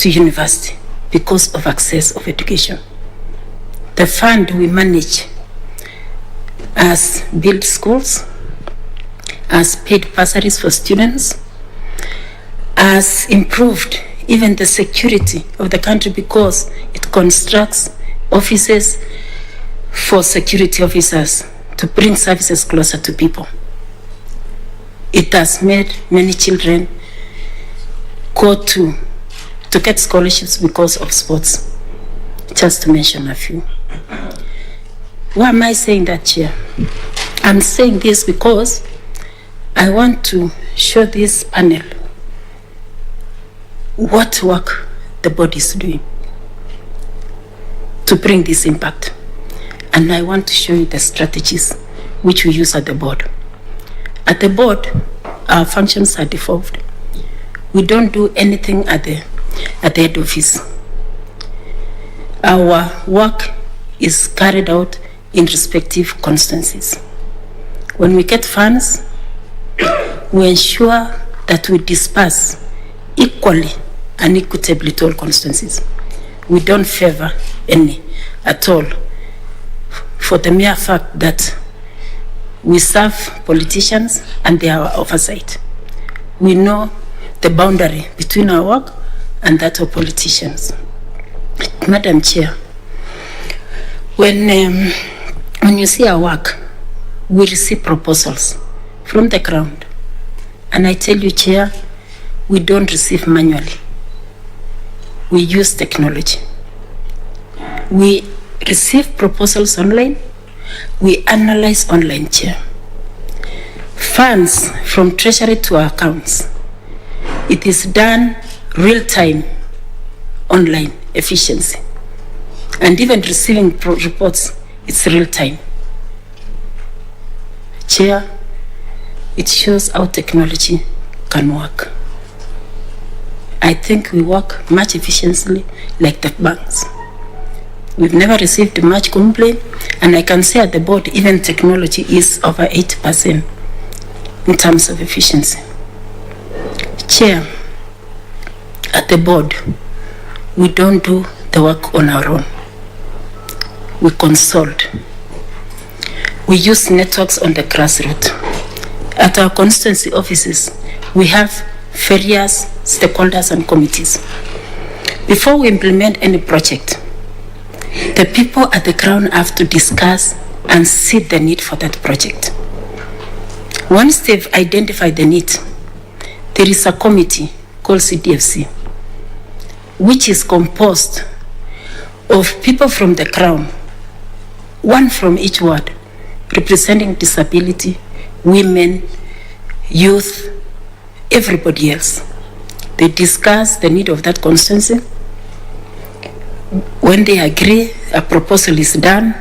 to university because of access of education. The fund we manage as build schools, as paid bursaries for students, as improved even the security of the country because it constructs offices for security officers to bring services closer to people. It has made many children go to get scholarships because of sports, just to mention a few. Why am I saying that, Chair? I'm saying this because I want to show this panel what work the board is doing to bring this impact. And I want to show you the strategies which we use at the board. At the board, our functions are devolved. We don't do anything at the head office. Our work is carried out in respective constituencies. When we get funds, we ensure that we disperse equally and equitably to all constituencies. We don't favor any at all, for the mere fact that we serve politicians and they are our oversight. We know the boundary between our work and that of politicians. Madam Chair, when you see our work, we receive proposals from the ground. And I tell you, Chair, we don't receive manually. We use technology. We receive proposals online. We analyze online, Chair. Funds from Treasury to our accounts. It is done real-time, online, efficiency. And even receiving reports, it's real-time. Chair, it shows how technology can work. I think we work much efficiently like the banks. We've never received much complaint, and I can say at the board, even technology is over 80% in terms of efficiency. Chair, at the board, we don't do the work on our own. We consult. We use networks on the grassroots. At our constituency offices, we have various stakeholders and committees. Before we implement any project, the people at the ground have to discuss and see the need for that project. Once they've identified the need, there is a committee called CDFC, which is composed of people from the ground, one from each ward, representing disability, women, youth, everybody else. They discuss the need of that constituency. When they agree, a proposal is done,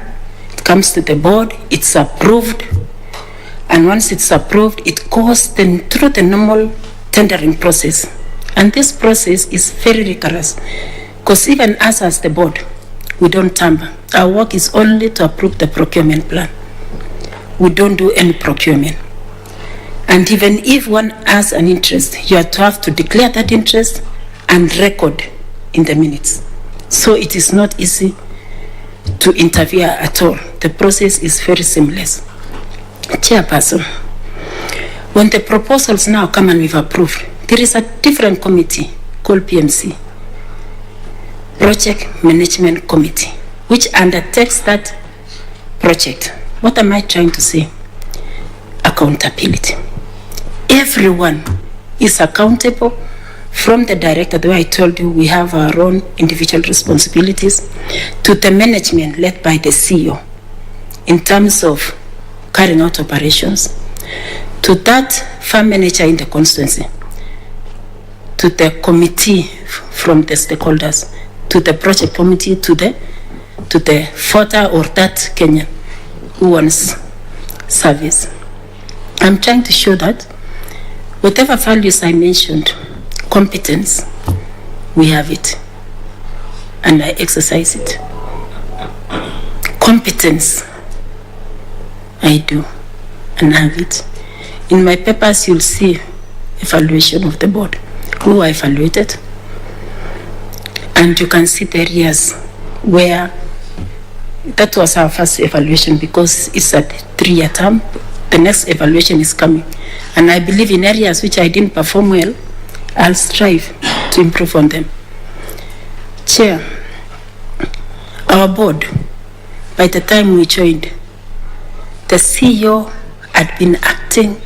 it comes to the board, it's approved, and once it's approved, it goes then through the normal tendering process. And this process is very rigorous, because even us as the board, we don't tamper. Our work is only to approve the procurement plan. We don't do any procurement. And even if one has an interest, you have to declare that interest and record in the minutes. So it is not easy to interfere at all. The process is very seamless. Chairperson, when the proposals now come and we've approved, there is a different committee called PMC, Project Management Committee, which undertakes that project. What am I trying to say? Accountability. Everyone is accountable, from the director, the way I told you, we have our own individual responsibilities, to the management led by the CEO in terms of carrying out operations, to that farm manager in the constituency, to the committee from the stakeholders, to the project committee, to the father or that Kenyan who wants service. I'm trying to show that whatever values I mentioned, competence, we have it, and I exercise it. Competence, I do, and have it. In my papers, you'll see evaluation of the board, who I evaluated, And you can see the areas where that was our first evaluation, because it's a 3-year term. The next evaluation is coming. And I believe in areas which I didn't perform well, I'll strive to improve on them. Chair, our board, by the time we joined, the CEO had been acting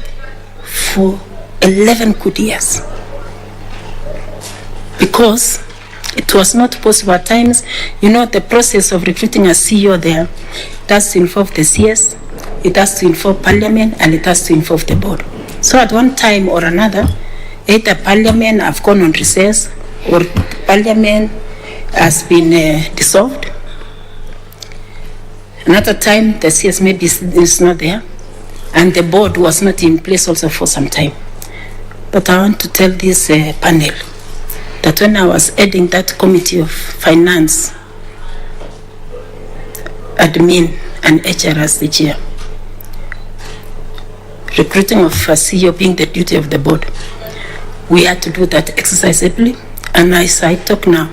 for 11 good years. Because it was not possible at times, the process of recruiting a CEO there does involve the CS, it has to involve Parliament, and it has to involve the board. So at one time or another, either Parliament have gone on recess, or Parliament has been dissolved. Another time, the CS maybe is not there, and the board was not in place also for some time. But I want to tell this panel that when I was heading that committee of finance, admin, and HR as the chair, recruiting of a CEO being the duty of the board, we had to do that exercisably. And as I talk now,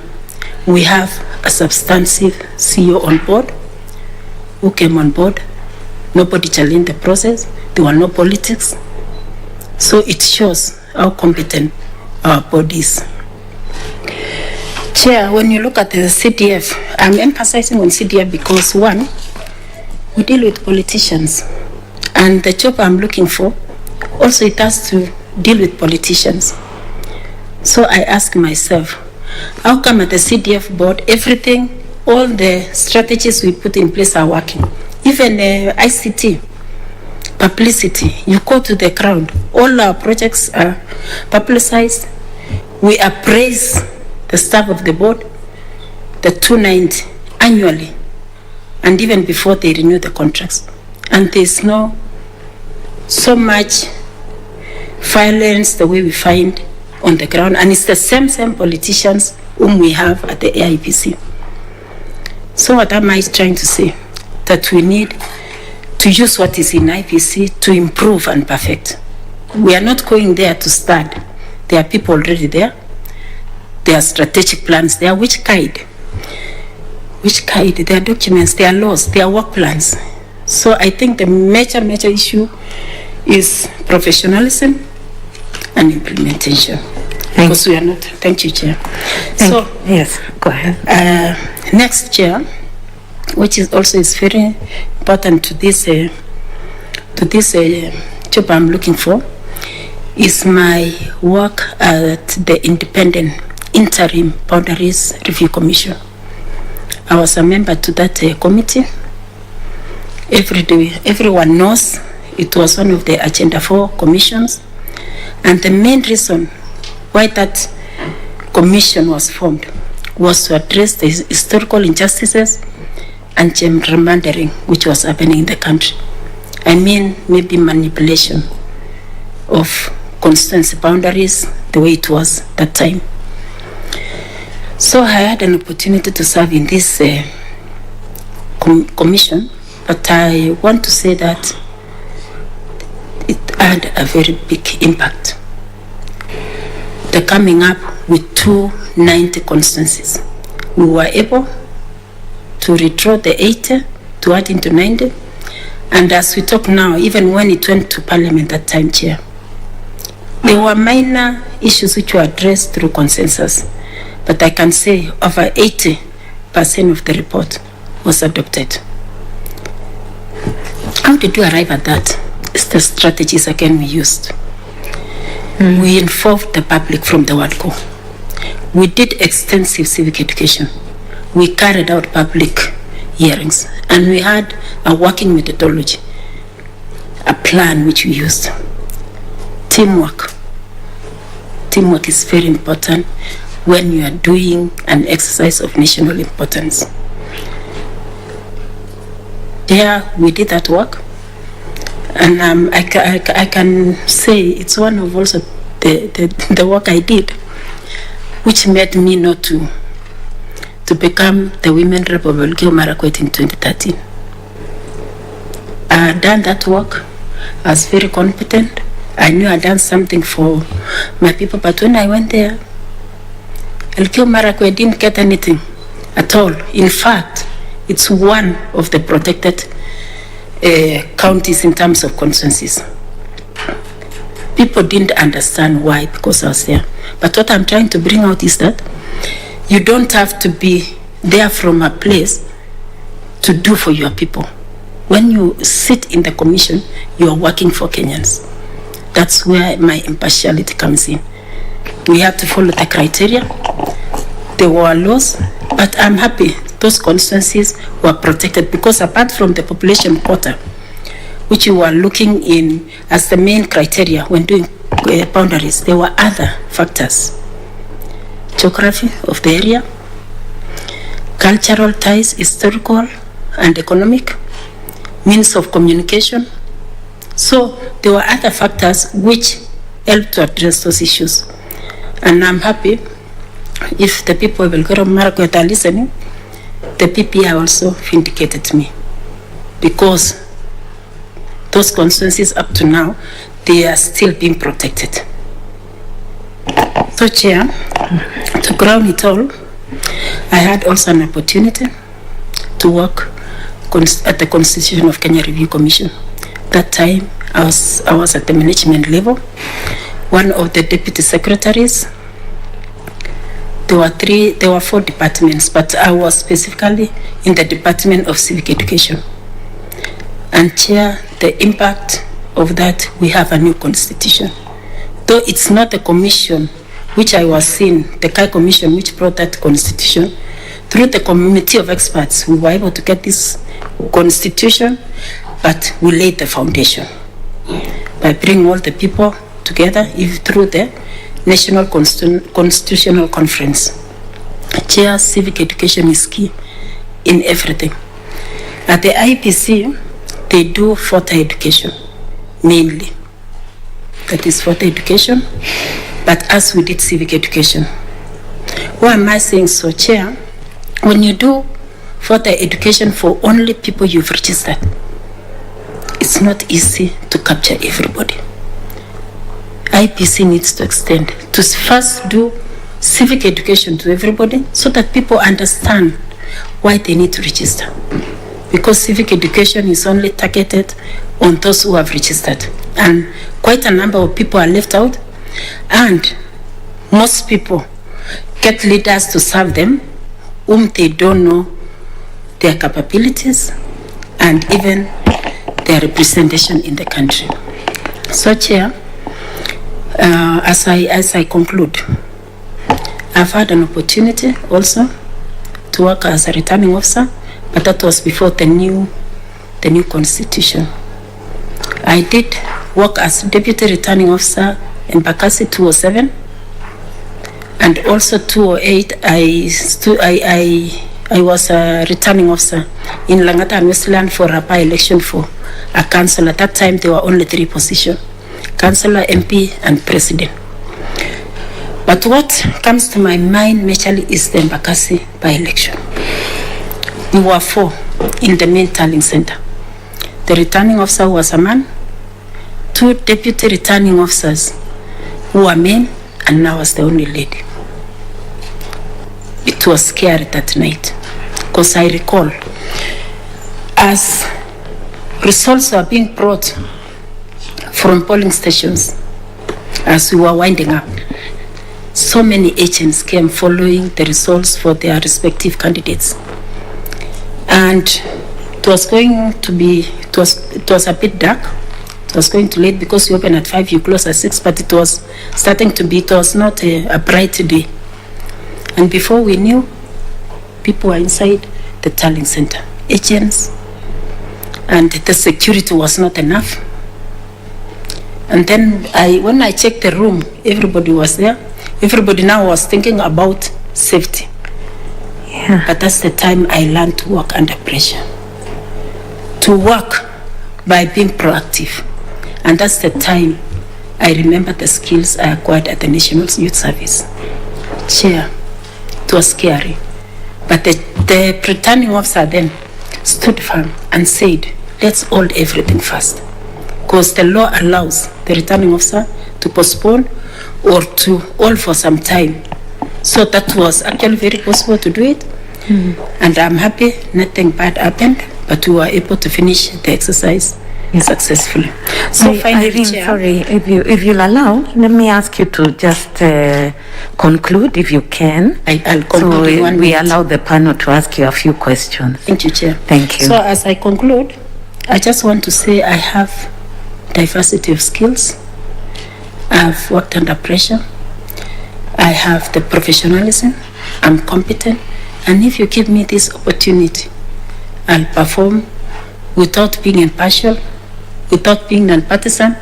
we have a substantive CEO on board who came on board. Nobody challenged the process. There were no politics. So it shows how competent our board is. Chair, when you look at the CDF, I'm emphasizing on CDF because, one, we deal with politicians. And the job I'm looking for, also it has to deal with politicians. So I ask myself, how come at the CDF board, everything, all the strategies we put in place are working? Even ICT, publicity, you go to the crowd, all our projects are publicized. We appraise the staff of the board, the 290 annually, and even before they renew the contracts. And there's no so much violence the way we find on the ground, and it's the same politicians whom we have at the IEBC. So what am I trying to say? That we need to use what is in IEBC to improve and perfect. We are not going there to start. There are people already there. There are strategic plans there which guide. There are documents, there are laws, there are work plans. So I think the major issue is professionalism and implementation. Because we are not. Thank you, Chair. Yes, go ahead. Next, Chair, which is also is very important to this job I'm looking for, is my work at the Independent Interim Boundaries Review Commission. I was a member to that committee. Everyone knows it was one of the Agenda 4 commissions, and the main reason why that commission was formed was to address the historical injustices and gerrymandering which was happening in the country. I mean, maybe manipulation of constituency boundaries the way it was that time. So I had an opportunity to serve in this commission, but I want to say that it had a very big impact. The coming up with 290 constituencies. We were able to redraw the 80 to add into 90. And as we talk now, even when it went to Parliament that time, Chair, there were minor issues which were addressed through consensus. But I can say over 80% of the report was adopted. How did we arrive at that? It's the strategies again we used. We involved the public from the word go. We did extensive civic education. We carried out public hearings, and we had a working methodology, a plan which we used. Teamwork. Teamwork is very important when you are doing an exercise of national importance. There, we did that work. And I can say it's one of also the work I did, which made me not to become the Women Rep of Elgeyo Marakwet in 2013. I had done that work. I was very competent. I knew I'd done something for my people, but when I went there, Elgeyo Marakwet didn't get anything at all. In fact, it's one of the protected counties in terms of constituencies. People didn't understand why, because I was there. But what I'm trying to bring out is that you don't have to be there from a place to do for your people. When you sit in the commission, you are working for Kenyans. That's where my impartiality comes in. We have to follow the criteria. There were laws, but I'm happy those constituencies were protected, because apart from the population quota, which you were looking in as the main criteria when doing boundaries, there were other factors. Geography of the area, cultural ties, historical and economic, means of communication. So there were other factors which helped to address those issues. And I'm happy if the people of Elgeyo Marakwet are listening, the PPI also vindicated me, because those constituencies up to now, they are still being protected. So, Chair, to crown it all, I had also an opportunity to work at the Constitution of Kenya Review Commission. That time, I was at the management level, one of the deputy secretaries. There were 4 departments, but I was specifically in the Department of Civic Education. And Chair, the impact of that, we have a new constitution. Though it's not a commission which I was in, the Kai Commission which brought that constitution, through the committee of experts, we were able to get this constitution, but we laid the foundation by bringing all the people together through the National Constitutional Conference. Chair, civic education is key in everything. At the IEBC, they do further education, mainly. That is further education, but as we did civic education. Why am I saying so, Chair? When you do further education for only people you've registered, it's not easy to capture everybody. IEBC needs to extend to first do civic education to everybody so that people understand why they need to register. Because civic education is only targeted on those who have registered. And quite a number of people are left out. And most people get leaders to serve them whom they don't know their capabilities and even their representation in the country. So, Chair, as I conclude, I've had an opportunity also to work as a returning officer, but that was before the new constitution. I did work as deputy returning officer in Bakassi 207, and also 208. I was a returning officer in Langata and Westland for a by-election for a council. At that time, there were only 3 positions: councillor, MP, and president. But what comes to my mind majorly is the Bakassi by-election. We were 4 in the main tallying center. The returning officer was a man, 2 deputy returning officers who were men, and I was the only lady. It was scary that night, because I recall as results were being brought from polling stations as we were winding up, so many agents came following the results for their respective candidates. And it was going to be, it was a bit dark. It was going to late because you open at 5, you close at 6, but it was starting to be, it was not a bright day. And before we knew, people were inside the tallying center, agents, and the security was not enough. And then when I checked the room, everybody was there. Everybody now was thinking about safety. Yeah. But that's the time I learned to work under pressure, to work by being proactive. And that's the time I remember the skills I acquired at the National Youth Service. Chair, it was scary. But the returning officer then stood firm and said, let's hold everything first. Because the law allows the returning officer to postpone or to hold for some time So that was actually very possible to do it. And I'm happy nothing bad happened, but we were able to finish the exercise successfully. So finally, Irene, Chair, sorry, if you'll allow, let me ask you to just conclude if you can. I'll conclude in 1 minute. We allow the panel to ask you a few questions. Thank you, Chair. Thank you. So as I conclude, I just want to say I have diversity of skills. I've worked under pressure. I have the professionalism. I'm competent. And if you give me this opportunity, I'll perform without being impartial, without being non-partisan,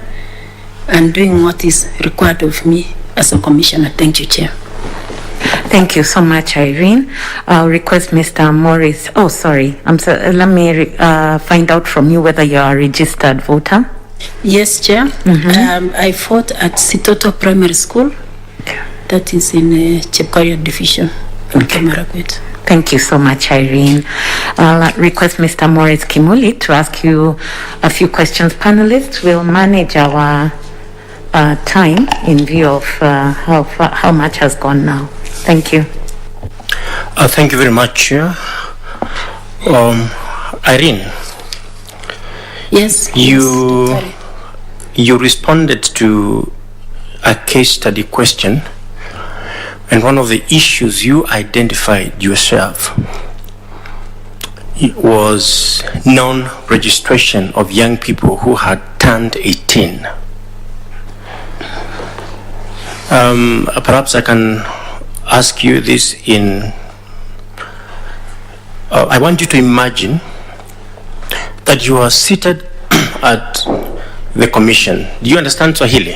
and doing what is required of me as a commissioner. Thank you, Chair. Thank you so much, Irene. I'll request Mr. Morris. Oh, sorry. I'm sorry. Let me find out from you whether you are a registered voter. Yes, Chair. I fought at Sitoto Primary School. That is in Chepkoria Division in Kamarakwet. Thank you so much, Irene. I'll request Mr. Morris Kimuli to ask you a few questions. Panelists will manage our time in view of how much has gone now. Thank you. Thank you very much, Chair. Irene. Yes. You responded to a case study question, and one of the issues you identified yourself was non-registration of young people who had turned 18. Perhaps I can ask you this in... I want you to imagine that you are seated at the commission. Do you understand Swahili?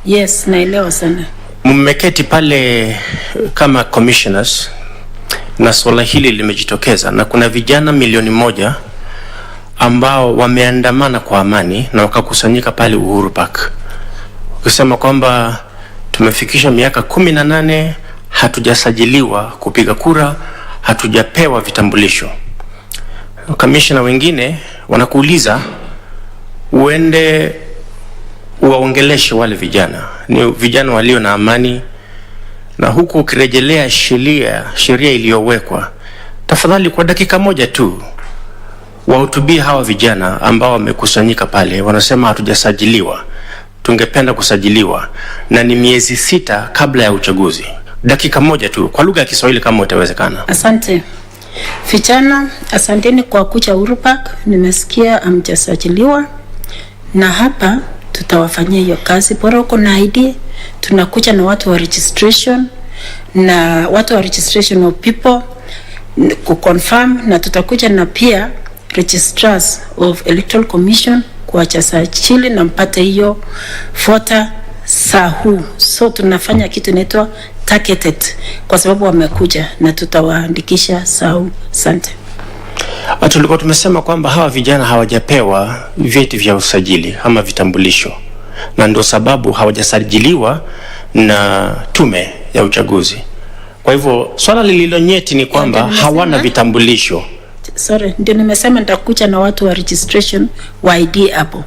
Yes, naelewa sana. Mmeketi pale kama commissioners na swala hili limejitokeza, na kuna vijana 1,000,000 ambao wameandamana kwa amani na wakakusanyika pale Uhuru Park kusema kwamba tumefikisha miaka 18 hatujasajiliwa kupiga kura, hatujapewa vitambulisho. Commissioner wengine wanakuuliza uende uwaongeleshe wale vijana. Ni vijana walio na amani, na huku ukirejelea sheria iliyowekwa, tafadhali kwa dakika moja tu wahutubie hawa vijana ambao wamekusanyika pale. Wanasema hatujasajiliwa, tungependa kusajiliwa, na ni miezi 6 kabla ya uchaguzi. Dakika moja tu kwa lugha ya Kiswahili kama itawezekana. Asante. Vijana, asanteni kwa kuja Uhuru Park. Nimesikia hamjasajiliwa, na hapa tutawafanyia hiyo kazi. Bora uko na ID, tunakuja na watu wa registration na watu wa registration of people kuconfirm, na tutakuja na pia registrars of Electoral Commission kuwachasajili na mpate hiyo voter sahu. So tunafanya kitu inaitwa targeted kwa sababu wamekuja, na tutawaandikisha sahu. Asante. Tulikuwa tumesema kwamba hawa vijana hawajapewa vyeti vya usajili ama vitambulisho, na ndio sababu hawajasajiliwa na tume ya uchaguzi. Kwa hivyo swala lililo nyeti ni kwamba hawana vitambulisho. Sorry, ndio nimesema nitakuja na watu wa registration wa ID hapo.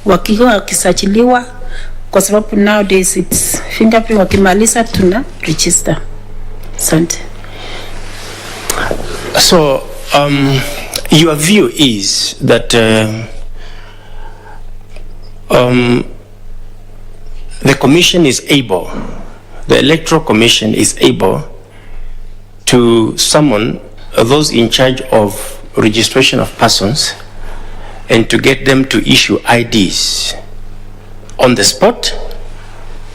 Wakiwa wakisajiliwa, kwa sababu nowadays it's fingerprint, wakimaliza tuna register. Asante. So your view is that the commission is able, the Electoral Commission is able to summon those in charge of registration of persons and to get them to issue IDs on the spot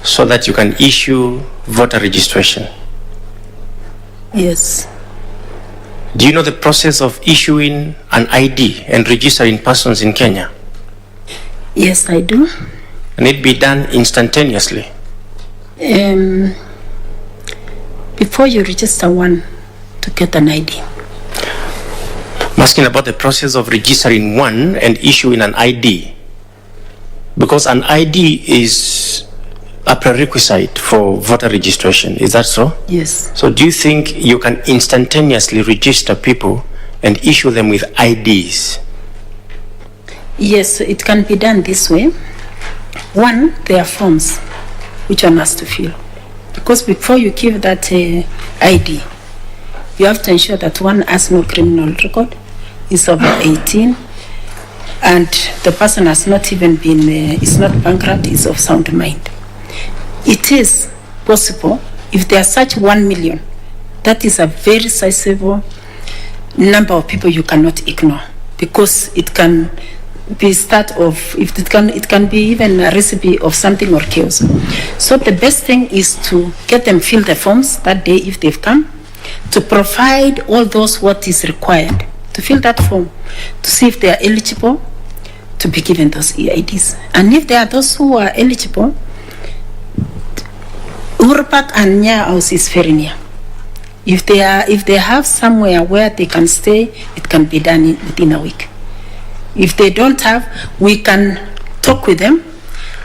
so that you can issue voter registration. Yes. Do you know the process of issuing an ID and registering persons in Kenya? Yes, I do. And it be done instantaneously? Before you register one to get an ID. I'm asking about the process of registering one and issuing an ID. Because an ID is a prerequisite for voter registration. Is that so? Yes. So do you think you can instantaneously register people and issue them with IDs? Yes, it can be done this way. One, there are forms which one has to fill. because before you give that ID, you have to ensure that one has no criminal record, is over 18, and the person has not even been, is not bankrupt, is of sound mind. It is possible, if there are such 1 million, that is a very sizable number of people you cannot ignore, because it can be start of, if it can be even a recipe of something or chaos. So the best thing is to get them fill the forms that day if they've come, to provide all those what is required to fill that form, to see if they are eligible to be given those EIDs. And if there are those who are eligible, Urpak and Nya House is very near. If they have somewhere where they can stay, it can be done within a week. If they don't have, we can talk with them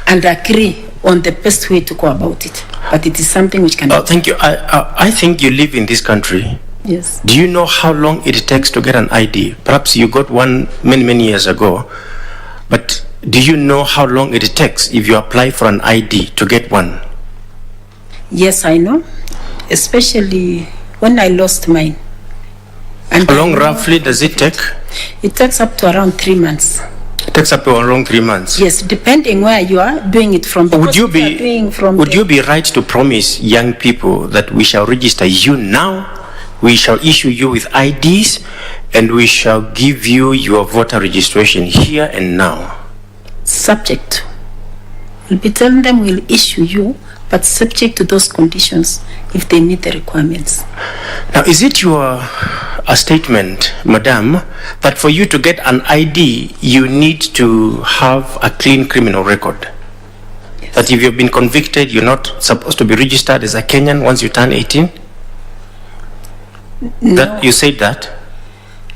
and agree on the best way to go about it. But it is something which can. Thank you. I think you live in this country. Yes. Do you know how long it takes to get an ID? Perhaps you got one many years ago, but do you know how long it takes if you apply for an ID to get one? Yes, I know, especially when I lost mine. And how long roughly does it take? It takes up to around 3 months. It takes up to around 3 months. Yes, depending where you are doing it from. Would you be right to promise young people that we shall register you now, we shall issue you with IDs, and we shall give you your voter registration here and now? Subject. We'll be telling them we'll issue you, but subject to those conditions if they meet the requirements. Now, is it your statement, Madam, that for you to get an ID, you need to have a clean criminal record? Yes. That if you've been convicted, you're not supposed to be registered as a Kenyan once you turn 18? No. That you said that?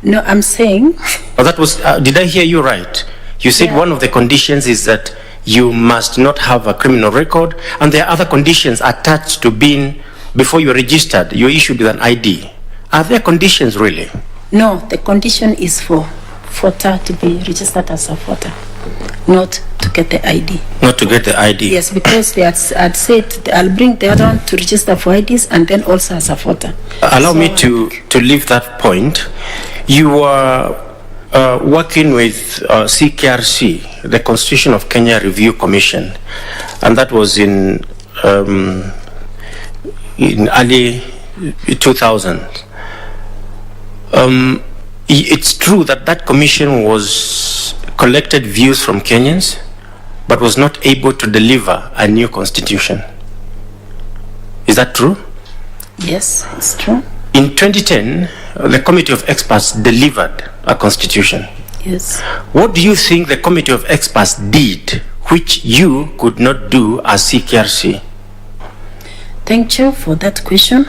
No, I'm saying... Oh, that was, did I hear you right? You said one of the conditions is that you must not have a criminal record, and there are other conditions attached to being, before you're registered, you're issued with an ID. Are there conditions really? No, the condition is for voter to be registered as a voter, not to get the ID. Not to get the ID? Yes, because they had said I'll bring the other one to register for IDs and then also as a voter. Allow me to leave that point. You were working with CKRC, the Constitution of Kenya Review Commission, and that was in early 2000. It's true that that commission was collected views from Kenyans, but was not able to deliver a new constitution. Is that true? Yes, it's true. In 2010, the Committee of Experts delivered a constitution. Yes. What do you think the Committee of Experts did, which you could not do as CKRC? Thank you for that question.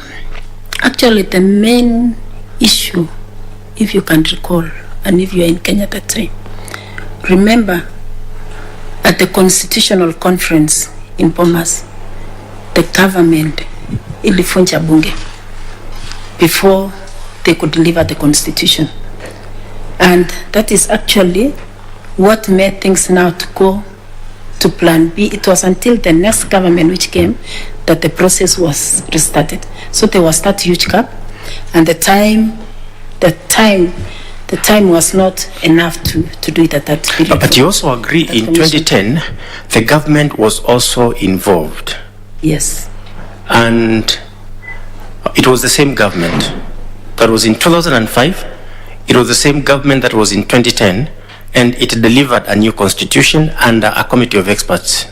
Actually, the main issue, if you can recall, and if you are in Kenya at that time, remember at the Constitutional Conference in Bomas, the government ilifunja bunge before they could deliver the constitution. And that is actually what made things now to go to plan B. It was until the next government which came that the process was restarted. So there was that huge gap, and the time was not enough to do it at that period. But you also agree in 2010, the government was also involved. Yes. And it was the same government that was in 2005, it was the same government that was in 2010, and it delivered a new constitution under a committee of experts.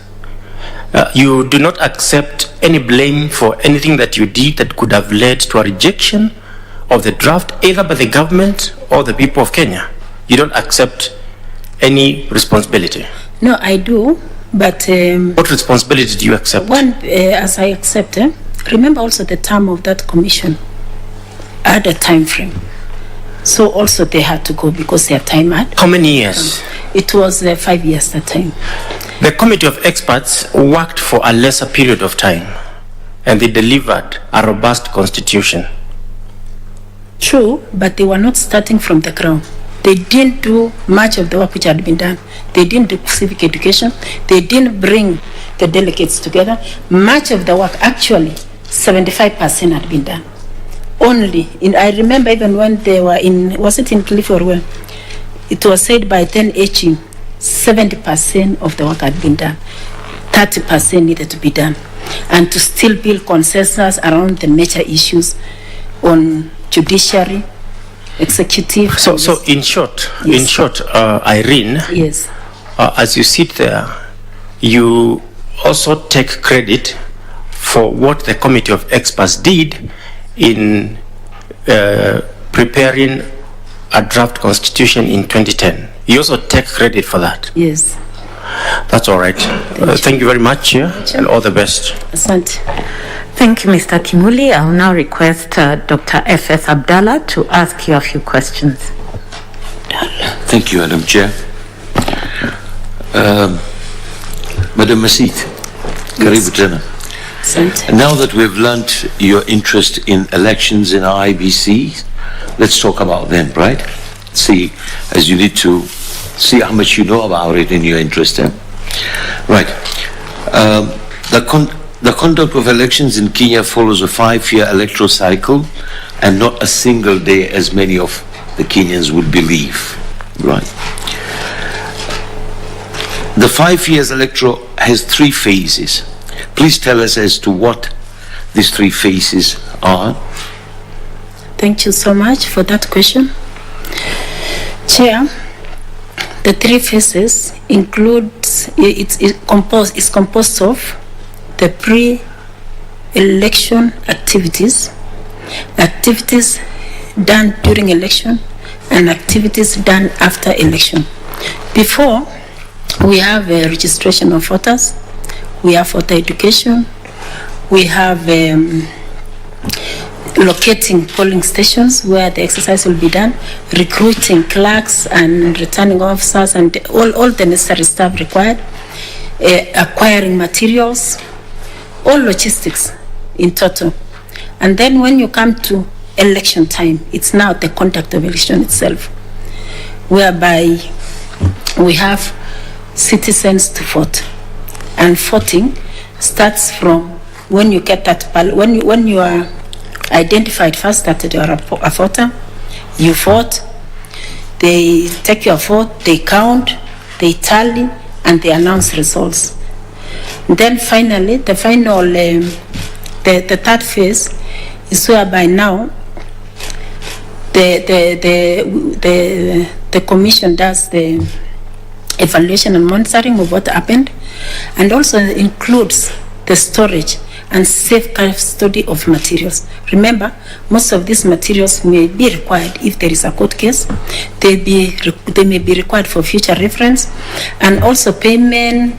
You do not accept any blame for anything that you did that could have led to a rejection of the draft, either by the government or the people of Kenya. You don't accept any responsibility. No, I do, but... what responsibility do you accept? One, as I accept, remember also the term of that commission had a time frame. So also they had to go because their time had. How many years? It was 5 years that time. The committee of experts worked for a lesser period of time, and they delivered a robust constitution. True, but they were not starting from the ground. They didn't do much of the work which had been done. They didn't do civic education. They didn't bring the delegates together. Much of the work, actually, 75% had been done. Only, I remember even when they were was it in Cliff or where? It was said by 10HE, 70% of the work had been done. 30% needed to be done. And to still build consensus around the major issues on judiciary, executive. So in short, Irene, yes, as you sit there, you also take credit for what the committee of experts did in preparing a draft constitution in 2010. You also take credit for that. Yes. That's all right. Thank you very much, and all the best. Asante. Thank you, Mr. Kimuli. I'll now request Dr. F.S. Abdallah to ask you a few questions. Thank you, Madam Chair. Madam Masit, karibu tena. Now that we've learned your interest in elections in IEBC, let's talk about them, right? See, as you need to see how much you know about it in your interest. Right. The conduct of elections in Kenya follows a 5-year electoral cycle and not a single day, as many of the Kenyans would believe. Right. The 5 years electoral has 3 phases. Please tell us as to what these 3 phases are. Thank you so much for that question. Chair, the 3 phases is composed of the pre-election activities done during election, and activities done after election. Before, we have a registration of voters, we have voter education, we have locating polling stations where the exercise will be done, recruiting clerks and returning officers and all the necessary stuff required, acquiring materials, all logistics in total. And then when you come to election time, it's now the conduct of election itself, whereby we have citizens to vote. And voting starts from when you get that when you are identified first that you are a voter, you vote, they take your vote, they count, they tally, and they announce results. Then finally, the third phase is whereby now the commission does the evaluation and monitoring of what happened, and also includes the storage and safe custody of materials. Remember, most of these materials may be required if there is a court case. They may be required for future reference, and also payment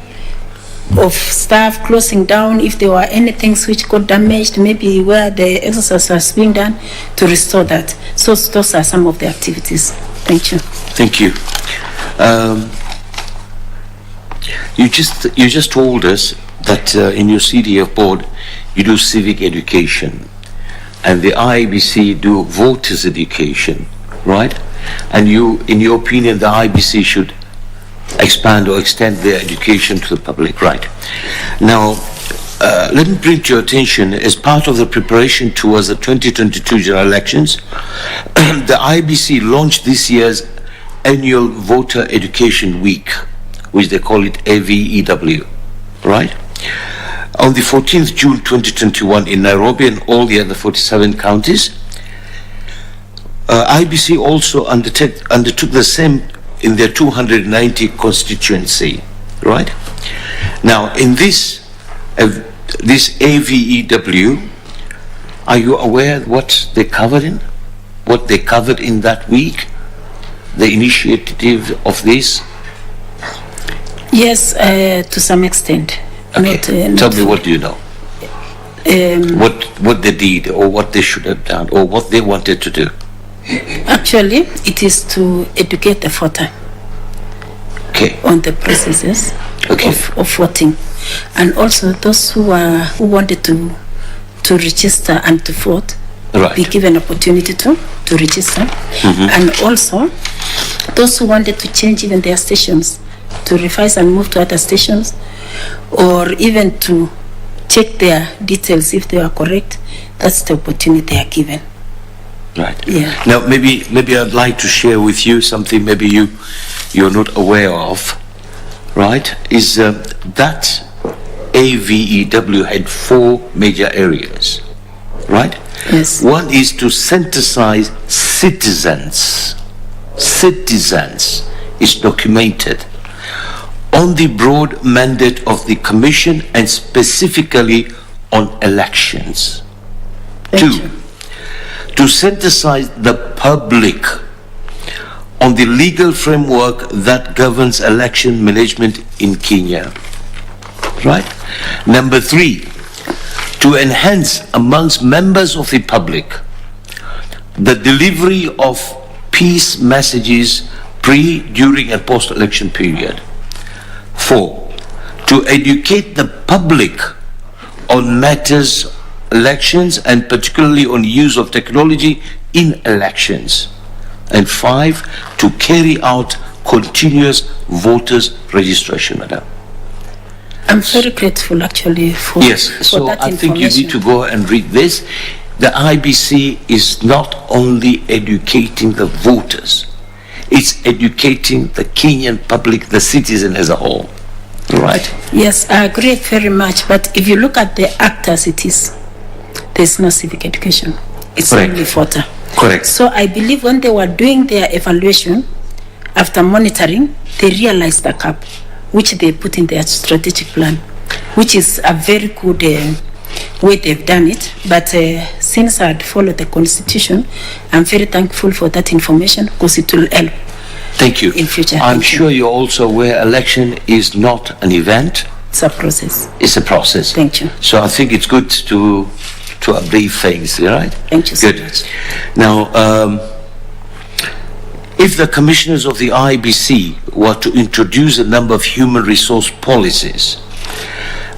of staff, closing down if there were anything which got damaged, maybe where the exercise was being done, to restore that. So those are some of the activities. Thank you. Thank you. You just told us that in your CDF board you do civic education, and the IEBC do voters education, right? And you, in your opinion, the IEBC should expand or extend their education to the public, right? Now, let me bring to your attention, as part of the preparation towards the 2022 general elections, the IEBC launched this year's annual Voter Education Week, which they call it AVEW, right? On the 14th June 2021 in Nairobi and all the other 47 counties, IEBC also undertook the same in their 290 constituency, right? Now, in this AVEW, are you aware what they covered in? What they covered in that week? The initiative of this? Yes, to some extent. Okay. Tell me, what do you know? What they did, or what they should have done, or what they wanted to do? Actually, it is to educate the voter on the processes of voting, and also those who wanted to register and to vote, be given opportunity to register, and also those who wanted to change even their stations, to revise and move to other stations, or even to check their details if they are correct. That's the opportunity they are given. Right. Yeah. Now, maybe I'd like to share with you something maybe you're not aware of, right? Is that AVEW had 4 major areas, right? Yes. One is to synthesize citizens. Citizens is documented on the broad mandate of the Commission and specifically on elections. Thank 2, you. to synthesize the public on the legal framework that governs election management in Kenya. Right? Number 3, to enhance amongst members of the public the delivery of peace messages pre, during and post-election period. 4, to educate the public on matters elections and particularly on use of technology in elections. And 5, to carry out continuous voters registration, Madam. I'm very grateful actually for, Yes, for so that I think you information. need to go and read this. The IBC is not only educating the voters, it's educating the Kenyan public, the citizen as a whole. Right? Yes, I agree very much. But if you look at the act as it is, there's no civic education. It's Correct. only voter. Correct. So I believe when they were doing their evaluation, after monitoring, they realized the gap, which they put in their strategic plan, which is a very good way they've done it. But since I had followed the constitution, I'm very thankful for that information because it will help. Thank you. In future. I'm Thank you. sure you're also aware election is not an event, It's a process. it's a process. Thank you. So I think it's good to update things, right? Thank you so Good. much. Now, if the commissioners of the IEBC were to introduce a number of human resource policies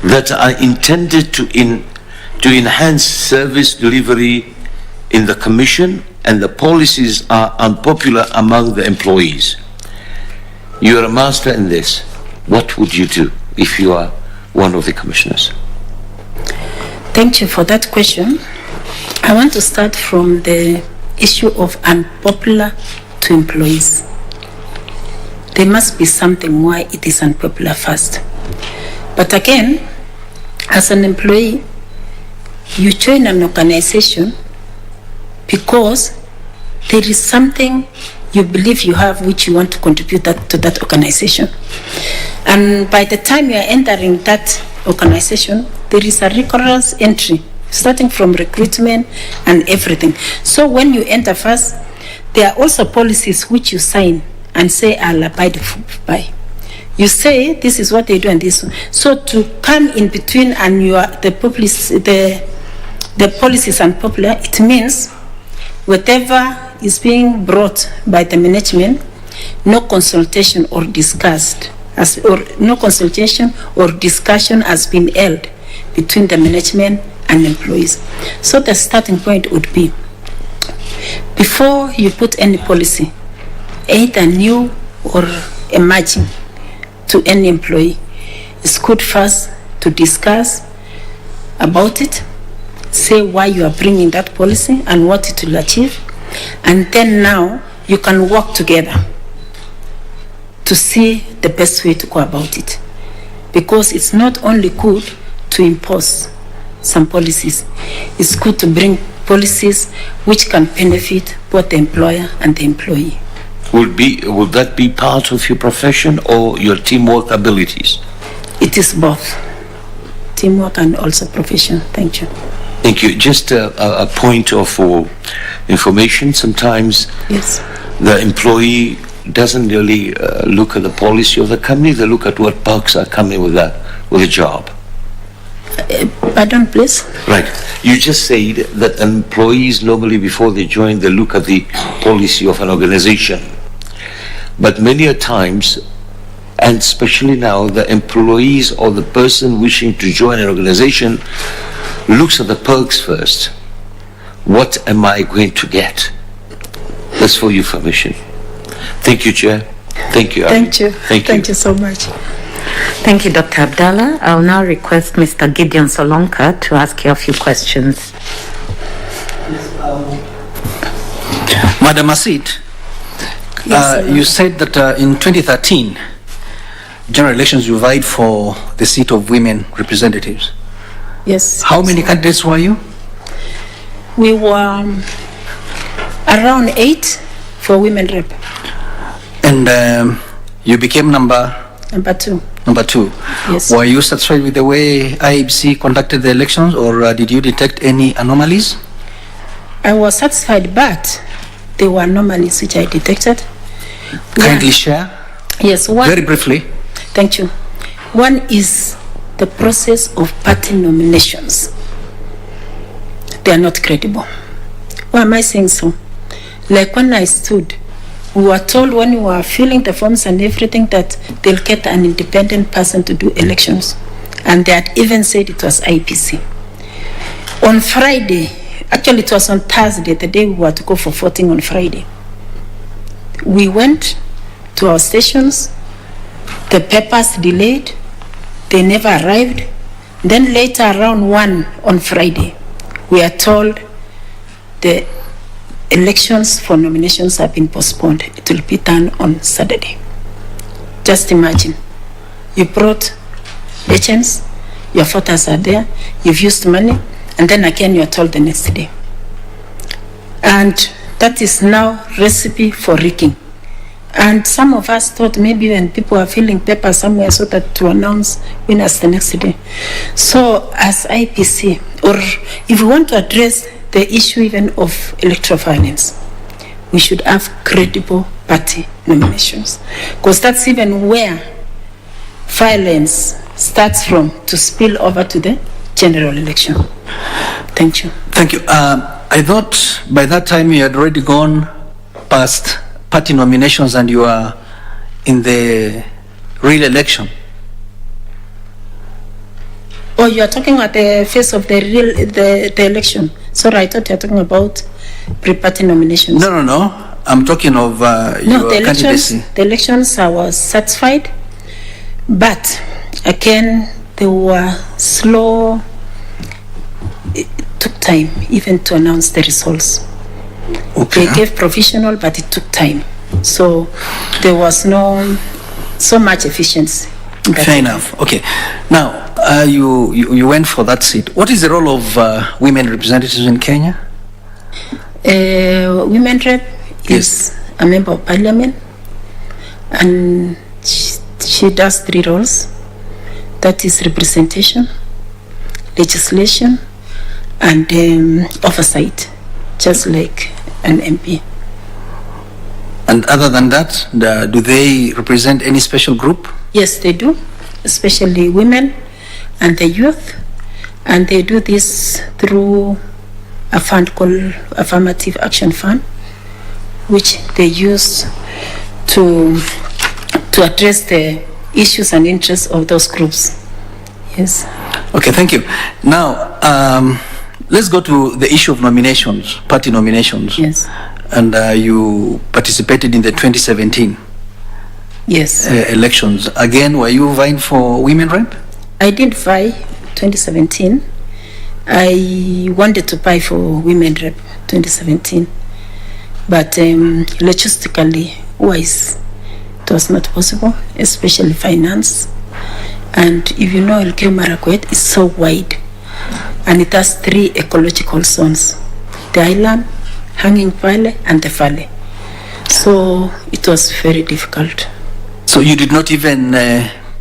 that are intended to enhance service delivery in the commission, and the policies are unpopular among the employees, you are a master in this, what would you do if you are one of the commissioners? Thank you for that question. I want to start from the issue of unpopular to employees. There must be something why it is unpopular first. But again, as an employee, you join an organization because there is something you believe you have which you want to contribute to that organization. And by the time you are entering that organization, there is a rigorous entry, starting from recruitment and everything. So when you enter first, there are also policies which you sign and say, I'll abide by. You say, this is what they do and this. So to come in between and you are the policies unpopular, it means whatever is being brought by the management, no consultation or discussion has been held between the management and employees. So the starting point would be, before you put any policy, either new or emerging, to any employee, it's good first to discuss about it, say why you are bringing that policy and what it will achieve, and then now you can work together to see the best way to go about it. Because it's not only good to impose some policies, it's good to bring policies which can benefit both the employer and the employee. Would that be part of your profession or your teamwork abilities? It is both teamwork and also profession. Thank you. Thank you. Just a point of information. Sometimes Yes. the employee doesn't really look at the policy of the company. They look at what perks are coming with a job. Pardon, please? Right. You just said that employees normally before they join, they look at the policy of an organization. But many a times, and especially now, the employees or the person wishing to join an organization looks at the perks first. What am I going to get? That's for your information. Thank you, Chair. Thank you, Irene. Thank you. Thank you. Thank you so much. Thank you, Dr. Abdallah. I'll now request Mr. Gideon Solonka to ask you a few questions. Madam Asid, you said that in 2013, general elections you vied for the seat of women representatives. Yes. How many candidates were you? We were around 8 for women rep. And you became number 2. Number 2. Yes. Were you satisfied with the way IEBC conducted the elections, or did you detect any anomalies? I was satisfied, but there were anomalies which I detected. Kindly share. Yes. One, very briefly. Thank you. One is the process of party nominations. They are not credible. Why am I saying so? Like when I stood, we were told when we were filling the forms and everything that they'll get an independent person to do elections. And they had even said it was IEBC. On Friday, actually it was on Thursday, the day we were to go for voting on Friday. We went to our stations, the papers delayed, they never arrived. Then later around 1 on Friday, we are told the elections for nominations have been postponed. It will be done on Saturday. Just imagine, you brought agents, your voters are there, you've used money, and then again you are told the next day. And that is now recipe for rigging. And some of us thought maybe when people are filling papers somewhere so that to announce winners the next day. So as IEBC, or if we want to address the issue even of electoral violence, we should have credible party nominations. Because that's even where violence starts from to spill over to the general election. Thank you. Thank you. I thought by that time you had already gone past party nominations and you are in the real election. Oh, you are talking at the face of the election. Sorry, I thought you were talking about pre-party nominations. No. I'm talking of your candidacy. The elections I was satisfied, but again they were slow. It took time even to announce the results. Okay. They gave provisional, but it took time. So there was no so much efficiency. Fair enough. Okay. Now, you went for that seat. What is the role of women representatives in Kenya? Women rep is a member of parliament, and she does 3 roles. That is representation, legislation, and oversight, just like an MP. And other than that, do they represent any special group? Yes, they do, especially women and the youth, and they do this through a fund called Affirmative Action Fund, which they use to address the issues and interests of those groups. Yes. Okay, thank you. Now, let's go to the issue of nominations, party nominations. Yes. And you participated in the 2017 elections. Again, were you vying for women rep? I did vie 2017. I wanted to vie for women rep 2017, but logistically wise, it was not possible, especially finance. And if you know Elgeyo Marakwet is so wide, and it has 3 ecological zones: the island, Hanging Valley, and the valley. So it was very difficult. So you did not even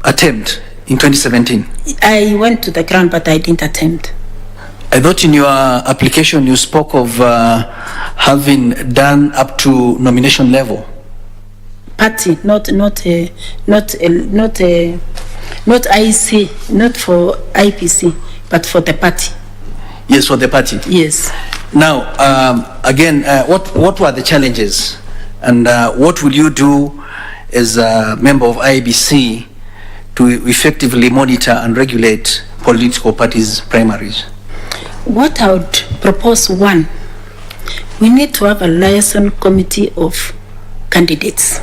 attempt in 2017? I went to the ground, but I didn't attempt. I thought in your application you spoke of having done up to nomination level. Party, not IEC, not for IEBC, but for the party. Yes, for the party. Yes. Now, again, what were the challenges, and what will you do as a member of IEBC to effectively monitor and regulate political parties' primaries? What I would propose, one, we need to have a liaison committee of candidates.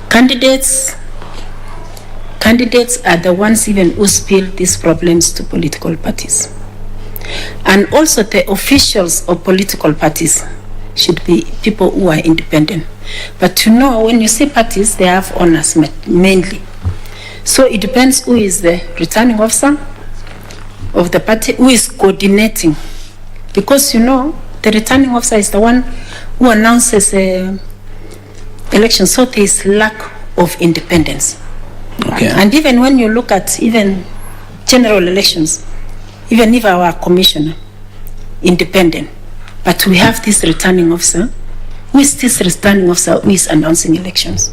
Candidates candidates are the ones even who spill these problems to political parties. And also the officials of political parties should be people who are independent. But you know, when you say parties, they have owners mainly. So it depends who is the returning officer of the party, who is coordinating. Because you know, the returning officer is the one who announces election, so there is lack of independence. Okay. And even when you look at even general elections, even if our commissioner independent, but we have this returning officer, who is this returning officer who is announcing elections?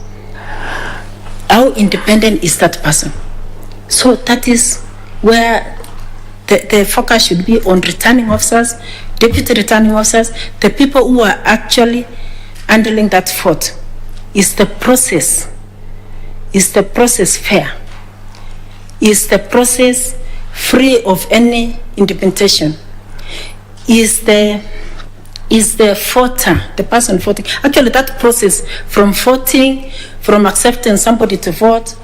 How independent is that person? So that is where the focus should be on returning officers, deputy returning officers, the people who are actually handling that vote. Is the process fair? Is the process free of any interpretation? Is the voter, the person voting, actually that process from voting, from accepting somebody to vote,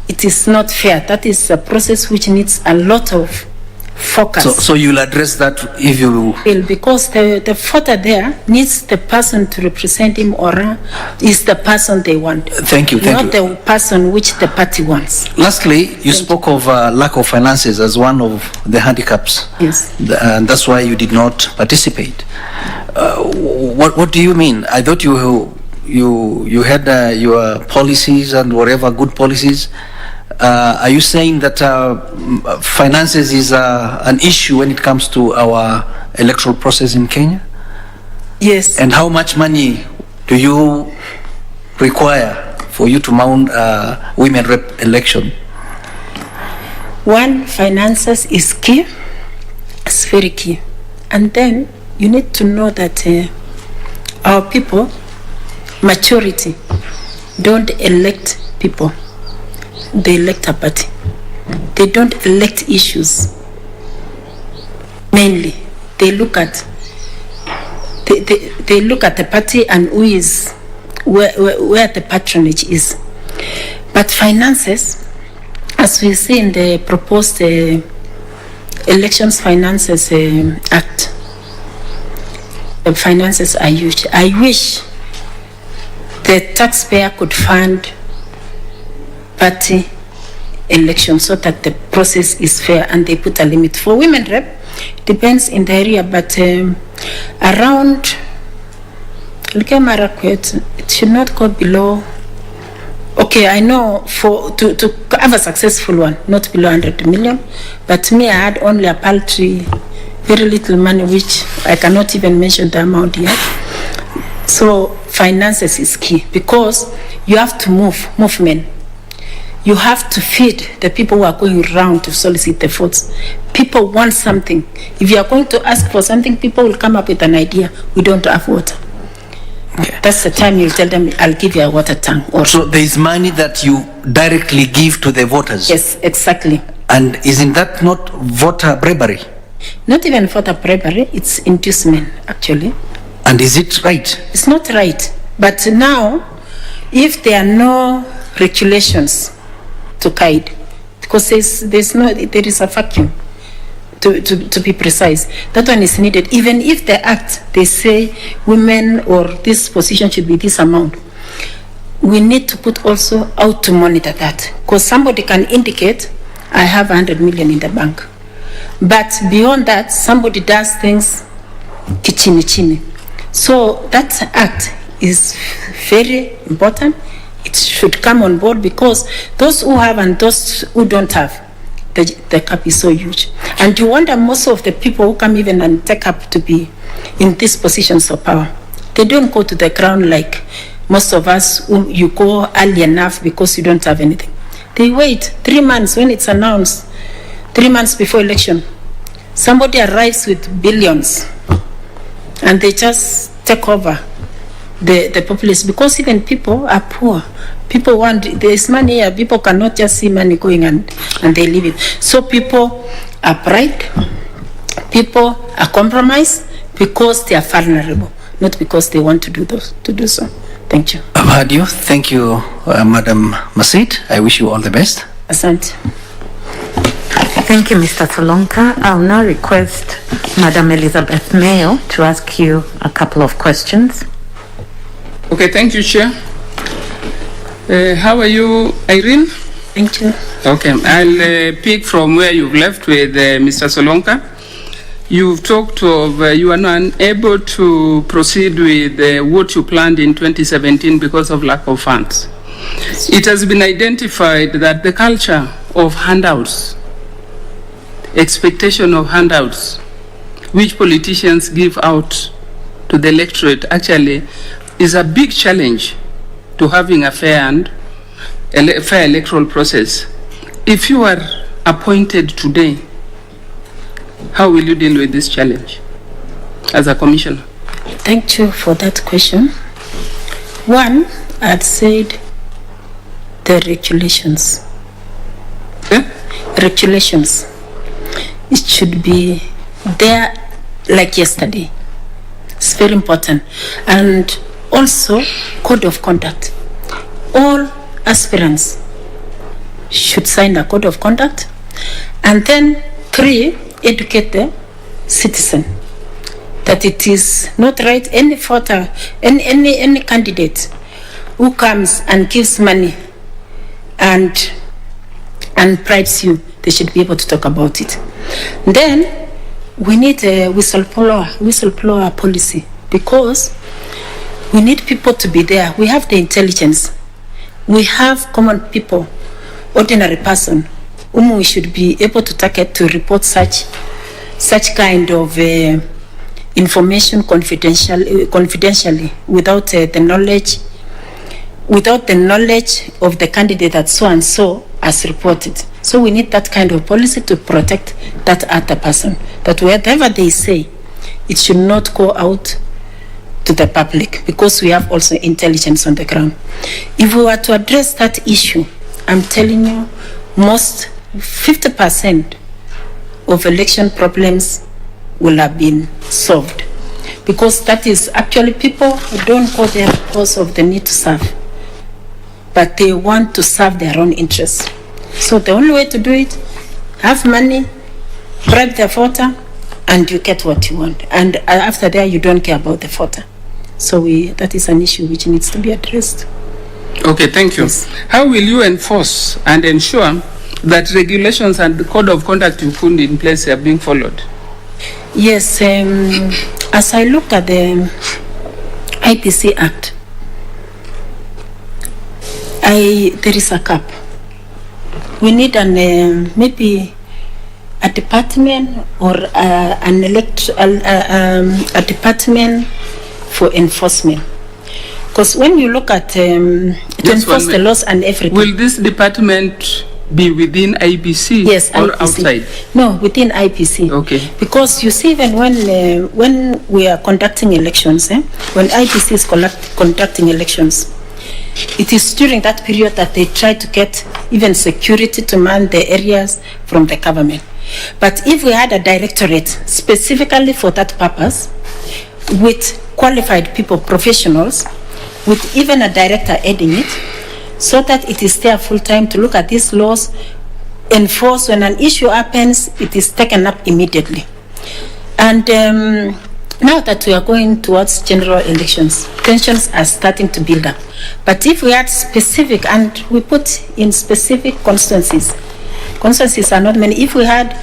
it is not fair. That is a process which needs a lot of focus. So you'll address that if you... Because the voter there needs the person to represent him or her is the person they want. Thank you. Not the person which the party wants. Lastly, you spoke of lack of finances as one of the handicaps. Yes. And that's why you did not participate. What do you mean? I thought you had your policies and whatever good policies. Are you saying that finances is an issue when it comes to our electoral process in Kenya? Yes. And how much money do you require for you to mount a women rep election? One, finances is key. It's very key. And then you need to know that our people, majority, don't elect people. They elect a party. They don't elect issues. Mainly, they look at they look at the party and who is where the patronage is. But finances, as we see in the proposed Elections Finances Act, the finances are huge. I wish the taxpayer could fund party election so that the process is fair and they put a limit. For women rep, depends in the area, but around it should not go below. Okay, I know to have a successful one, not below 100 million, but me, I had only a paltry, very little money, which I cannot even mention the amount yet. So finances is key because you have to movement. You have to feed the people who are going around to solicit the votes. People want something. If you are going to ask for something, people will come up with an idea. We don't have water. Okay. That's the time you'll tell them, I'll give you a water tank. Or so there is money that you directly give to the voters? Yes, exactly. And isn't that not voter bribery? Not even voter bribery, it's inducement, actually. And is it right? It's not right. But now, if there are no regulations to guide, because there is a vacuum, to be precise. That one is needed. Even if the act, they say women or this position should be this amount, we need to put also how to monitor that. Because somebody can indicate, I have 100 million in the bank. But beyond that, somebody does things kichini. So that act is very important. It should come on board because those who have and those who don't have, the cap is so huge. And you wonder most of the people who come even and take up to be in these positions of power, they don't go to the ground like most of us who you go early enough because you don't have anything. They wait 3 months when it's announced, 3 months before election. Somebody arrives with billions and they just take over the populace because even people are poor. People want, there is money here, people cannot just see money going and they leave it. So people are bright, people are compromised because they are vulnerable, not because they want to do so. Thank you. I've heard you. Thank you, Madam Masit. I wish you all the best. Asante. Thank you, Mr. Solonka. I'll now request Madam Elizabeth Mayo to ask you a couple of questions. Okay, thank you, Chair. How are you, Irene? Thank you. Okay, I'll pick from where you've left with Mr. Solonka. You've talked of you are not able to proceed with what you planned in 2017 because of lack of funds. It has been identified that the culture of handouts, expectation of handouts, which politicians give out to the electorate actually is a big challenge to having a fair electoral process. If you are appointed today, how will you deal with this challenge as a commissioner? Thank you for that question. One, I'd said the regulations. Regulations. It should be there like yesterday. It's very important. And also, code of conduct. All aspirants should sign a code of conduct. And then, 3, educate the citizen that it is not right any voter, any candidate who comes and gives money and bribes you, they should be able to talk about it. Then we need a whistleblower policy, because we need people to be there. We have the intelligence. We have common people, ordinary person, whom we should be able to target to report such kind of information confidentially without the knowledge of the candidate that so and so has reported. So we need that kind of policy to protect that other person, that whatever they say, it should not go out to the public, because we have also intelligence on the ground. If we were to address that issue, I'm telling you, most 50% of election problems will have been solved, because that is actually people who don't go there because of the need to serve, but they want to serve their own interests. So the only way to do it, have money, bribe the voter, and you get what you want. And after that, you don't care about the voter. So that is an issue which needs to be addressed. Okay, thank you. Yes. How will you enforce and ensure that regulations and the code of conduct you put in place are being followed? Yes, as I looked at the IEBC Act, there is a cap. We need maybe a department or a department for enforcement. Because when you look at to enforce the laws and everything. Will this department be within IEBC? Yes, or IEBC. Outside? No, within IEBC. Okay. Because you see, even when we are conducting elections, when IEBC is conducting elections, it is during that period that they try to get even security to man the areas from the government. But if we had a directorate specifically for that purpose, with qualified people, professionals, with even a director aiding it, so that it is there full time to look at these laws, enforce when an issue happens, it is taken up immediately. And now that we are going towards general elections, tensions are starting to build up. But if we had specific, and we put in specific constituencies are not many, if we had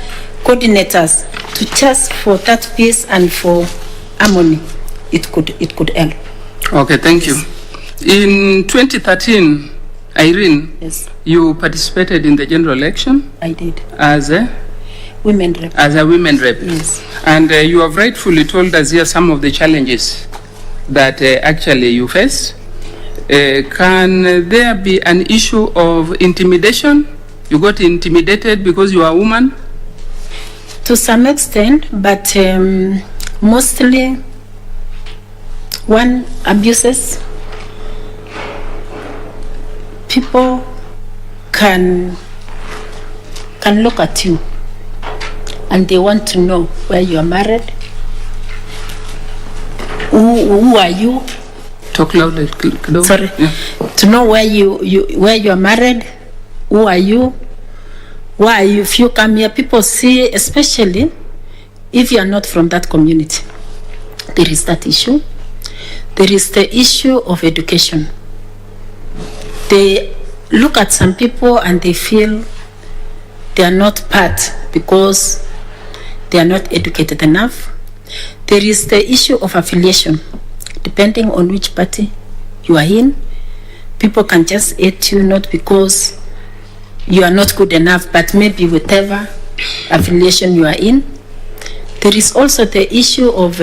coordinators to just for that peace and for harmony, it could help. Okay, thank you. In 2013, Irene, Yes, you participated in the general election I did. as a Women rep. women rep. Yes. And you have rightfully told us here some of the challenges that actually you face. Can there be an issue of intimidation? You got intimidated because you are a woman? To some extent, but mostly one, abuses. People can look at you and they want to know where you are married. Who are you? Talk louder. Sorry. Yeah. To know where you are married. Who are you? Why? If you come here, people see, especially if you are not from that community, there is that issue. There is the issue of education. They look at some people and they feel they are not part because they are not educated enough. There is the issue of affiliation. Depending on which party you are in, people can just hate you not because you are not good enough, but maybe whatever affiliation you are in. There is also the issue of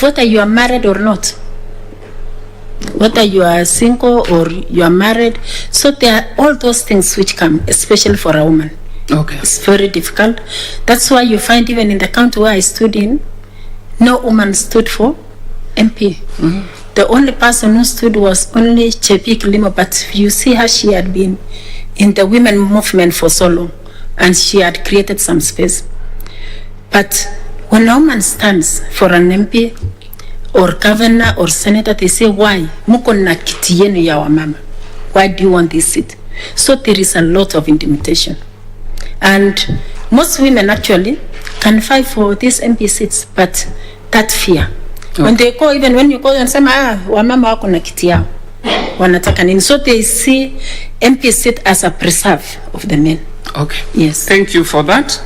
whether you are married or not, whether you are single or you are married. So there are all those things which come, especially for a woman. Okay. It's very difficult. That's why you find even in the county where I stood in, no woman stood for MP. Mm-hmm. The only person who stood was only Chepi Kilimo, but you see how she had been in the women movement for so long, and she had created some space. But when a woman stands for an MP or governor or senator, they say, why? Muko na kiti yenu ya wamama. Why do you want this seat? So there is a lot of intimidation. And most women actually can fight for these MP seats, but that fear. Okay. When they call, even when you call and say, wamama wako na kiti yao, wanataka nini? So they see MP seat as a preserve of the men. Okay. Yes. Thank you for that.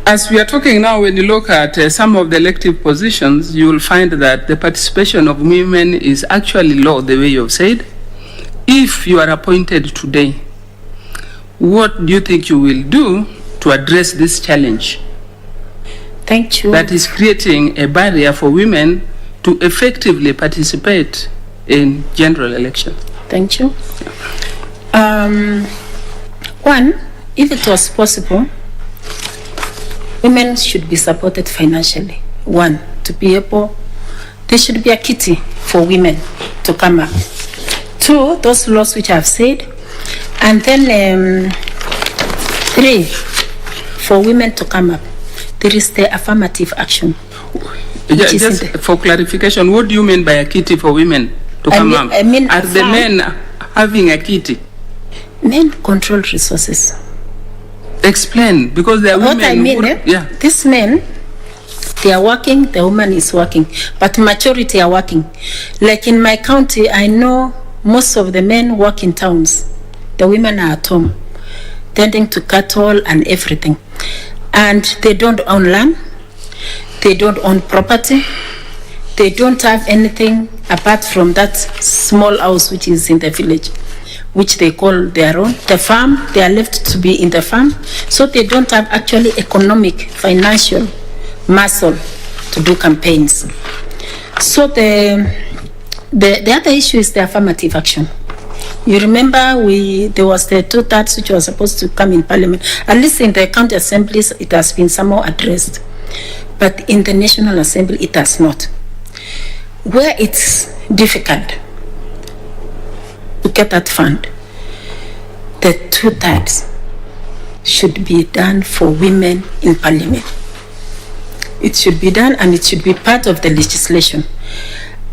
As we are talking now, when you look at some of the elective positions, you will find that the participation of women is actually low, the way you have said. If you are appointed today, what do you think you will do to address this challenge? Thank you. That is creating a barrier for women to effectively participate in general elections. Thank you. One, if it was possible, women should be supported financially. One, to be able, there should be a kitty for women to come up. Two, those laws which I've said. And then three, for women to come up. There is the affirmative action. Just for clarification, what do you mean by a kitty for women to come up? I mean, are the men having a kitty? Men control resources. Explain, because there are women. What I mean, these men, they are working, the woman is working, but majority are working. Like in my county, I know most of the men work in towns. The women are at home, tending to cattle and everything. And they don't own land, they don't own property, they don't have anything apart from that small house which is in the village, which they call their own. The farm, they are left to be in the farm. So they don't have actually economic, financial muscle to do campaigns. So the other issue is the affirmative action. You remember there was the 2/3 which was supposed to come in parliament. At least in the county assemblies, it has been somehow addressed. But in the National Assembly, it has not. Where it's difficult to get that fund, the 2/3 should be done for women in parliament. It should be done, and it should be part of the legislation,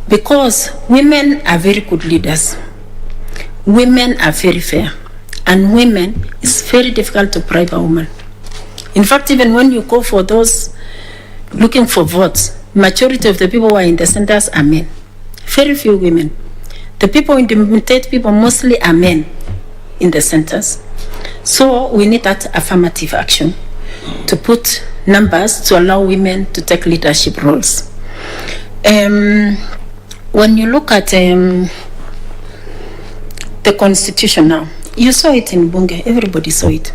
because women are very good leaders. Women are very fair, and women, it's very difficult to bribe a woman. In fact, even when you go for those looking for votes, majority of the people who are in the centers are men. Very few women. The people who intimidate people mostly are men in the centers. So we need that affirmative action to put numbers to allow women to take leadership roles. When you look at the constitution now, you saw it in Bunge, everybody saw it.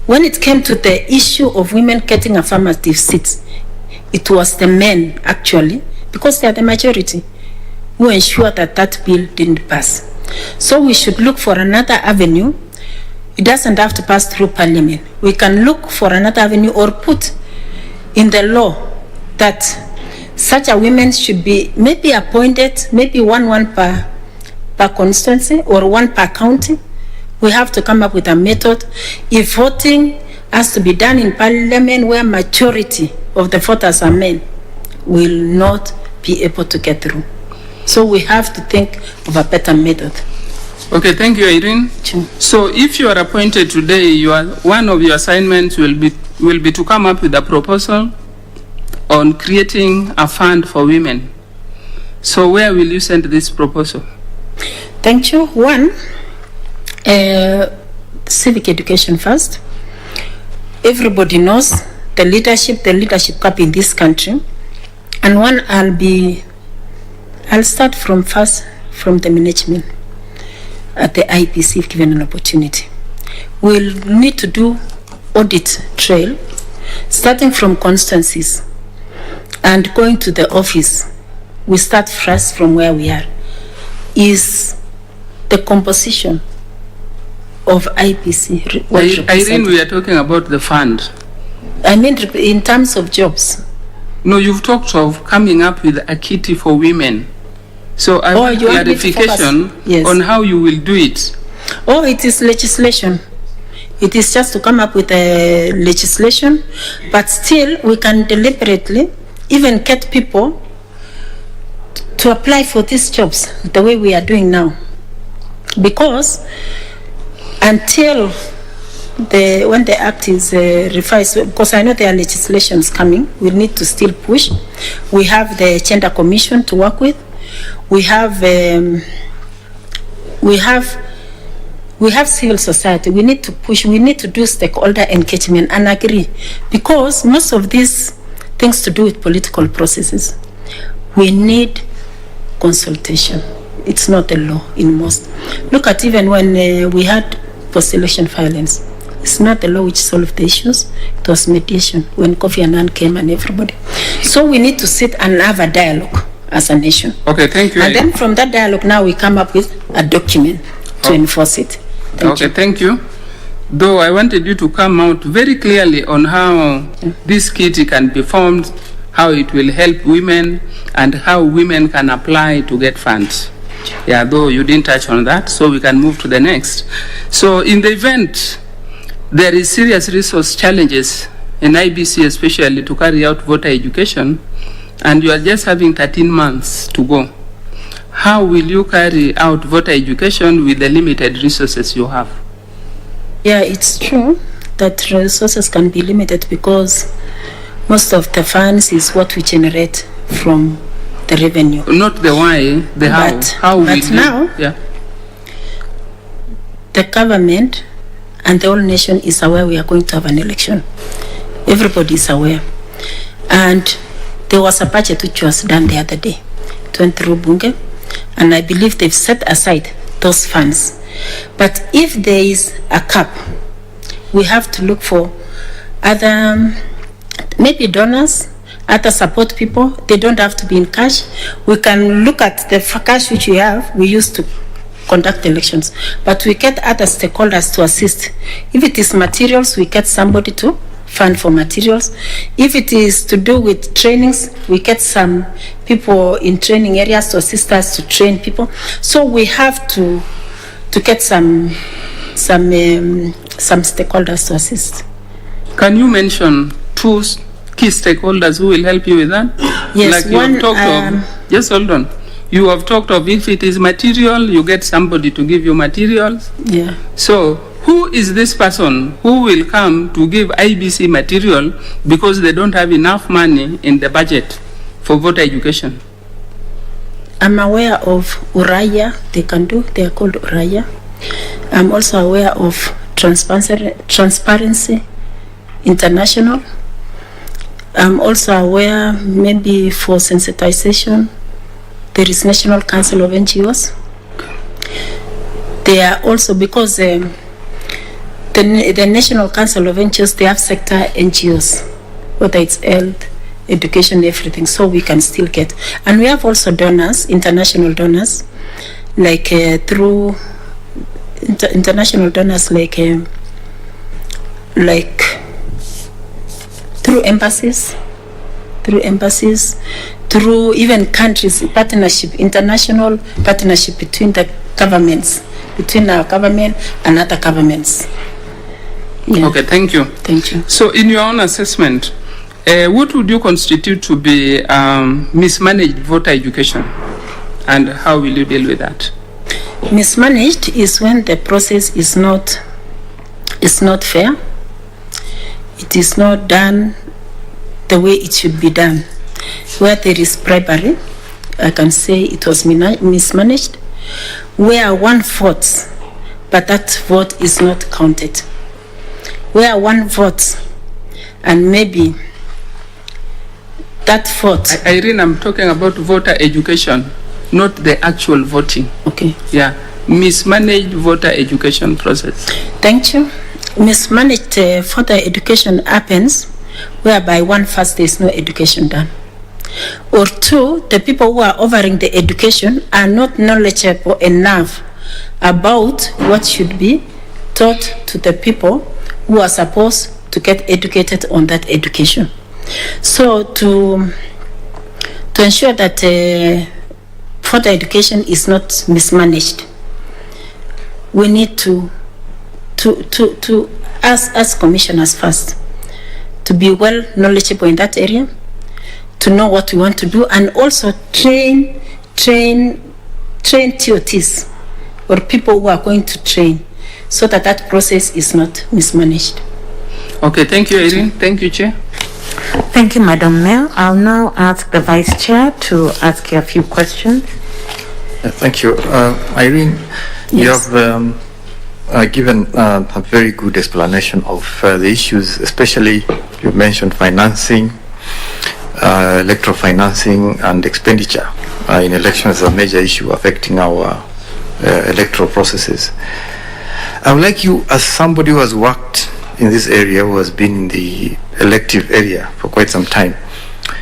When it came to the issue of women getting affirmative seats, it was the men actually, because they are the majority, who ensured that that bill didn't pass. So we should look for another avenue. It doesn't have to pass through parliament. We can look for another avenue or put in the law that such a women should be maybe appointed, maybe one per constituency or one per county. We have to come up with a method. If voting has to be done in parliament where majority of the voters are men, will not be able to get through. So we have to think of a better method. Okay, thank you, Irene. Sure. So if you are appointed today, one of your assignments will be to come up with a proposal on creating a fund for women. So where will you send this proposal? Thank you. One, civic education first. Everybody knows the leadership gap in this country. And one, I'll start from the management at the IEBC if given an opportunity. We'll need to do audit trail, starting from constituencies and going to the office. We start first from where we are. Is the composition of IEBC. Irene, we are talking about the fund. I mean, in terms of jobs. No, you've talked of coming up with a kitty for women. So I want clarification on how you will do it. Oh, it is legislation. It is just to come up with a legislation, but still we can deliberately even get people to apply for these jobs the way we are doing now. Because until when the act is revised, because I know there are legislations coming, we need to still push. We have the Gender Commission to work with. We have civil society. We need to push. We need to do stakeholder engagement and agree, because most of these things to do with political processes, we need consultation. It's not a law in most. Look at even when we had post-election violence. It's not the law which solved the issues. It was mediation when Kofi Annan came and everybody. So we need to sit and have a dialogue as a nation. Okay, thank you. And then from that dialogue, now we come up with a document to enforce it. Thank you. Though I wanted you to come out very clearly on how this kitty can be formed, how it will help women, and how women can apply to get funds. Yeah, though you didn't touch on that, so we can move to the next. So in the event there is serious resource challenges in IEBC, especially to carry out voter education, and you are just having 13 months to go, how will you carry out voter education with the limited resources you have? Yeah, it's true that resources can be limited because most of the funds is what we generate from the revenue. Not the why, the how. How will you? But now, the government and the whole nation is aware we are going to have an election. Everybody is aware. And there was a budget which was done the other day. It went through Bunge, and I believe they've set aside those funds. But if there is a cap, we have to look for other, maybe donors, other support people. They don't have to be in cash. We can look at the cash which we have, we used to conduct elections, but we get other stakeholders to assist. If it is materials, we get somebody to fund for materials. If it is to do with trainings, we get some people in training areas to assist us to train people. So we have to get some stakeholders to assist. Can you mention two key stakeholders who will help you with that? Yes, like one. You have talked of, just hold on. You have talked of if it is material, you get somebody to give you materials. Yeah. So who is this person who will come to give IEBC material because they don't have enough money in the budget for voter education? I'm aware of Uraya, they are called Uraya. I'm also aware of Transparency International. I'm also aware maybe for sensitization, there is National Council of NGOs. They are also, because the National Council of NGOs, they have sector NGOs, whether it's health, education, everything, so we can still get. And we have also donors, international donors, like through international donors, like through embassies, through even countries, partnership, international partnership between the governments, between our government and other governments. Yeah. Okay, thank you. Thank you. So in your own assessment, what would you constitute to be mismanaged voter education? And how will you deal with that? Mismanaged is when the process is not fair. It is not done the way it should be done. Where there is bribery, I can say it was mismanaged. Where one votes, but that vote is not counted. Where one votes, and maybe that vote. Irene, I'm talking about voter education, not the actual voting. Okay. Yeah, mismanaged voter education process. Thank you. Mismanaged voter education happens whereby one, first, there is no education done. Or two, the people who are offering the education are not knowledgeable enough about what should be taught to the people who are supposed to get educated on that education. So to ensure that voter education is not mismanaged, we need to as commissioners first, to be well knowledgeable in that area, to know what we want to do, and also train TOTs or people who are going to train, so that that process is not mismanaged. Okay, thank you, Irene. Thank you, Chair. Thank you, Madam Mayor. I'll now ask the Vice Chair to ask you a few questions. Thank you. Irene, Yes. you have given a very good explanation of the issues, especially you mentioned financing, electoral financing and expenditure in elections, a major issue affecting our electoral processes. I would like you, as somebody who has worked in this area, who has been in the elective area for quite some time,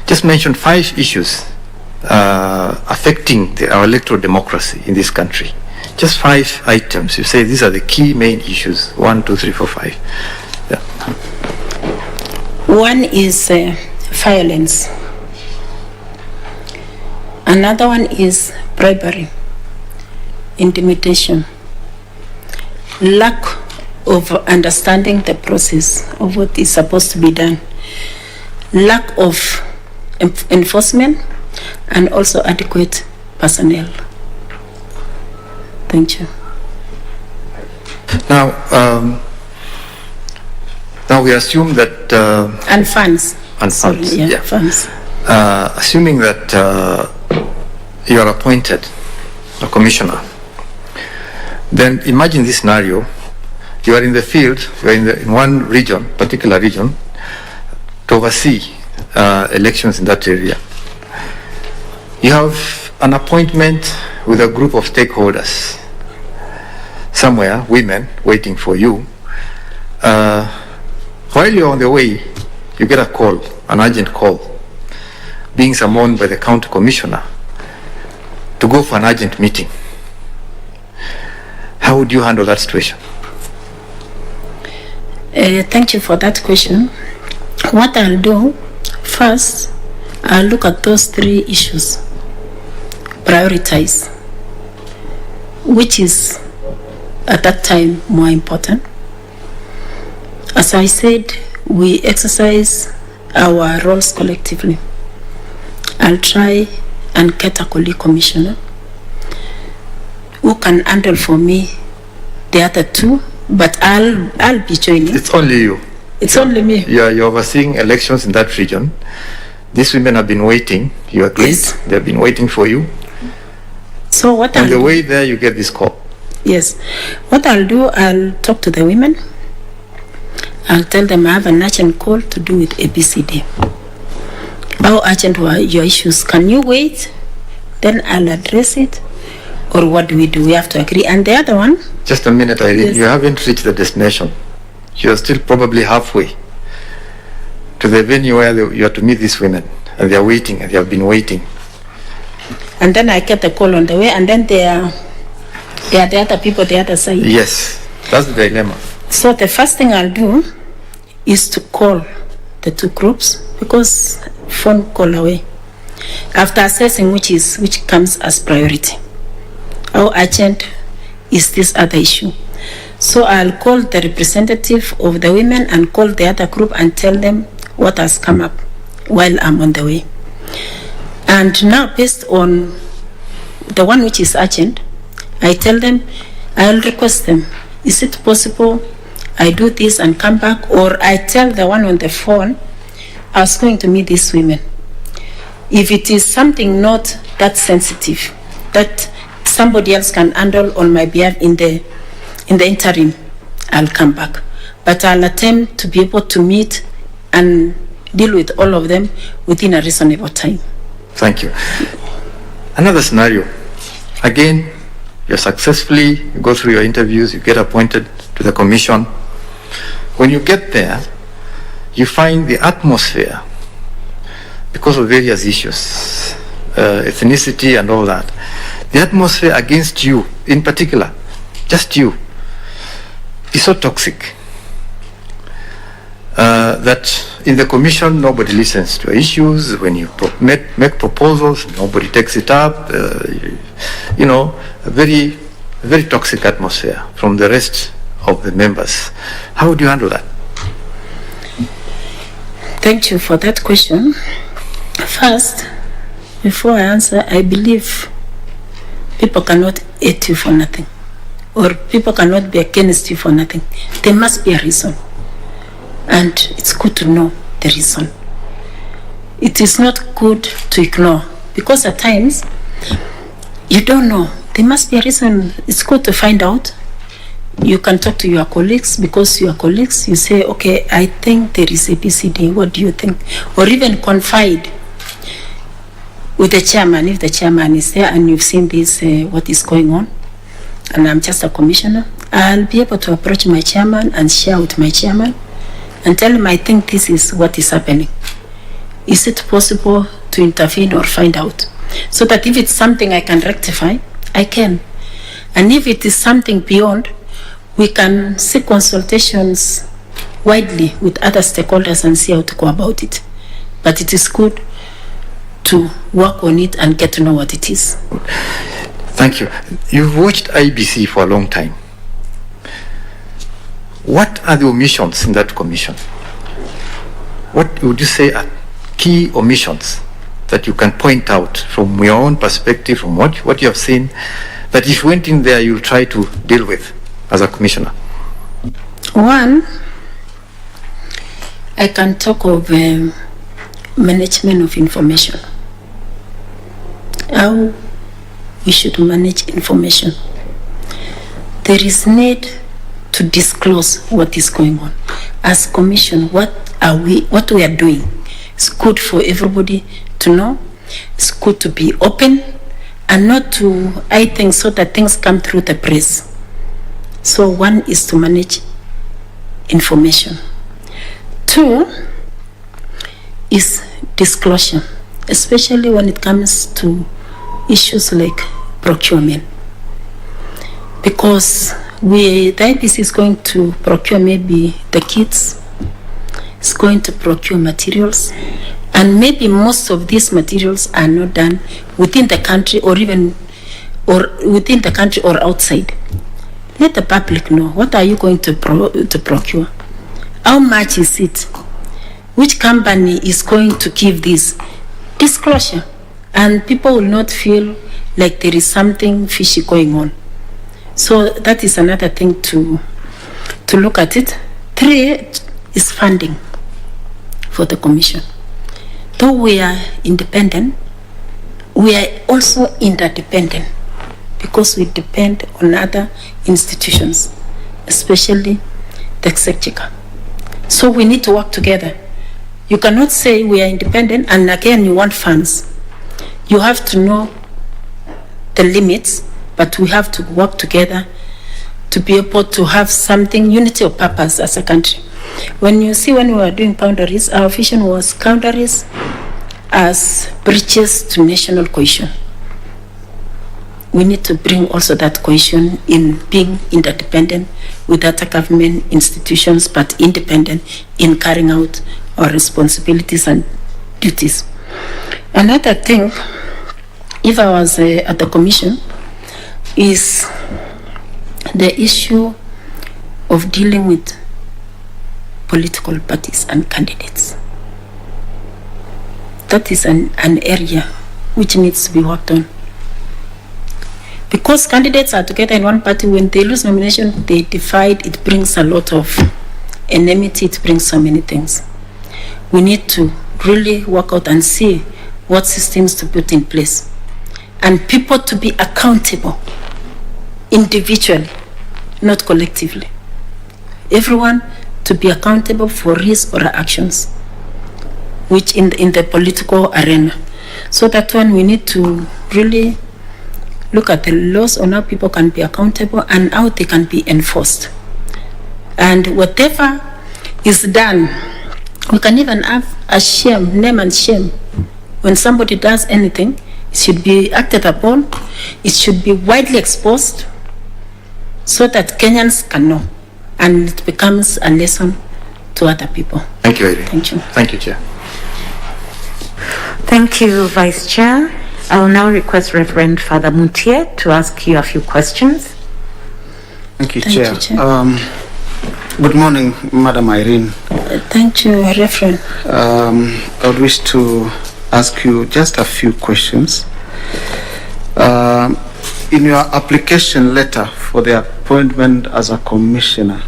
just mention 5 issues affecting our electoral democracy in this country. Just 5 items. You say these are the key main issues. 1, 2, 3, 4, 5. Yeah. One is violence. Another one is bribery, intimidation, lack of understanding the process of what is supposed to be done, lack of enforcement, and also adequate personnel. Thank you. Now we assume that And funds. and funds. Sorry, Yeah. funds. Assuming that you are appointed a commissioner, then imagine this scenario: you are in the field, you are in one region, particular region, to oversee elections in that area. You have an appointment with a group of stakeholders somewhere, women waiting for you. While you're on the way, you get a call, an urgent call, being summoned by the county commissioner to go for an urgent meeting. How would you handle that situation? Thank you for that question. What I'll do, first, I'll look at those 3 issues, prioritize, which is at that time more important. As I said, we exercise our roles collectively. I'll try and get a colleague commissioner who can handle for me the other 2, but I'll be joining. It's only you. It's only me. You're overseeing elections in that region. These women have been waiting. You agreed. Yes. They've been waiting for you. So what On I'll the do, way there, you get this call. yes, what I'll do, I'll talk to the women. I'll tell them I have an urgent call to do with ABCD. How urgent were your issues? Can you wait? Then I'll address it. Or what do? We have to agree. And the other one, Just a minute, Irene. Yes. You haven't reached the destination. You're still probably halfway to the venue where you are to meet these women, and they are waiting, and they have been waiting. and then I get the call on the way, and then there are the other people the other side. Yes, that's the dilemma. So the first thing I'll do is to call the 2 groups, because phone call away, after assessing which comes as priority. How urgent is this other issue? So I'll call the representative of the women and call the other group and tell them what has come up while I'm on the way. And now, based on the one which is urgent, I tell them, I'll request them, is it possible I do this and come back? Or I tell the one on the phone, I was going to meet these women. If it is something not that sensitive, that somebody else can handle on my behalf in the interim, I'll come back. But I'll attempt to be able to meet and deal with all of them within a reasonable time. Thank you. Another scenario. Again, you go through your interviews, you get appointed to the commission. When you get there, you find the atmosphere, because of various issues, ethnicity and all that, the atmosphere against you, in particular, just you, is so toxic that in the commission nobody listens to issues. When you make proposals, nobody takes it up. A very, very toxic atmosphere from the rest of the members. How do you handle that? Thank you for that question. First, before I answer, I believe people cannot hate you for nothing, or people cannot be against you for nothing. There must be a reason, and it's good to know the reason. It is not good to ignore, because at times you don't know. There must be a reason. It's good to find out. You can talk to your colleagues, because your colleagues, you say, okay, I think there is a BCD, what do you think? Or even confide with the chairman, if the chairman is there and you've seen this, what is going on, and I'm just a commissioner, I'll be able to approach my chairman and share with my chairman and tell him, I think this is what is happening. Is it possible to intervene or find out? So that if it's something I can rectify, I can. And if it is something beyond, we can seek consultations widely with other stakeholders and see how to go about it. But it is good to work on it and get to know what it is. Thank you. You've watched IEBC for a long time. What are the omissions in that commission? What would you say are key omissions that you can point out from your own perspective, from what you have seen, that if you went in there, you'll try to deal with as a commissioner? One, I can talk of management of information. How we should manage information. There is need to disclose what is going on. As commission, what we are doing. It's good for everybody to know. It's good to be open and not to hide things so that things come through the press. So one is to manage information. Two is disclosure, especially when it comes to issues like procurement. Because the IEBC is going to procure maybe the kits, it's going to procure materials, and maybe most of these materials are not done within the country or within the country or outside. Let the public know, what are you going to procure? How much is it? Which company is going to give this? Disclosure. And people will not feel like there is something fishy going on. So that is another thing to look at it. Three is funding for the commission. Though we are independent, we are also interdependent, because we depend on other institutions, especially the executive. So we need to work together. You cannot say we are independent and again you want funds. You have to know the limits, but we have to work together to be able to have something, unity of purpose as a country. When you see, when we were doing boundaries, our vision was boundaries as bridges to national cohesion. We need to bring also that cohesion in being interdependent with other government institutions, but independent in carrying out our responsibilities and duties. Another thing, if I was at the commission, is the issue of dealing with political parties and candidates. That is an area which needs to be worked on. because candidates are together in one party, when they lose nomination, they divide. It brings a lot of enmity. It brings so many things. We need to really work out and see what systems to put in place, and people to be accountable individually, not collectively. Everyone to be accountable for his or her actions, which in the political arena. So that one, we need to really look at the laws on how people can be accountable and how they can be enforced. And whatever is done, we can even have a shame, name and shame. When somebody does anything, it should be acted upon, it should be widely exposed, so that Kenyans can know, and it becomes a lesson to other people. Thank you, Irene. Thank you. Thank you, Chair. Thank you, Vice Chair. I will now request Reverend Father Mutie to ask you a few questions. Thank you, Thank Chair. you, Chair. Good morning, Madam Irene. Thank you, Reverend. I would wish to ask you just a few questions. In your application letter for the appointment as a commissioner,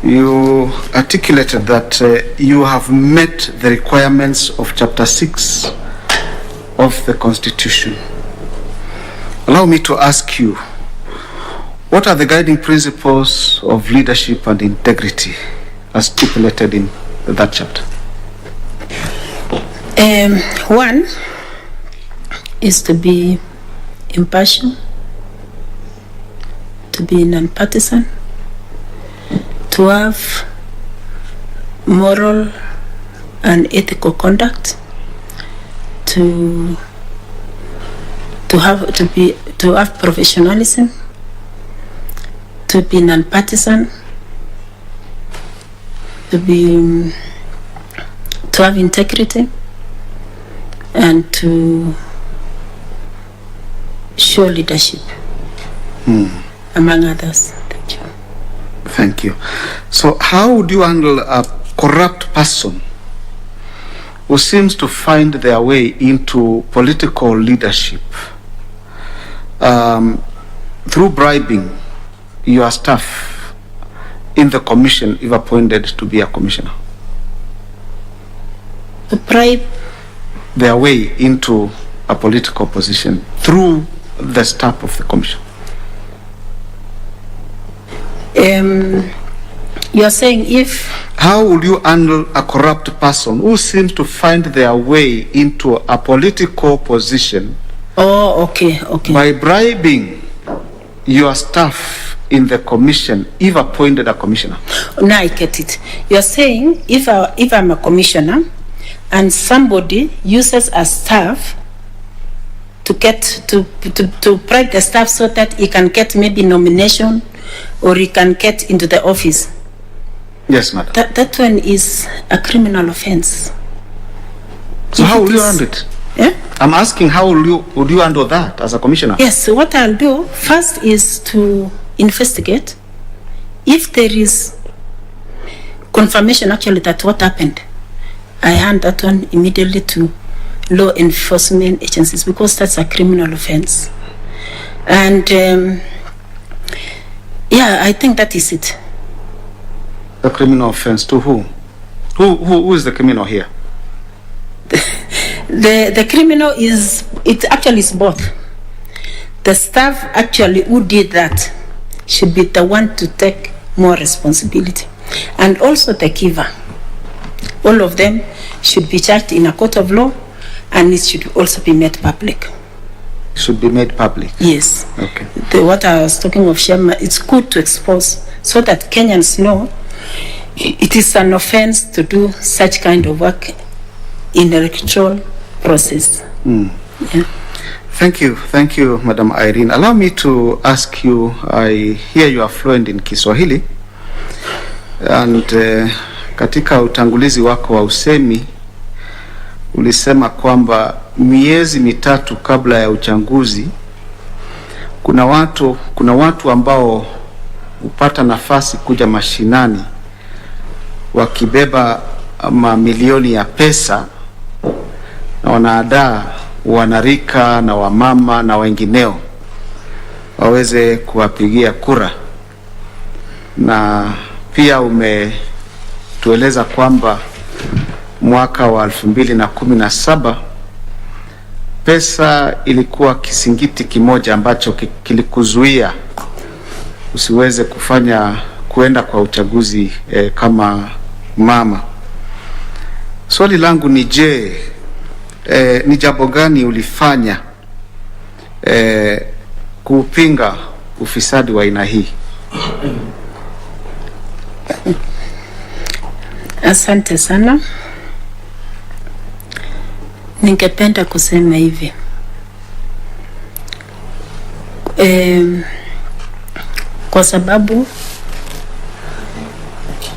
you articulated that you have met the requirements of Chapter 6 of the Constitution. Allow me to ask you, what are the guiding principles of leadership and integrity as stipulated in that chapter? One is to be impartial, to be non-partisan, to have moral and ethical conduct, to have professionalism, to be non-partisan, to have integrity, and to show leadership, among others. Thank you. Thank you. So how would you handle a corrupt person who seems to find their way into political leadership through bribing your staff in the commission if appointed to be a commissioner? To bribe their way into a political position through the staff of the commission. You are saying if... How would you handle a corrupt person who seems to find their way into a political position? Oh, okay. By bribing your staff in the commission if appointed a commissioner? Now I get it. You are saying if I'm a commissioner and somebody uses a staff to get to bribe the staff so that he can get maybe nomination or he can get into the office. Yes, madam. That one is a criminal offense. So how will you handle it? Yeah? I'm asking how would you handle that as a commissioner? Yes, so what I'll do first is to investigate if there is confirmation actually that what happened. I hand that one immediately to law enforcement agencies because that's a criminal offense. And yeah, I think that is it. A criminal offense to who? Who is the criminal here? The criminal is, it actually is both. The staff actually who did that should be the one to take more responsibility. And also the giver. All of them should be charged in a court of law, and it should also be made public. Should be made public? Yes. Okay. What I was talking of, Shema, it's good to expose so that Kenyans know it is an offense to do such kind of work in the electoral process. Yeah. Thank you, Madam Irene. Allow me to ask you, I hear you are fluent in Kiswahili, and katika utangulizi wako wa usemi ulisema kwamba miezi mitatu kabla ya uchaguzi kuna watu ambao hupata nafasi kuja mashinani wakibeba mamilioni ya pesa na wanaadaa wanarika na wamama na wengineo waweze kuwapigia kura, na pia umetueleza kwamba mwaka wa 2017 pesa ilikuwa kisingiti kimoja ambacho kilikuzuia usiweze kuenda kwa uchaguzi kama mama. Swali langu ni je, ni jambo gani ulifanya kupinga ufisadi wa aina hii? Asante sana. Ningependa kusema hivi. Kwa sababu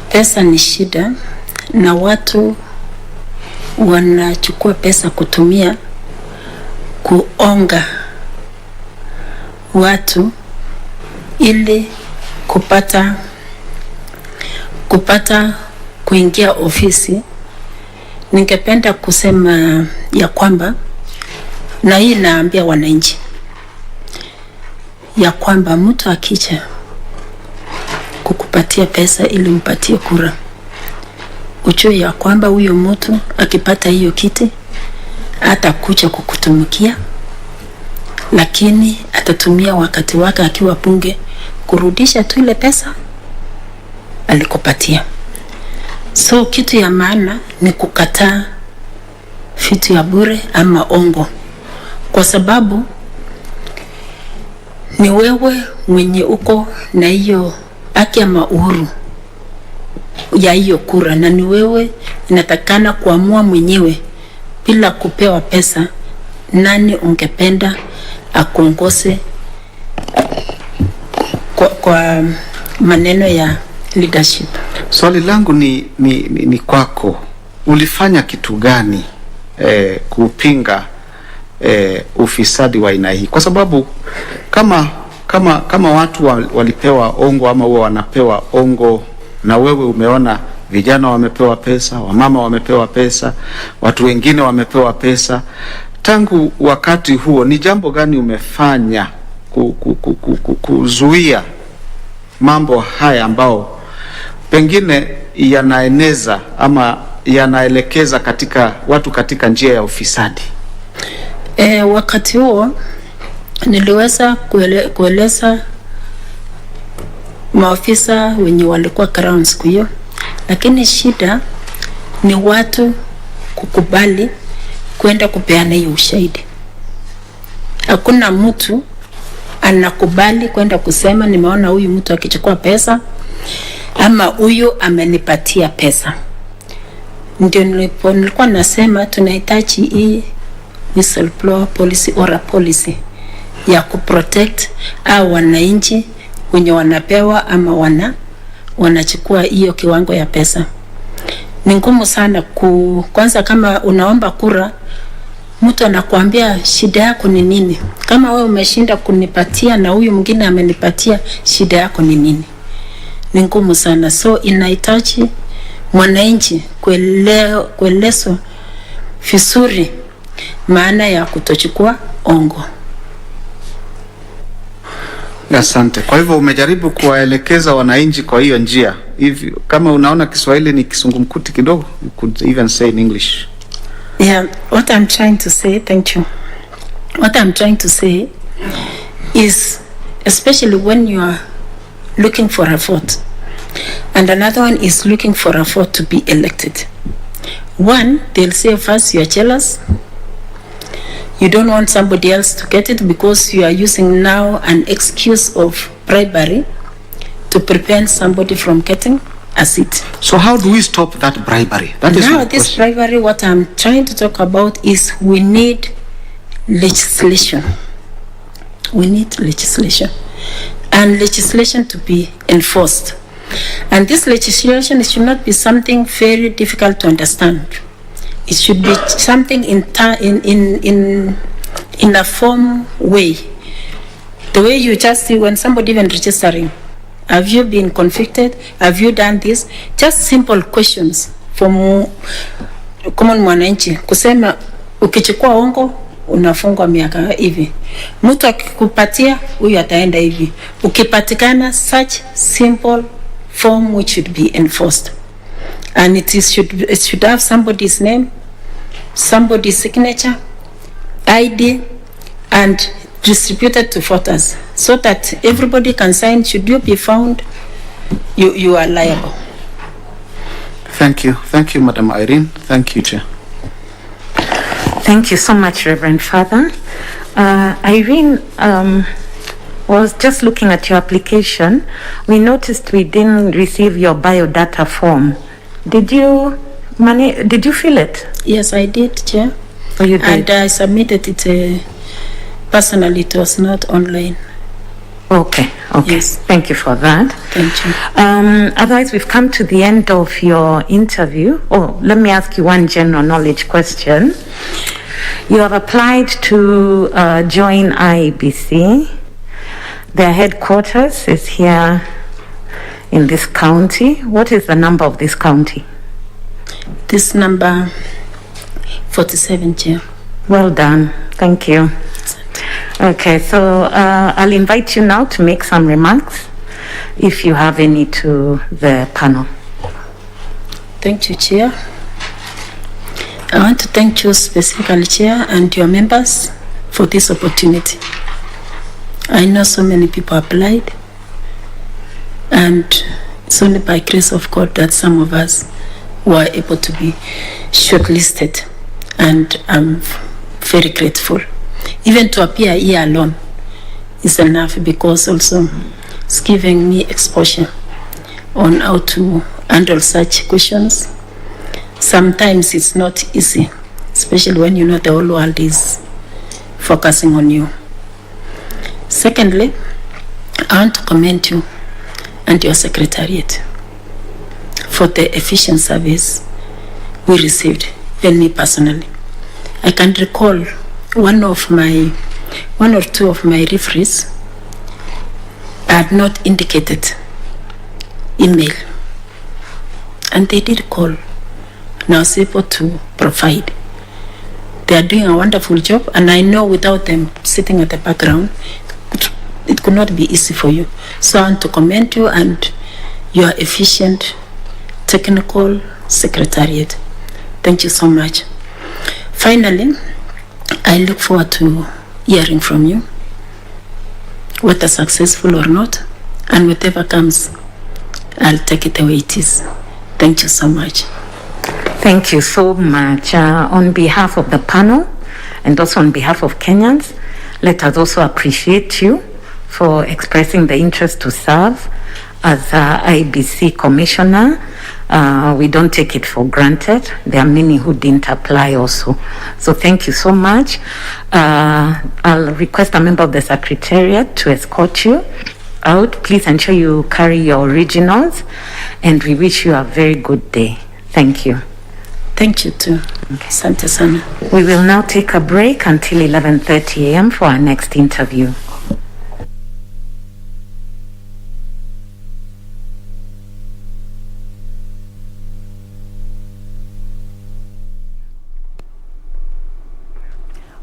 pesa ni shida na watu wanachukua pesa kutumia kuonga watu ili kupata kuingia ofisi. Ningependa kusema ya kwamba, na hii naambia wananchi, ya kwamba mtu akija kukupatia pesa ili mpatie kura, ujue ya kwamba huyo mtu akipata hiyo kiti atakuja kukutumikia, lakini atatumia wakati wake akiwa bunge kurudisha tu ile pesa alikupatia. So kitu ya maana ni kukataa vitu ya bure ama ongo, kwa sababu ni wewe mwenye uko na hiyo haki ama uhuru ya hiyo kura, na ni wewe inatakana kuamua mwenyewe bila kupewa pesa nani ungependa akuongoze kwa maneno ya leadership. Swali langu ni kwako, ulifanya kitu gani kupinga ufisadi wa aina hii? Kwa sababu kama watu walipewa ongo ama huwa wanapewa ongo, na wewe umeona vijana wamepewa pesa, wamama wamepewa pesa, watu wengine wamepewa pesa, tangu wakati huo ni jambo gani umefanya kuzuia mambo haya ambao pengine yanaeneza ama yanaelekeza watu katika njia ya ufisadi? Wakati huo niliweza kueleza maofisa wenye walikuwa ground siku hiyo, lakini shida ni watu kukubali kwenda kupeana hiyo ushahidi. Hakuna mtu anakubali kwenda kusema nimeona huyu mtu akichukua pesa ama huyu amenipatia pesa. Ndio nilikuwa nasema tunahitaji hii whistleblower policy or a policy ya kuprotect au wananchi wenye wanapewa ama wanachukua hiyo kiwango ya pesa. Ni ngumu sana kwanza kama unaomba kura, mtu anakuambia shida yako ni nini? Kama wewe umeshinda kunipatia na huyu mwingine amenipatia, shida yako ni nini? Ni ngumu sana. So inahitaji mwananchi kuelezwa vizuri maana ya kutochukua ongo. Asante. Kwa hivyo umejaribu kuwaelekeza wananchi kwa hiyo njia. Hivi kama unaona Kiswahili ni kisungumkuti kidogo, you could even say in English. Yeah, what I'm trying to say, thank you. What I'm trying to say is, especially when you are looking for a vote, and another one is looking for a vote to be elected. One, they'll say first you are jealous. You don't want somebody else to get it because you are using now an excuse of bribery to prevent somebody from getting a seat. So how do we stop that bribery? That is now this question. Bribery, what I'm trying to talk about is we need legislation. We need legislation. And legislation to be enforced. And this legislation should not be something very difficult to understand. It should be something in a form way. The way you just see when somebody even registering, have you been convicted? Have you done this? Just simple questions from common mwananchi. Kusema ukichukua ongo unafungwa miaka hivi. Mtu akikupatia huyu ataenda hivi. Ukipatikana, such simple form which should be enforced, and it should have somebody's name, somebody's signature, ID, and distributed to voters so that everybody can sign. Should you be found, you are liable. Thank you, Madam Irene. Thank you, Chair. Thank you so much, Reverend Father. Irene, was just looking at your application. We noticed we didn't receive your biodata form. Did you fill it? Yes, I did, Chair. Oh, you did? And I submitted it personally. It was not online. Okay. Yes. Thank you for that. Thank you. Otherwise, we've come to the end of your interview. Oh, let me ask you one general knowledge question. You have applied to join IEBC. Their headquarters is here in this county. What is the number of this county? This number 47, Chair. Well done. Thank you. Okay, so I'll invite you now to make some remarks, if you have any, to the panel. Thank you, Chair. I want to thank you specifically, Chair, and your members for this opportunity. I know so many people applied, and it's only by grace of God that some of us were able to be shortlisted, and I'm very grateful. Even to appear here alone is enough, because also it's giving me exposure on how to handle such questions. Sometimes it's not easy, especially when you know the whole world is focusing on you. Secondly, I want to commend you and your secretariat for the efficient service we received, even me personally. I can recall one or two of my referees had not indicated email, and they did call, and I was able to provide. They are doing a wonderful job, and I know without them sitting at the background, it could not be easy for you. So I want to commend you and your efficient technical secretariat. Thank you so much. Finally, I look forward to hearing from you, whether successful or not, and whatever comes, I'll take it the way it is. Thank you so much. Thank you so much. On behalf of the panel and also on behalf of Kenyans, let us also appreciate you for expressing the interest to serve as IEBC Commissioner. We don't take it for granted. There are many who didn't apply also. So thank you so much. I'll request a member of the Secretariat to escort you out. Please ensure you carry your originals, and we wish you a very good day. Thank you. Thank you too. Asante sana. We will now take a break until 11:30 a.m. for our next interview.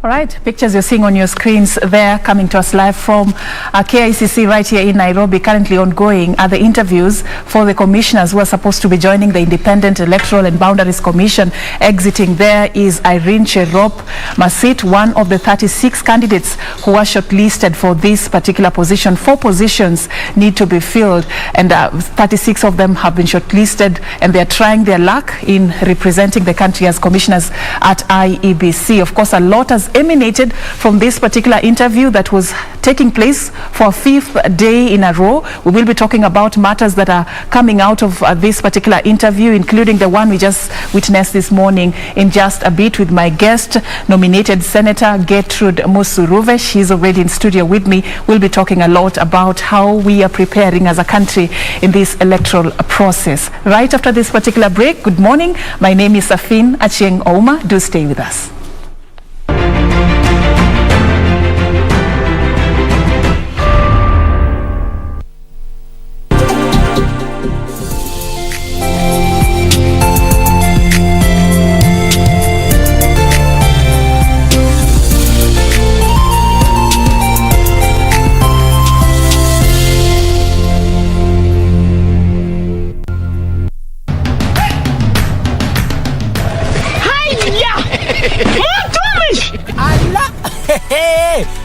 All right, pictures you're seeing on your screens there, coming to us live from KICC right here in Nairobi. Currently ongoing are the interviews for the commissioners who are supposed to be joining the Independent Electoral and Boundaries Commission. Exiting there is Irene Cherop Masit, one of the 36 candidates who are shortlisted for this particular position. 4 positions need to be filled, and 36 of them have been shortlisted, and they're trying their luck in representing the country as commissioners at IEBC. Of course, a lot has emanated from this particular interview that was taking place for a 5th day in a row. We will be talking about matters that are coming out of this particular interview, including the one we just witnessed this morning, in just a bit with my guest, nominated Senator Gertrude Musuruve. She's already in studio with me. We'll be talking a lot about how we are preparing as a country in this electoral process. Right after this particular break, good morning. My name is Safin Achieng Ouma. Do stay with us.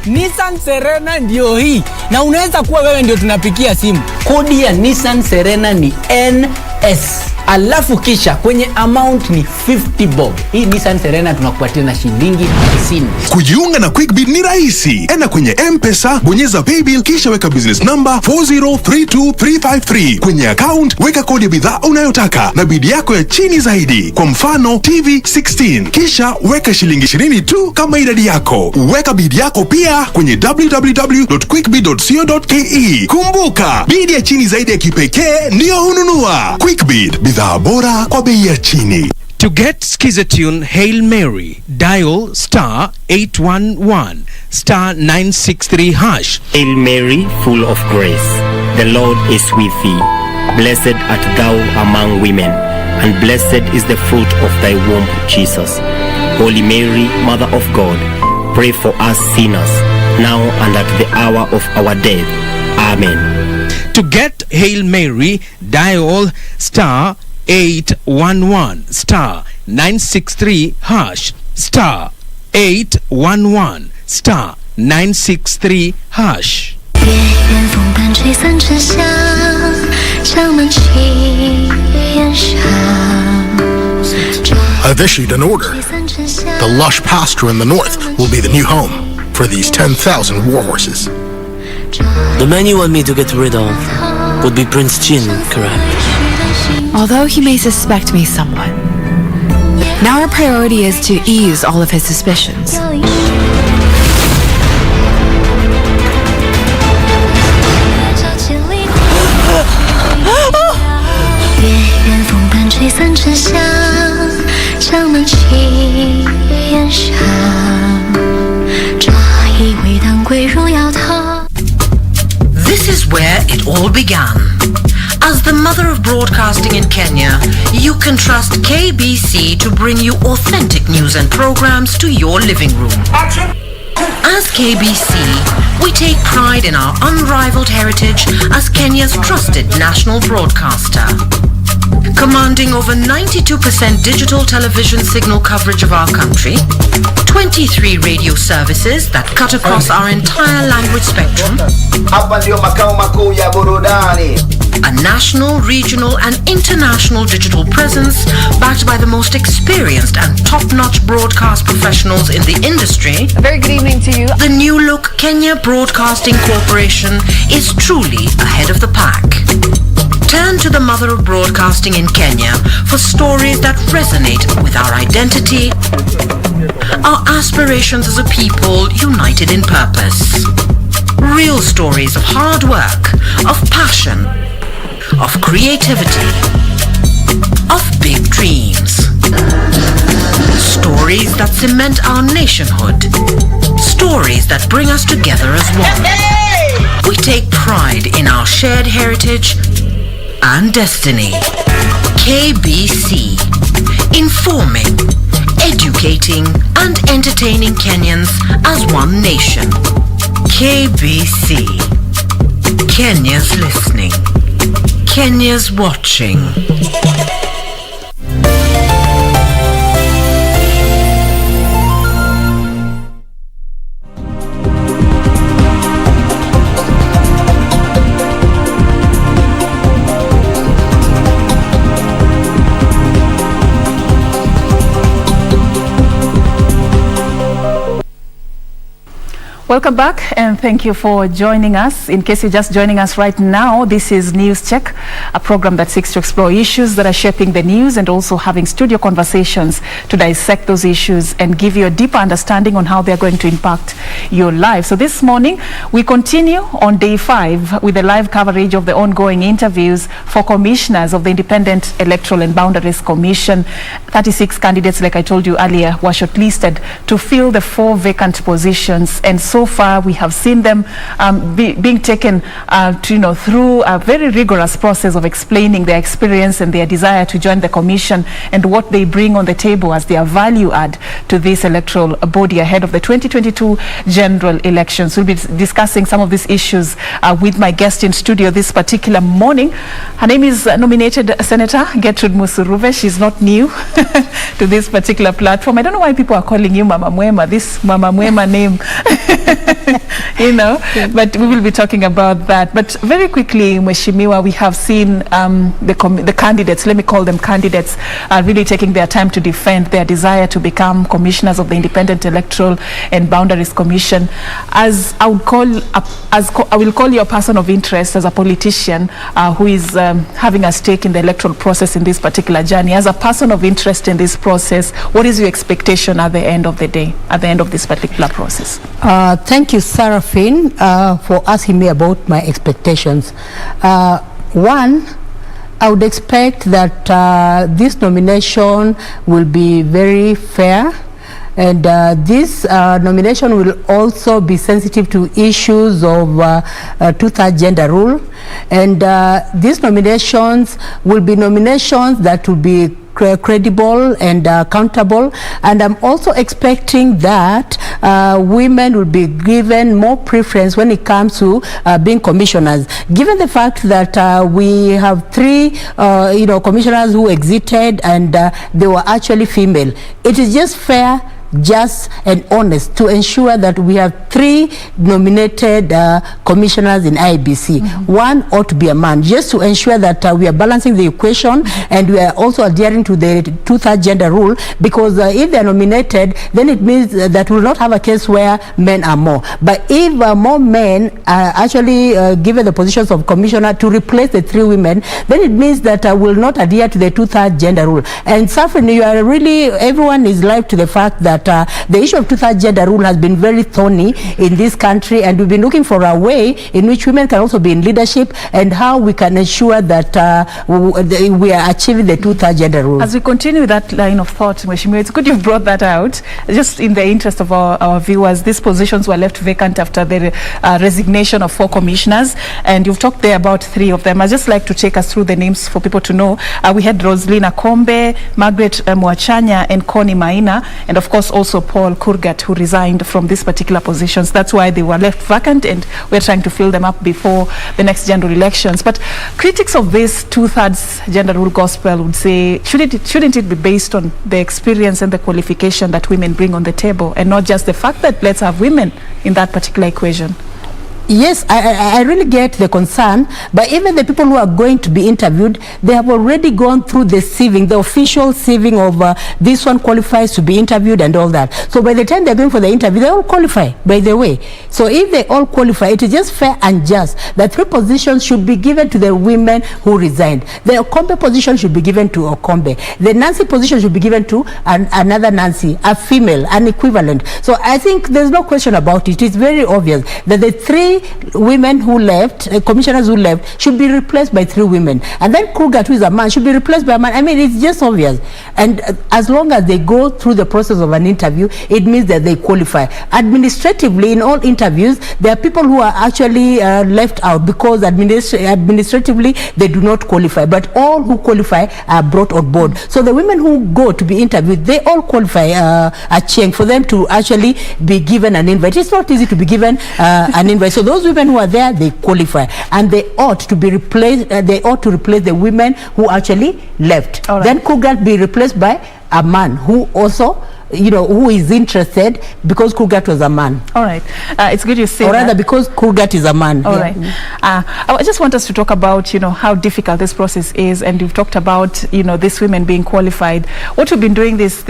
Nissan Serena ndio hii. Na unaweza kuwa wewe ndio tunapikia simu. Kodi ya Nissan Serena ni NS. Alafu kisha kwenye amount ni 50 bob. Hii Nissan Serena tunakupatia na shilingi 50. Kujiunga na QuickBid ni rahisi. Enda kwenye M-Pesa, bonyeza paybill kisha weka business number 4032353. Kwenye account weka kodi ya bidhaa unayotaka na bid yako ya chini zaidi. Kwa mfano TV 16. Kisha weka shilingi 20 tu kama idadi yako. Weka bid yako pia kwenye www.quickbid.co.ke. Kumbuka, bid ya chini zaidi ya kipekee ndio hununua. QuickBid, bidhaa bora kwa bei ya chini. To get Skizatune Hail Mary, dial *811 *963 hash. Hail Mary, full of grace, the Lord is with thee. Blessed art thou among women, and blessed is the fruit of thy womb, Jesus. Holy Mary, Mother of God, pray for us sinners, now and at the hour of our death. Amen. To get Hail Mary, dial *811 *963 hash *811 *963 hash. I've issued an order. The lush pasture in the north will be the new home for these 10,000 warhorses. The man you want me to get rid of would be Prince Jin, correct? Although he may suspect me somewhat, now our priority is to ease all of his suspicions. This is where it all began. As the mother of broadcasting in Kenya, you can trust KBC to bring you authentic news and programs to your living room. As KBC, we take pride in our unrivaled heritage as Kenya's trusted national broadcaster. Commanding over 92% digital television signal coverage of our country, 23 radio services that cut across our entire language spectrum, a national, regional and international digital presence backed by the most experienced and top-notch broadcast professionals in the industry. A very good evening to you. The new look Kenya Broadcasting Corporation is truly ahead of the pack. Turn to the mother of broadcasting in Kenya for stories that resonate with our identity, our aspirations as a people united in purpose. Real stories of hard work, of passion, of creativity, of big dreams. Stories that cement our nationhood. Stories that bring us together as one. We take pride in our shared heritage and destiny. KBC, informing, educating and entertaining Kenyans as one nation. KBC, Kenya's listening, Kenya's watching. Welcome back and thank you for joining us. In case you're just joining us right now, this is News Check, a program that seeks to explore issues that are shaping the news and also having studio conversations to dissect those issues and give you a deeper understanding on how they're going to impact your life. So this morning, we continue on day 5 with the live coverage of the ongoing interviews for commissioners of the Independent Electoral and Boundaries Commission. 36 candidates, like I told you earlier, were shortlisted to fill the 4 vacant positions, and so so far we have seen them being taken through a very rigorous process of explaining their experience and their desire to join the commission and what they bring on the table as their value add to this electoral body ahead of the 2022 general elections. We'll be discussing some of these issues with my guest in studio this particular morning. Her name is nominated Senator Gertrude Musuruve. She's not new to this particular platform. I don't know why people are calling you Mama Mwema, this Mama Mwema name, but we will be talking about that. But very quickly, Mheshimiwa, we have seen the candidates, let me call them candidates, really taking their time to defend their desire to become commissioners of the Independent Electoral and Boundaries Commission. As I will call you a person of interest, as a politician who is having a stake in the electoral process in this particular journey. As a person of interest in this process, what is your expectation at the end of the day, at the end of this particular process? Thank you, Seraphine, for asking me about my expectations. One, I would expect that this nomination will be very fair, and this nomination will also be sensitive to issues of two-thirds gender rule, and these nominations will be nominations that will be credible and accountable, and I'm also expecting that women will be given more preference when it comes to being commissioners, given the fact that we have 3 commissioners who exited and they were actually female. It is just fair, just and honest to ensure that we have 3 nominated commissioners in IEBC. One ought to be a man, just to ensure that we are balancing the equation and we are also adhering to the two-thirds gender rule, because if they are nominated, then it means that we will not have a case where men are more. But if more men are actually given the positions of commissioner to replace the 3 women, then it means that we will not adhere to the two-thirds gender rule. And Safin, you are really, everyone is live to the fact that the issue of two-thirds gender rule has been very thorny in this country, and we've been looking for a way in which women can also be in leadership and how we can ensure that we are achieving the two-thirds gender rule. As we continue that line of thought, Mheshimiwa, it's good you've brought that out. Just in the interest of our viewers, these positions were left vacant after the resignation of 4 commissioners, and you've talked there about 3 of them. I'd just like to take us through the names for people to know. We had Roslina Kombe, Margaret Mwachanya, and Connie Maina, and of course also Paul Kurgat, who resigned from these particular positions. That's why they were left vacant, and we're trying to fill them up before the next general elections. But critics of this two-thirds gender rule gospel would say, shouldn't it be based on the experience and the qualification that women bring on the table, and not just the fact that let's have women in that particular equation? Yes, I really get the concern, but even the people who are going to be interviewed, they have already gone through the sieving, the official sieving of this one qualifies to be interviewed and all that. So by the time they're going for the interview, they all qualify, by the way. So if they all qualify, it is just fair and just that 3 positions should be given to the women who resigned. The Okombe position should be given to Okombe. The Nancy position should be given to another Nancy, a female, an equivalent. So I think there's no question about it. It's very obvious that the 3 women who left, commissioners who left, should be replaced by 3 women. And then Kurgat, who is a man, should be replaced by a man. I mean, it's just obvious. And as long as they go through the process of an interview, it means that they qualify. Administratively, in all interviews, there are people who are actually left out because administratively they do not qualify. But all who qualify are brought on board. So the women who go to be interviewed, they all qualify a change for them to actually be given an invite. It's not easy to be given an invite. So those women who are there, they qualify, and they ought to be replaced. They ought to replace the women who actually left. Right. Then Kurgat be replaced by a man who also, who is interested, because Kurgat was a man. All right. It's good you say that. Or rather, that. Because Kurgat is a man. All right. I just want us to talk about, how difficult this process is, and you've talked about, these women being qualified. What we've been doing this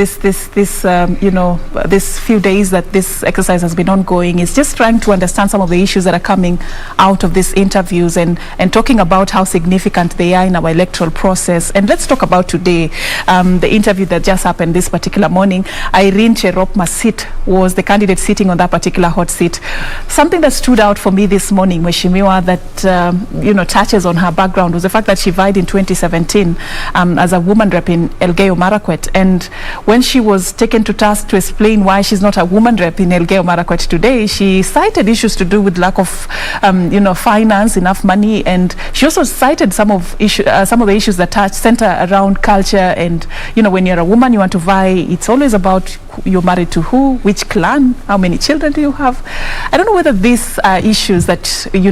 few days that this exercise has been ongoing is just trying to understand some of the issues that are coming out of these interviews and talking about how significant they are in our electoral process. And let's talk about today, the interview that just happened this particular morning. Irene Cherop was the candidate sitting on that particular hot seat. Something that stood out for me this morning, Mheshimiwa, that touches on her background was the fact that she vied in 2017 as a woman rep in Elgeyo Marakwet, and when she was taken to task to explain why she's not a woman rep in Elgeyo Marakwet today, she cited issues to do with lack of finance, enough money, and she also cited some of the issues that center around culture. And when you're a woman, you want to vie, it's always about you're married to who, which clan, how many children do you have. I don't know whether these are issues that you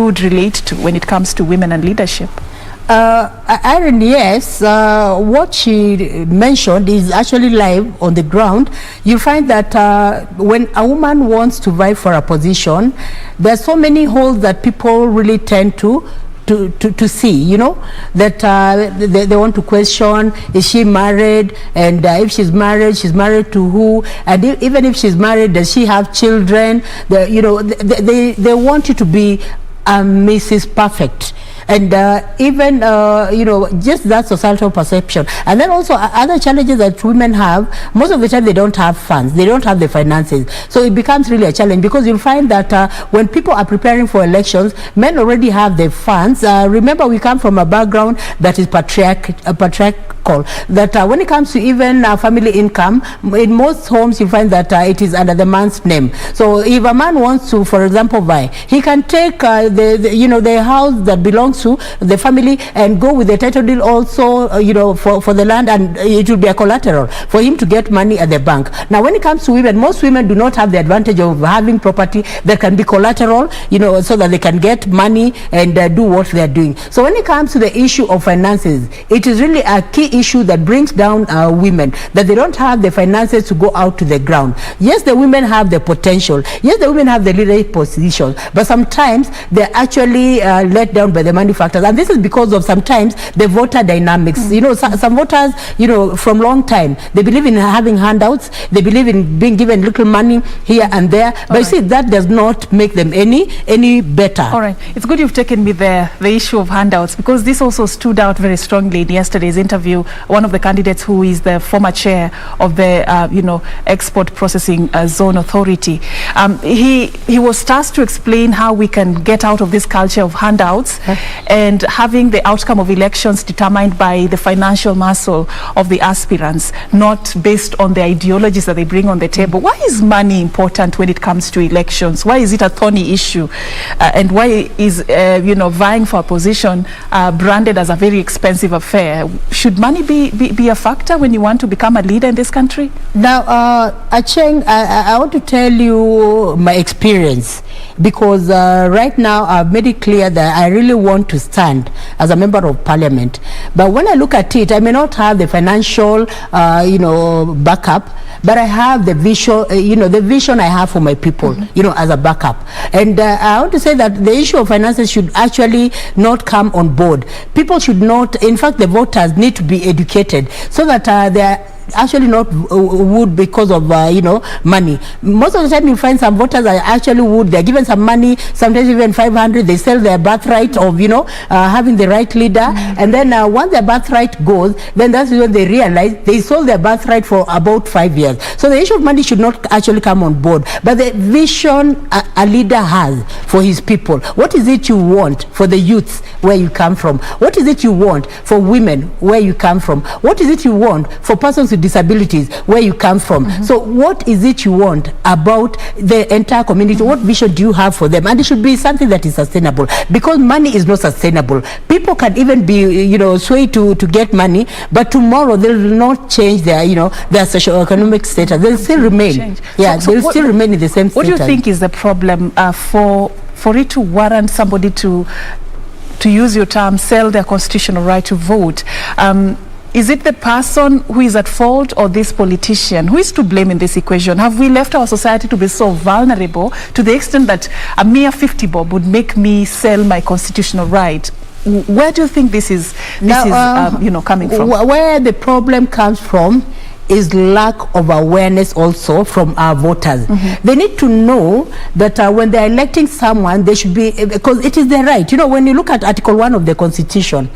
would relate to when it comes to women and leadership. Irene, yes, what she mentioned is actually live on the ground. You find that when a woman wants to vie for a position, there are so many holes that people really tend to see, that they want to question, is she married, and if she's married to who, and even if she's married, does she have children? They want you to be Mrs. Perfect. And even just that societal perception. And then also other challenges that women have, most of the time they don't have funds, they don't have the finances, so it becomes really a challenge, because you'll find that when people are preparing for elections, men already have the funds. Remember, we come from a background that is patriarchal, that when it comes to even family income, in most homes you find that it is under the man's name. So if a man wants to, for example, buy, he can take the house that belongs to the family and go with the title deed also, for the land, and it will be a collateral for him to get money at the bank. Now, when it comes to women, most women do not have the advantage of having property that can be collateral, so that they can get money and do what they are doing. So when it comes to the issue of finances, it is really a key issue that brings down women, that they don't have the finances to go out to the ground. Yes, the women have the potential. Yes, the women have the leadership positions, but sometimes they're actually let down by the money factors, and this is because of sometimes the voter dynamics. Some voters, from long time, they believe in having handouts, they believe in being given little money here and there, but you see, that does not make them any better. All right, it's good you've taken me there, the issue of handouts, because this also stood out very strongly in yesterday's interview. One of the candidates, who is the former chair of the Export Processing Zone Authority, he was tasked to explain how we can get out of this culture of handouts and having the outcome of elections determined by the financial muscle of the aspirants, not based on the ideologies that they bring on the table. Why is money important when it comes to elections? Why is it a thorny issue? And why is vying for a position branded as a very expensive affair? Should money be a factor when you want to become a leader in this country? Now, Acheng, I want to tell you my experience, because right now I've made it clear that I really want to stand as a member of parliament. But when I look at it, I may not have the financial, backup, but I have the vision, the vision I have for my people, as a backup. And I want to say that the issue of finances should actually not come on board. People should not, in fact, the voters need to be educated so that they are actually not wood because of money. Most of the time you find some voters are actually wood. They're given some money, sometimes even 500. They sell their birthright of having the right leader, and then once their birthright goes, then that's when they realize they sold their birthright for about 5 years. So the issue of money should not actually come on board, but the vision a leader has for his people. What is it you want for the youths where you come from? What is it you want for women where you come from? What is it you want for persons with disabilities where you come from? So what is it you want about the entire community? What vision do you have for them? And it should be something that is sustainable, because money is not sustainable. People can even be swayed to get money, but tomorrow they will not change their their socio-economic status. They'll still remain they'll still remain in the same status. What do you think is the problem for it to warrant somebody to use your term, sell their constitutional right to vote? Is it the person who is at fault, or this politician? Who is to blame in this equation? Have we left our society to be so vulnerable to the extent that a mere 50 bob would make me sell my constitutional right? Where do you think this is coming from? Where the problem comes from is lack of awareness also from our voters. They need to know that when they're electing someone, they should be, because it is their right. You know, when you look at Article 1 of the Constitution,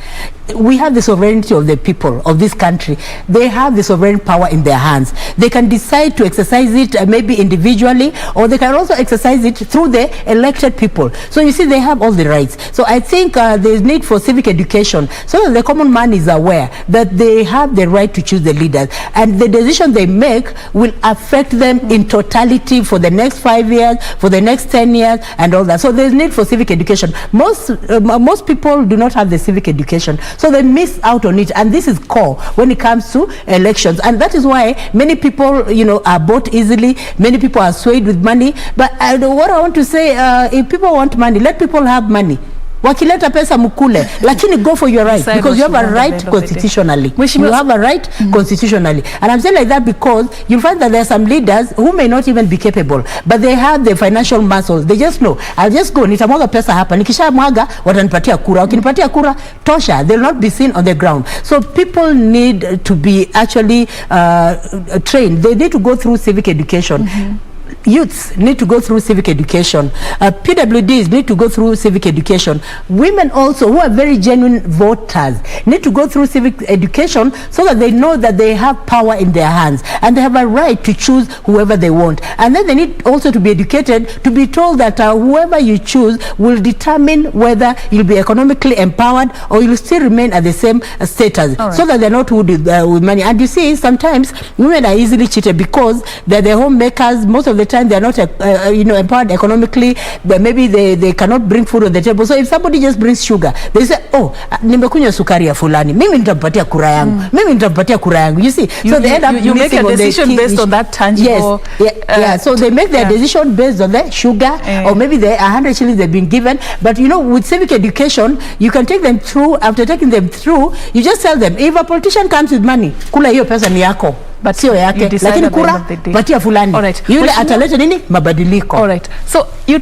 we have the sovereignty of the people of this country. They have the sovereign power in their hands. They can decide to exercise it maybe individually, or they can also exercise it through the elected people. So you see, they have all the rights. So I think there is need for civic education so that the common man is aware that they have the right to choose the leaders, and the decision they make will affect them in totality for the next 5 years, for the next 10 years, and all that. So there is need for civic education. Most people do not have the civic education, so they miss out on it, and this is core when it comes to elections. And that is why many people, you know, are bought easily. Many people are swayed with money. But what I want to say, if people want money, let people have money. Wakileta pesa mukule, lakini go for your right, because you have a right constitutionally. You have a right constitutionally. And I'm saying like that because you find that there are some leaders who may not even be capable, but they have the financial muscles. They just know, I'll just go, nitamwaga pesa hapa, nikisha mwaga, watanipatia kura. Wakinipatia kura, tosha, they'll not be seen on the ground. So people need to be actually trained. They need to go through civic education. Youths need to go through civic education. PWDs need to go through civic education. Women also, who are very genuine voters, need to go through civic education so that they know that they have power in their hands and they have a right to choose whoever they want. And then they need also to be educated, to be told that whoever you choose will determine whether you'll be economically empowered or you'll still remain at the same status, so that they're not with money. And you see, sometimes women are easily cheated because they're the homemakers. Most of the time they are not empowered economically, but maybe they cannot bring food on the table. So if somebody just brings sugar, they say, oh, nimekunywa sukari ya fulani, mimi nitampatia kura yangu, mimi nitampatia kura yangu. You see, so they end up you make a decision based on that tangible. Yes, so they make their decision based on the sugar, or maybe the 100 shillings they've been given. But you know, with civic education, you can take them through. After taking them through, you just tell them, if a politician comes with money, kula hiyo pesa ni yako, but sio yake, lakini kura patia fulani. Yule ataleta nini? Mabadiliko. All right. So you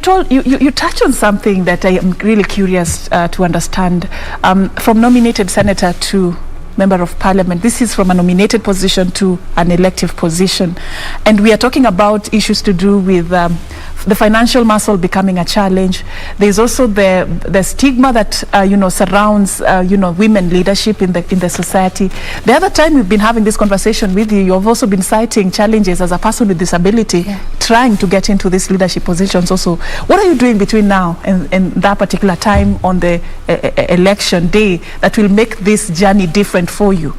touched on something that I am really curious to understand. From nominated senator to member of parliament, this is from a nominated position to an elective position, and we are talking about issues to do with the financial muscle becoming a challenge. There's also the stigma that surrounds women leadership in the society. The other time we've been having this conversation with you, you've also been citing challenges as a person with disability trying to get into these leadership positions also. What are you doing between now and that particular time on the election day that will make this journey different for you?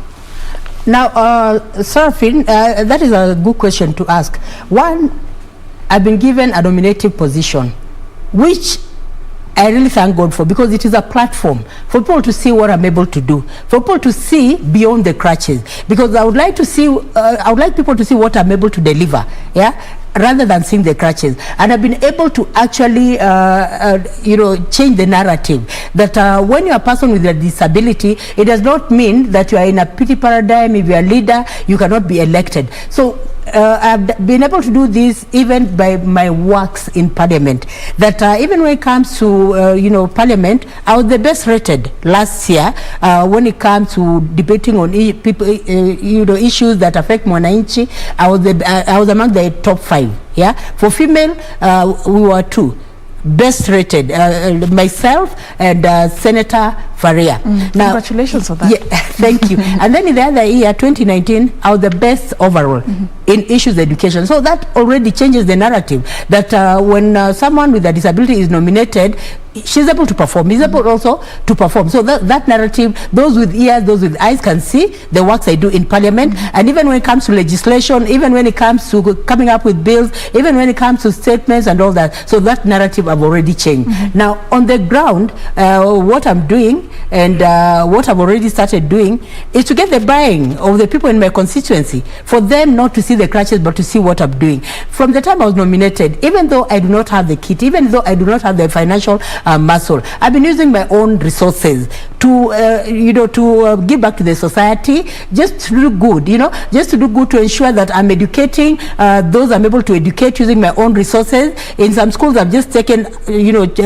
Now, Seraphine, that is a good question to ask. One, I've been given a nominative position, which I really thank God for, because it is a platform for people to see what I'm able to do, for people to see beyond the crutches, because I would like to see, I would like people to see what I'm able to deliver, rather than seeing the crutches. And I've been able to actually, change the narrative that when you're a person with a disability, it does not mean that you are in a pity paradigm. If you're a leader, you cannot be elected. So I've been able to do this even by my works in parliament, that even when it comes to parliament, I was the best rated last year when it comes to debating on people, issues that affect mwananchi. I was among the top 5. For female, we were 2 best rated, myself and Senator Faria. Now, congratulations on that. Thank you. And then in the other year, 2019, I was the best overall in issues education. So that already changes the narrative that when someone with a disability is nominated, she's able to perform, is able also to perform. So that narrative, those with ears, those with eyes can see the works I do in parliament. And even when it comes to legislation, even when it comes to coming up with bills, even when it comes to statements and all that, so that narrative I've already changed. Now, on the ground, what I'm doing and what I've already started doing is to get the buying of the people in my constituency, for them not to see the crutches but to see what I'm doing. From the time I was nominated, even though I do not have the kit, even though I do not have the financial muscle, I've been using my own resources to give back to the society, just to do good, just to do good, to ensure that I'm educating those I'm able to educate using my own resources. In some schools I've just taken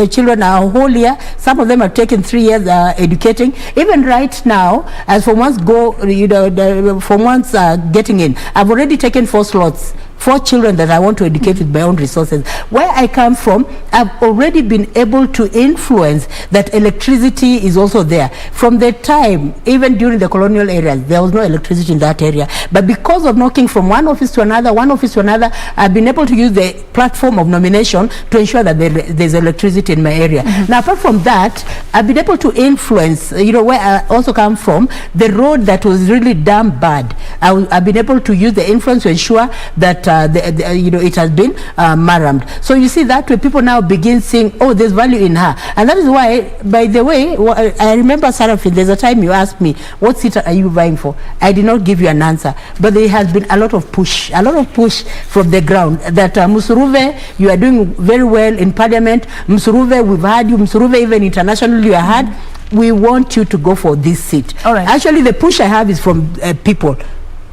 children a whole year. Some of them have taken 3 years educating. Even right now, as Form 1s go, the Form 1s are getting in. I've already taken 4 slots. 4 children that I want to educate with my own resources. Where I come from, I've already been able to influence that electricity is also there. From the time, even during the colonial eras, there was no electricity in that area. But because of knocking from one office to another, I've been able to use the platform of nomination to ensure that there's electricity in my area. Now, apart from that, I've been able to influence, where I also come from, the road that was really damn bad. I've been able to use the influence to ensure that it has been marramed. So you see that way people now begin saying, oh, there's value in her. And that is why, by the way, I remember, Seraphine, there's a time you asked me, what seat are you vying for? I did not give you an answer. But there has been a lot of push from the ground that Musuruve, you are doing very well in Parliament. Musuruve, we've had you. Musuruve, even internationally, you are had. We want you to go for this seat. All right. Actually, the push I have is from people.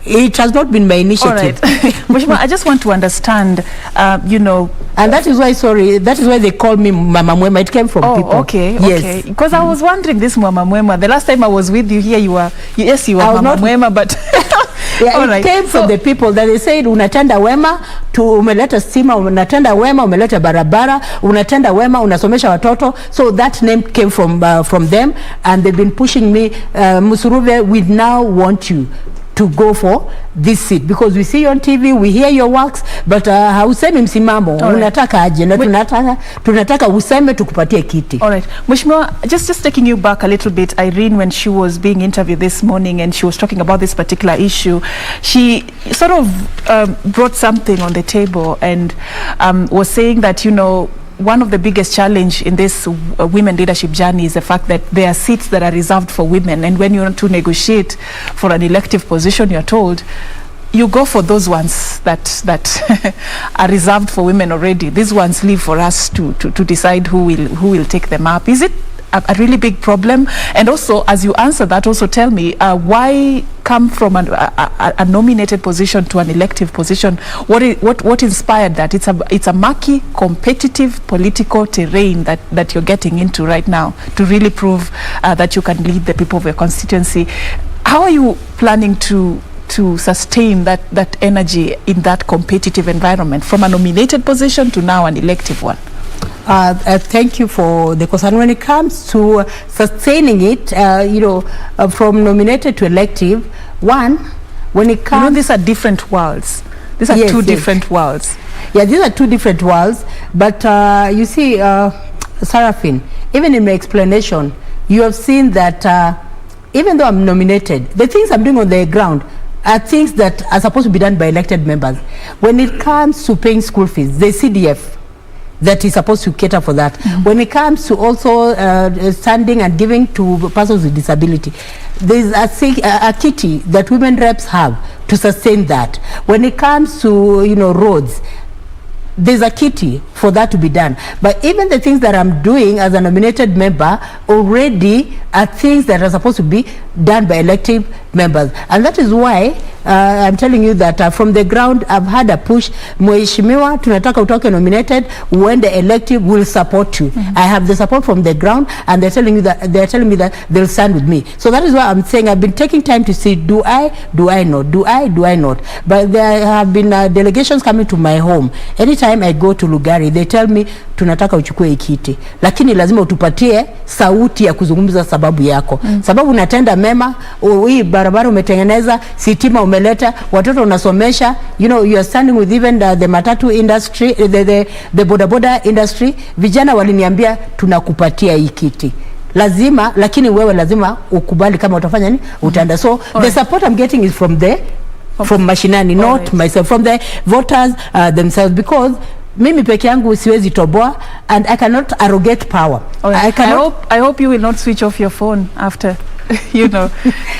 It has not been my initiative. All right. Mheshimiwa, I just want to understand, and that is why, they call me Mama Mwema. It came from people. Okay, yes. Okay. Because I was wondering, this Mama Mwema, the last time I was with you here, you were Mama Mwema, but... It came from the people that they said, unatenda wema, umeleta stima, unatenda wema, umeleta barabara, unatenda wema, unasomesha watoto. So that name came from them, and they've been pushing me, Musuruve, we now want you to go for this seat because we see you on TV, we hear your works, but hausemi msimamo, unataka aje na tunataka useme tukupatie kiti. All right. Mheshimiwa, just taking you back a little bit, Irene, when she was being interviewed this morning and she was talking about this particular issue, she sort of brought something on the table and was saying that, one of the biggest challenge in this women leadership journey is the fact that there are seats that are reserved for women, and when you want to negotiate for an elective position, you're told you go for those ones that are reserved for women already. These ones leave for us to decide who will take them up. Is it a really big problem? And also, as you answer that, also tell me why come from a nominated position to an elective position? What inspired that? It's a murky, competitive political terrain that you're getting into right now to really prove that you can lead the people of your constituency. How are you planning to sustain that energy in that competitive environment from a nominated position to now an elective one? Thank you for the concern. When it comes to sustaining it, from nominated to elective, when it comes... these are different worlds. These are two different worlds. Yeah, these are two different worlds. But you see, Seraphine, even in my explanation, you have seen that even though I'm nominated, the things I'm doing on the ground are things that are supposed to be done by elected members. When it comes to paying school fees, the CDF, that is supposed to cater for that. When it comes to also standing and giving to persons with disability, there's a kitty that women reps have to sustain that. When it comes to roads, there's a kitty for that to be done. But even the things that I'm doing as a nominated member already are things that are supposed to be done by elective members. And that is why I'm telling you that from the ground I've had a push. Mheshimiwa, tunataka utoke nominated, when the elective will support you. I have the support from the ground, and they're telling me that they'll stand with me. So that is why I'm saying I've been taking time to see, do I not? But there have been delegations coming to my home. Anytime I go to Lugari, they tell me tunataka uchukue ikiti, lakini lazima utupatie sauti ya kuzungumza sababu yako. Sababu unatenda mema, hii barabara umetengeneza, sitima umeleta, watoto unasomesha, you are standing with even the matatu industry, the boda industry. Vijana waliniambia tunakupatia ikiti. Lazima, lakini wewe lazima ukubali kama utafanya nini, utaenda. So the support I'm getting is from mashinani, not myself, from the voters themselves, because mimi peke yangu siwezi toboa, and I cannot arrogate power. I hope you will not switch off your phone after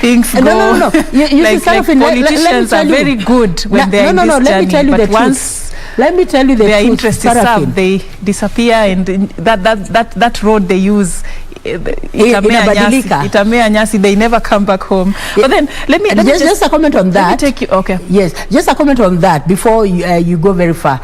things go. No. You like politicians are very good when they're in this journey, but once let me tell you the their truth, interest is served, they disappear, and that road they use, itamea nyasi, they never come back home. But then let me just a comment on that. Let me take you, okay. Yes, just a comment on that before you go very far.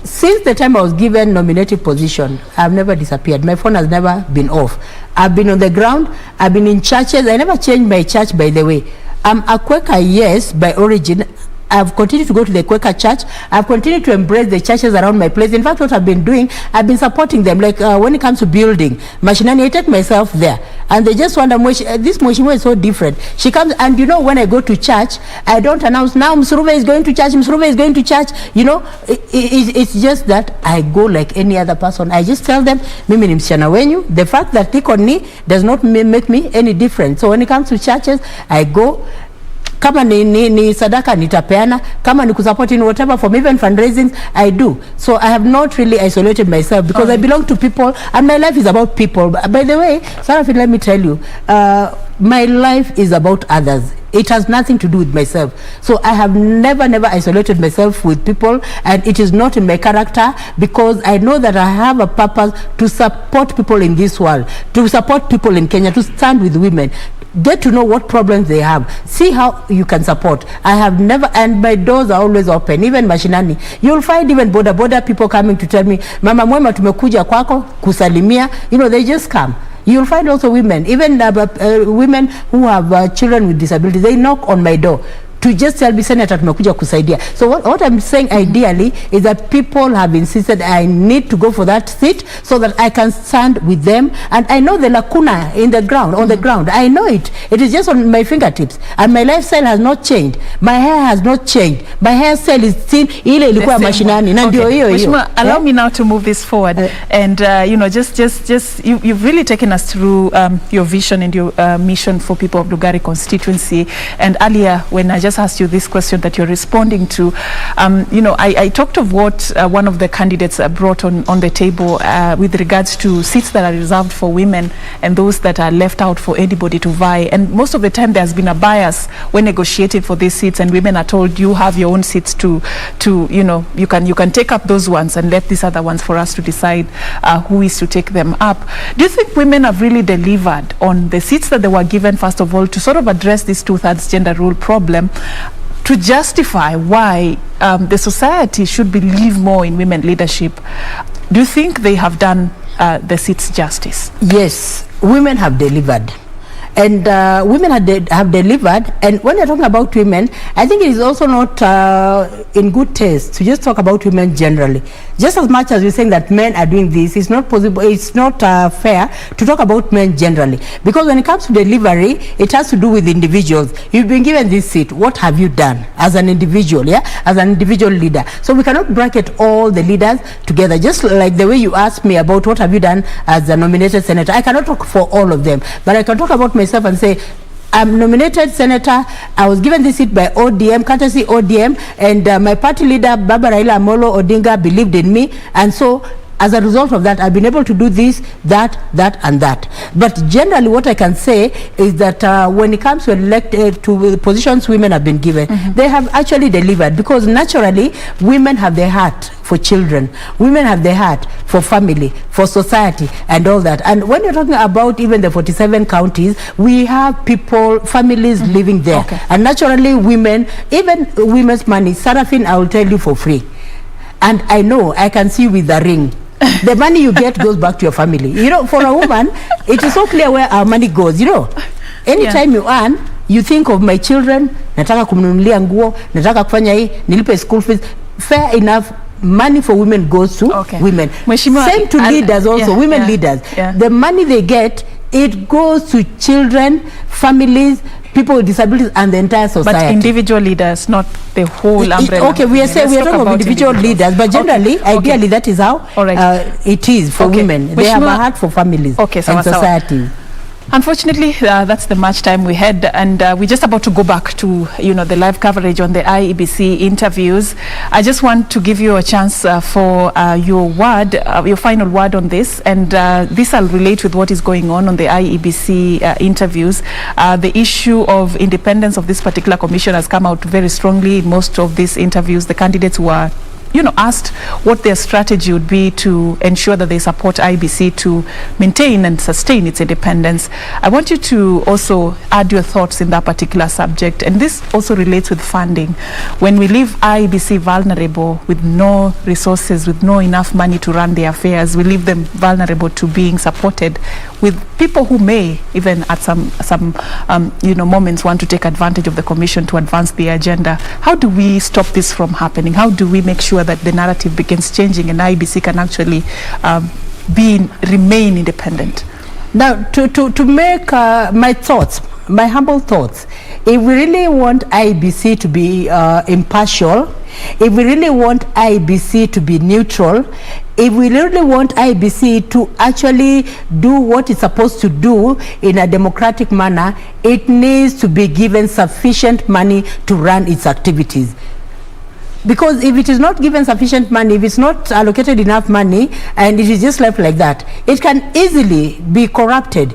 since the time I was given nominated position, I've never disappeared. My phone has never been off. I've been on the ground. I've been in churches. I never changed my church, by the way. I'm a Quaker, yes, by origin. I've continued to go to the Quaker church. I've continued to embrace the churches around my place. In fact, what I've been doing, I've been supporting them. Like when it comes to building, Mashinani, I take myself there. And they just wonder, this Moshimo is so different. She comes, and you know, when I go to church, I don't announce, now Msuruve is going to church, Msuruve is going to church. You know, it's just that I go like any other person. I just tell them, mimi ni msichana wenyu. The fact that iko ni does not make me any different. So when it comes to churches, I go. Kama ni sadaka nitapeana, kama ni kusupport in whatever form, even fundraising, I do. So I have not really isolated myself because I belong to people and my life is about people. By the way, Sarafin, let me tell you, my life is about others. It has nothing to do with myself. So I have never isolated myself with people, and it is not in my character, because I know that I have a purpose to support people in this world, to support people in Kenya, to stand with women. Get to know what problems they have. See how you can support. I have never, and my doors are always open. Even Mashinani, you'll find even border people coming to tell me, Mama Mwema tumekuja kwako kusalimia. You know, they just come. You'll find also women, even women who have children with disabilities. They knock on my door to just tell me, Senator, tumekuja kusaidia. So what I'm saying ideally is that people have insisted I need to go for that seat so that I can stand with them. And I know the lacuna in the ground, on the ground. I know it. It is just on my fingertips. And my lifestyle has not changed. My hair has not changed. My hairstyle is still ile ilikuwa Mashinani. Na ndio hiyo hiyo. Allow me now to move this forward. And you know, just you've really taken us through your vision and your mission for people of Lugari constituency. And earlier, when I just asked you this question that you're responding to, you know, I talked of what one of the candidates brought on the table with regards to seats that are reserved for women and those that are left out for anybody to vie. And most of the time there's been a bias when negotiating for these seats, and women are told you have your own seats to you know, you can take up those ones and let these other ones for us to decide who is to take them up. Do you think women have really delivered on the seats that they were given, first of all, to sort of address this 2/3 gender rule problem, to justify why the society should believe more in women leadership? Do you think they have done the seats justice? Yes, women have delivered. And women have delivered. And when you're talking about women, I think it is also not in good taste to just talk about women generally. Just as much as you're saying that men are doing this, it's not possible, it's not fair to talk about men generally. Because when it comes to delivery, it has to do with individuals. You've been given this seat. What have you done as an individual, as an individual leader? So we cannot bracket all the leaders together. Just like the way you asked me about what have you done as a nominated senator. I cannot talk for all of them, but I can talk about myself and say, I'm nominated senator. I was given this seat by ODM, courtesy ODM, and my party leader, Baba Raila Amolo Odinga, believed in me. And so, as a result of that, I've been able to do this, that, and that. But generally, what I can say is that when it comes to elected to the positions women have been given, they have actually delivered, because naturally, women have their heart for children. Women have their heart for family, for society, and all that. And when you're talking about even the 47 counties, we have people, families living there. Okay. And naturally, women, even women's money, Sarafin, I will tell you for free. And I know, I can see with the ring. The money you get goes back to your family. You know, for a woman, it is so clear where our money goes. You know, anytime you earn, you think of my children, nataka kumnunulia nguo, nataka kufanya hii, nilipe school fees. Fair enough, money for women goes to women. Same to leaders also, women leaders. The money they get, it goes to children, families, people with disabilities, and the entire society. But individual leaders, not the whole umbrella. Okay, we are talking about individual leaders, but generally, ideally, that is how it is for women. They have a heart for families and society. Unfortunately, that's the much time we had, and we're just about to go back to, you know, the live coverage on the IEBC interviews. I just want to give you a chance for your word, your final word on this, and this will relate with what is going on the IEBC interviews. The issue of independence of this particular commission has come out very strongly in most of these interviews. The candidates who are asked what their strategy would be to ensure that they support IEBC to maintain and sustain its independence. I want you to also add your thoughts in that particular subject, and this also relates with funding. When we leave IEBC vulnerable with no resources, with no enough money to run their affairs, we leave them vulnerable to being supported with people who may even at some moments want to take advantage of the commission to advance the agenda. How do we stop this from happening? How do we make sure that the narrative begins changing and IEBC can actually remain independent? Now, to make my humble thoughts, if we really want IEBC to be impartial, if we really want IEBC to be neutral, if we really want IEBC to actually do what it's supposed to do in a democratic manner, it needs to be given sufficient money to run its activities. Because if it is not given sufficient money, if it's not allocated enough money, and it is just left like that, it can easily be corrupted.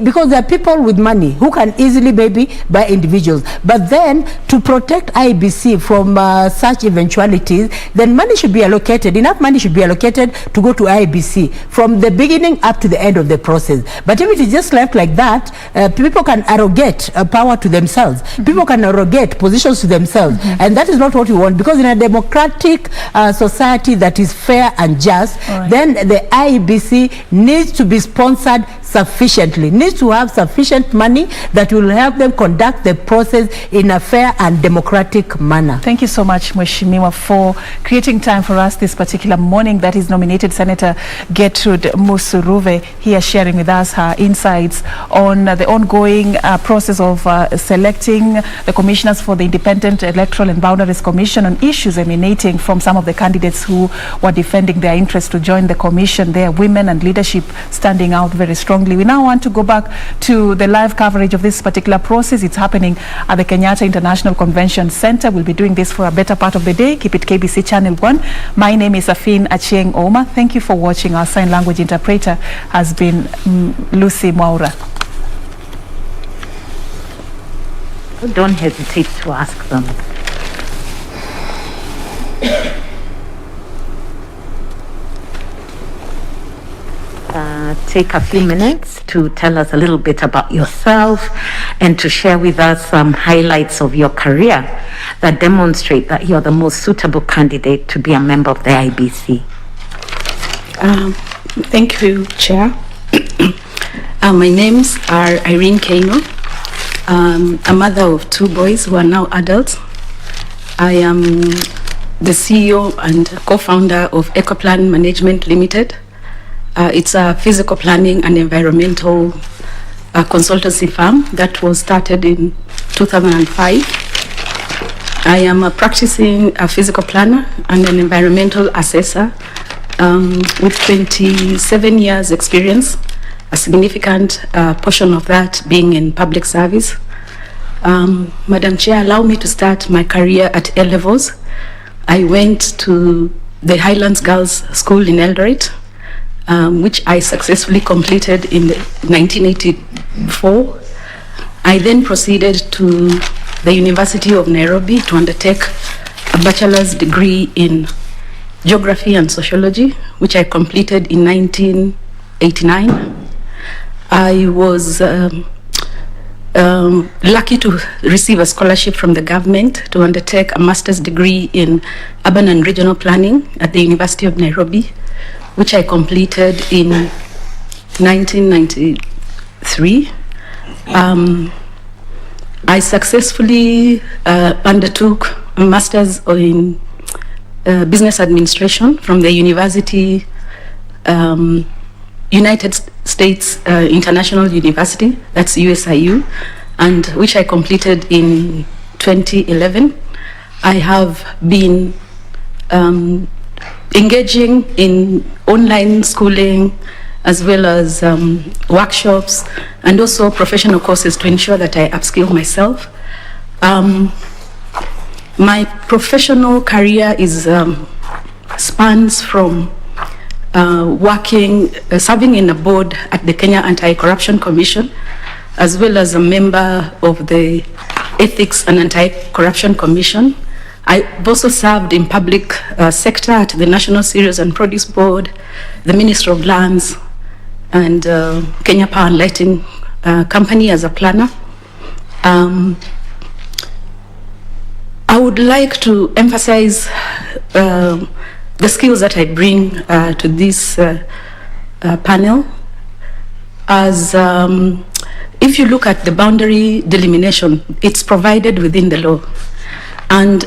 Because there are people with money who can easily maybe buy individuals. But then to protect IEBC from such eventualities, then money should be allocated, enough money should be allocated to go to IEBC from the beginning up to the end of the process. But if it is just left like that, people can arrogate power to themselves. People can arrogate positions to themselves. And that is not what we want, because in a democratic society that is fair and just, then the IEBC needs to be sponsored sufficiently, needs to have sufficient money that will help them conduct the process in a fair and democratic manner. Thank you so much, Mheshimiwa, for creating time for us this particular morning. That is nominated Senator Gertrude Musuruve here sharing with us her insights on the ongoing process of selecting the commissioners for the Independent Electoral and Boundaries Commission on issues emanating from some of the candidates who were defending their interest to join the commission. There are women and leadership standing out very strongly. We now want to go back to the live coverage of this particular process. It's happening at the Kenyatta International Convention Center. We'll be doing this for a better part of the day. Keep it KBC Channel 1. My name is Afin Achieng Oma. Thank you for watching. Our sign language interpreter has been Lucy Mwaura. Don't hesitate to ask them. Take a few minutes to tell us a little bit about yourself and to share with us some highlights of your career that demonstrate that you're the most suitable candidate to be a member of the IEBC. Thank you, Chair. My names are Irene Cherop. A mother of 2 boys who are now adults. I am the CEO and co-founder of Ecoplan Management Limited. It's a physical planning and environmental consultancy firm that was started in 2005. I am a practicing physical planner and an environmental assessor with 27 years experience, a significant portion of that being in public service. Madam Chair, allow me to start my career at A levels. I went to the Highlands Girls School in Eldoret, which I successfully completed in 1984. I then proceeded to the University of Nairobi to undertake a bachelor's degree in geography and sociology, which I completed in 1989. I was lucky to receive a scholarship from the government to undertake a master's degree in urban and regional planning at the University of Nairobi, which I completed in 1993. I successfully undertook a master's in business administration from the University, United States International University, that's USIU, and which I completed in 2011. I have been engaging in online schooling as well as workshops and also professional courses to ensure that I upskill myself. My professional career is spans from serving in a board at the Kenya Anti-Corruption Commission, as well as a member of the Ethics and Anti-Corruption Commission, I've also served in public sector at the National Cereals and Produce Board, the Ministry of Lands, and Kenya Power and Lighting Company as a planner. I would like to emphasize the skills that I bring to this panel. As if you look at the boundary delimitation, it's provided within the law, and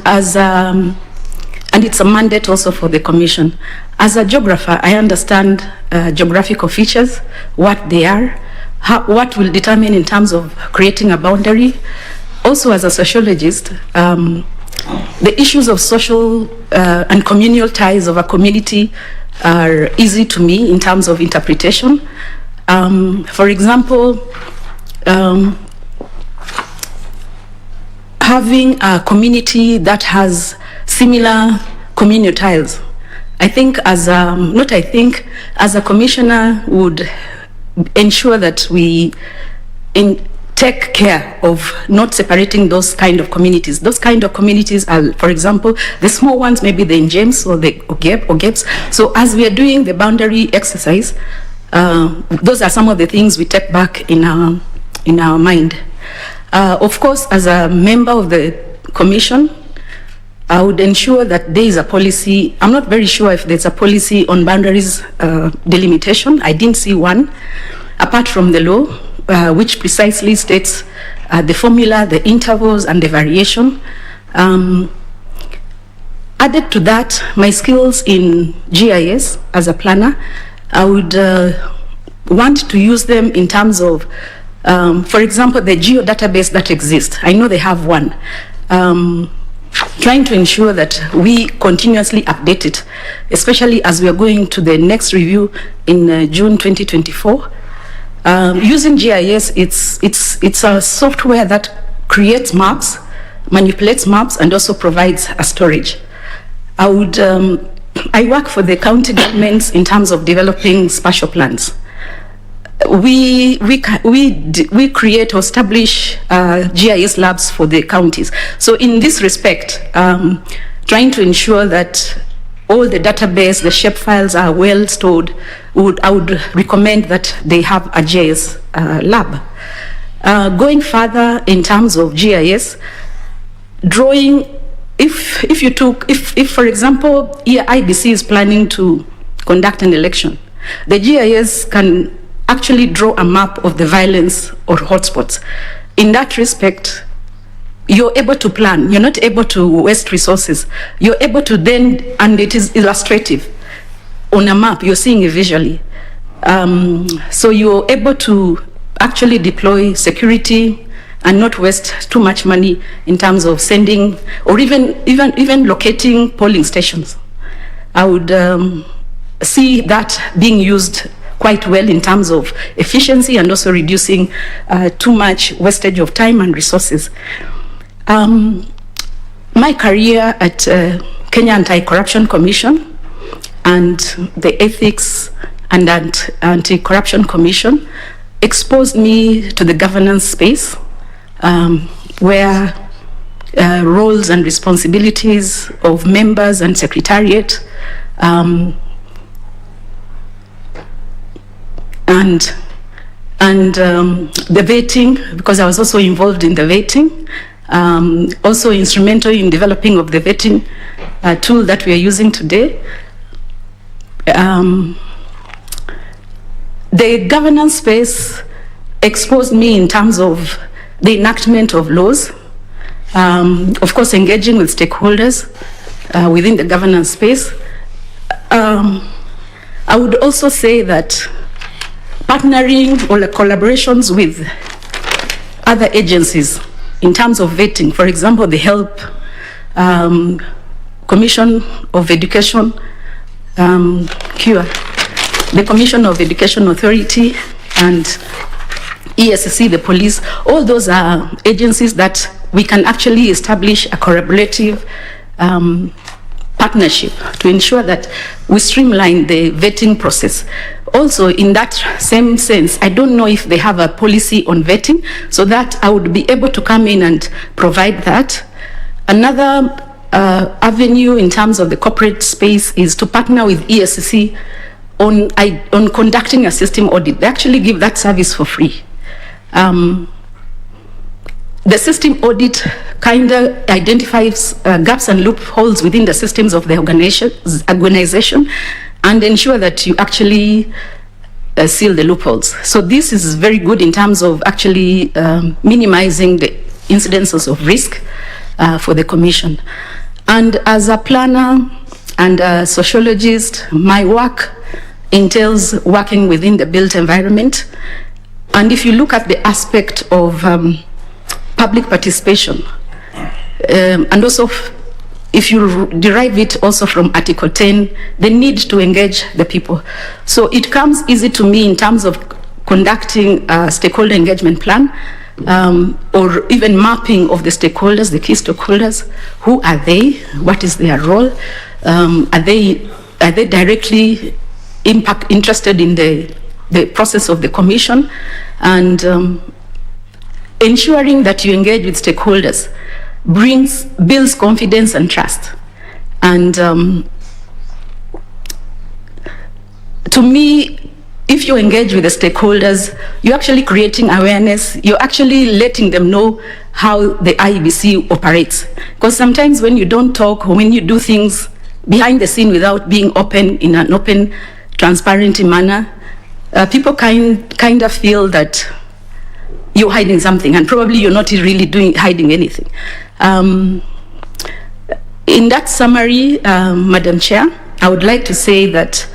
it's a mandate also for the Commission. As a geographer, I understand geographical features, what they are, what will determine in terms of creating a boundary. Also, as a sociologist, the issues of social and communal ties of a community are easy to me in terms of interpretation. For example, having a community that has similar communal ties, I think as a commissioner would ensure that we take care of not separating those kind of communities. Those kind of communities are, for example, the small ones, maybe the James or the Ogeps. So as we are doing the boundary exercise, those are some of the things we take back in our mind. Of course, as a member of the Commission, I would ensure that there is a policy. I'm not very sure if there's a policy on boundaries delimitation. I didn't see one, apart from the law, which precisely states the formula, the intervals, and the variation. Added to that, my skills in GIS as a planner, I would want to use them in terms of, for example, the geodatabase that exists. I know they have one. Trying to ensure that we continuously update it, especially as we are going to the next review in June 2024. Using GIS, it's a software that creates maps, manipulates maps, and also provides a storage. I work for the county governments in terms of developing spatial plans. We create or establish GIS labs for the counties. So in this respect, trying to ensure that all the database, the shape files are well stored, I would recommend that they have a GIS lab. Going further in terms of GIS, drawing, if for example, IEBC is planning to conduct an election, the GIS can actually draw a map of the violence or hotspots. In that respect, you're able to plan. You're not able to waste resources. You're able to then, and it is illustrative. On a map, you're seeing it visually. So you're able to actually deploy security and not waste too much money in terms of sending or even locating polling stations. I would see that being used quite well in terms of efficiency and also reducing too much wastage of time and resources. My career at Kenya Anti-Corruption Commission and the Ethics and Anti-Corruption Commission exposed me to the governance space where roles and responsibilities of members and secretariat and the vetting, because I was also involved in the vetting, also instrumental in developing of the vetting tool that we are using today. The governance space exposed me in terms of the enactment of laws, of course engaging with stakeholders within the governance space. I would also say that partnering or collaborations with other agencies in terms of vetting, for example, the HELP, Commission of Education, the Commission of Education Authority, and ESC, the police, all those are agencies that we can actually establish a collaborative partnership to ensure that we streamline the vetting process. Also, in that same sense, I don't know if they have a policy on vetting, so that I would be able to come in and provide that. Another avenue in terms of the corporate space is to partner with ESCC on conducting a system audit. They actually give that service for free. The system audit kind of identifies gaps and loopholes within the systems of the organization and ensure that you actually seal the loopholes. So this is very good in terms of actually minimizing the incidences of risk for the commission. And as a planner and a sociologist, my work entails working within the built environment. And if you look at the aspect of public participation, and also if you derive it also from Article 10, the need to engage the people. So it comes easy to me in terms of conducting a stakeholder engagement plan, or even mapping of the stakeholders, the key stakeholders. Who are they? What is their role? Are they directly interested in the process of the commission? And ensuring that you engage with stakeholders builds confidence and trust. And to me, if you engage with the stakeholders, you're actually creating awareness, you're actually letting them know how the IEBC operates. Because sometimes when you don't talk, or when you do things behind the scene without being open in an open, transparent manner, people kind of feel that you're hiding something, and probably you're not really hiding anything. In that summary, Madam Chair, I would like to say that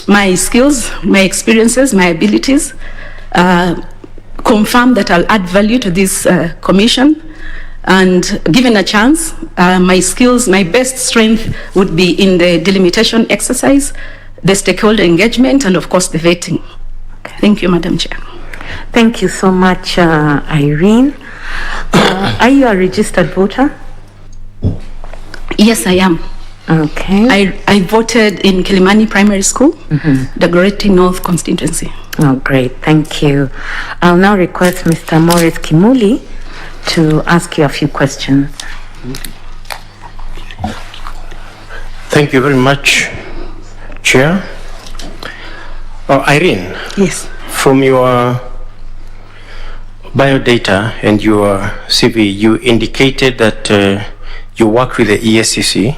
my skills, my experiences, my abilities confirm that I'll add value to this commission. And given a chance, my skills, my best strength would be in the delimitation exercise, the stakeholder engagement, and of course the vetting. Thank you, Madam Chair. Thank you so much, Irene. Are you a registered voter? Yes, I am. Okay. I voted in Kilimani Primary School, the Goreti North constituency. Oh, great. Thank you. I'll now request Mr. Morris Kimuli to ask you a few questions. Thank you very much, Chair. Irene. Yes. From your biodata and your CV, you indicated that you work with the ESCC.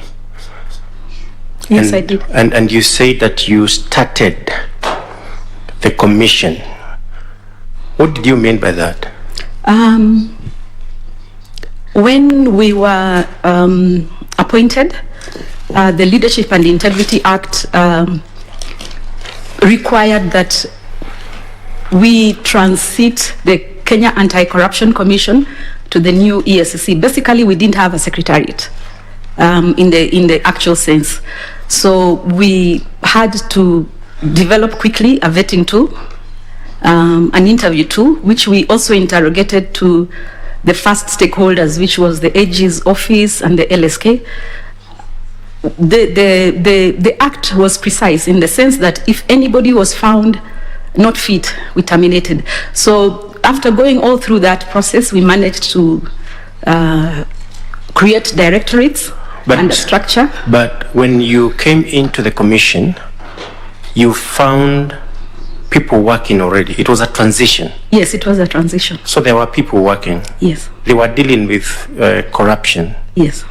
Yes, I did. And you said that you started the commission. What did you mean by that? When we were appointed, the Leadership and Integrity Act required that we transit the Kenya Anti-Corruption Commission to the new ESCC. Basically, we didn't have a secretariat in the actual sense. So we had to develop quickly a vetting tool, an interview tool, which we also interrogated to the first stakeholders, which was the AG's office and the LSK. The act was precise in the sense that if anybody was found not fit, we terminated. So after going all through that process, we managed to create directorates and a structure. But when you came into the commission, you found people working already. It was a transition. Yes, it was a transition. So there were people working. Yes. They were dealing with corruption. Yes.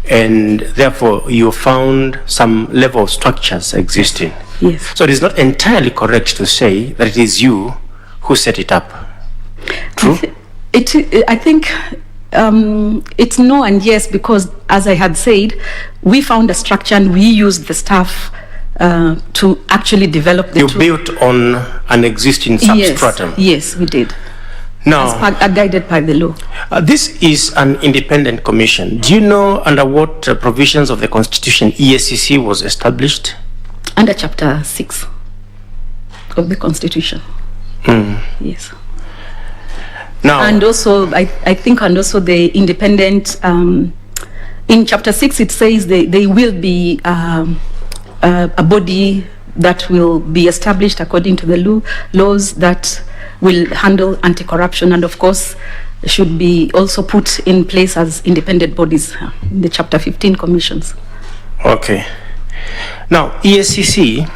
And therefore you found some level of structures existing. Yes. So it is not entirely correct to say that it is you who set it up. True? I think it's no and yes, because as I had said, we found a structure and we used the staff to actually develop the tool. You built on an existing substratum. Yes, we did. Now, as guided by the law. This is an independent commission. Do you know under what provisions of the Constitution ESCC was established? Under Chapter 6 of the Constitution. Yes. Now, and also, I think, and also the independent, in Chapter 6 it says they will be a body that will be established according to the laws that will handle anti-corruption, and of course should be also put in place as independent bodies in the Chapter 15 commissions. Okay. Now, EACC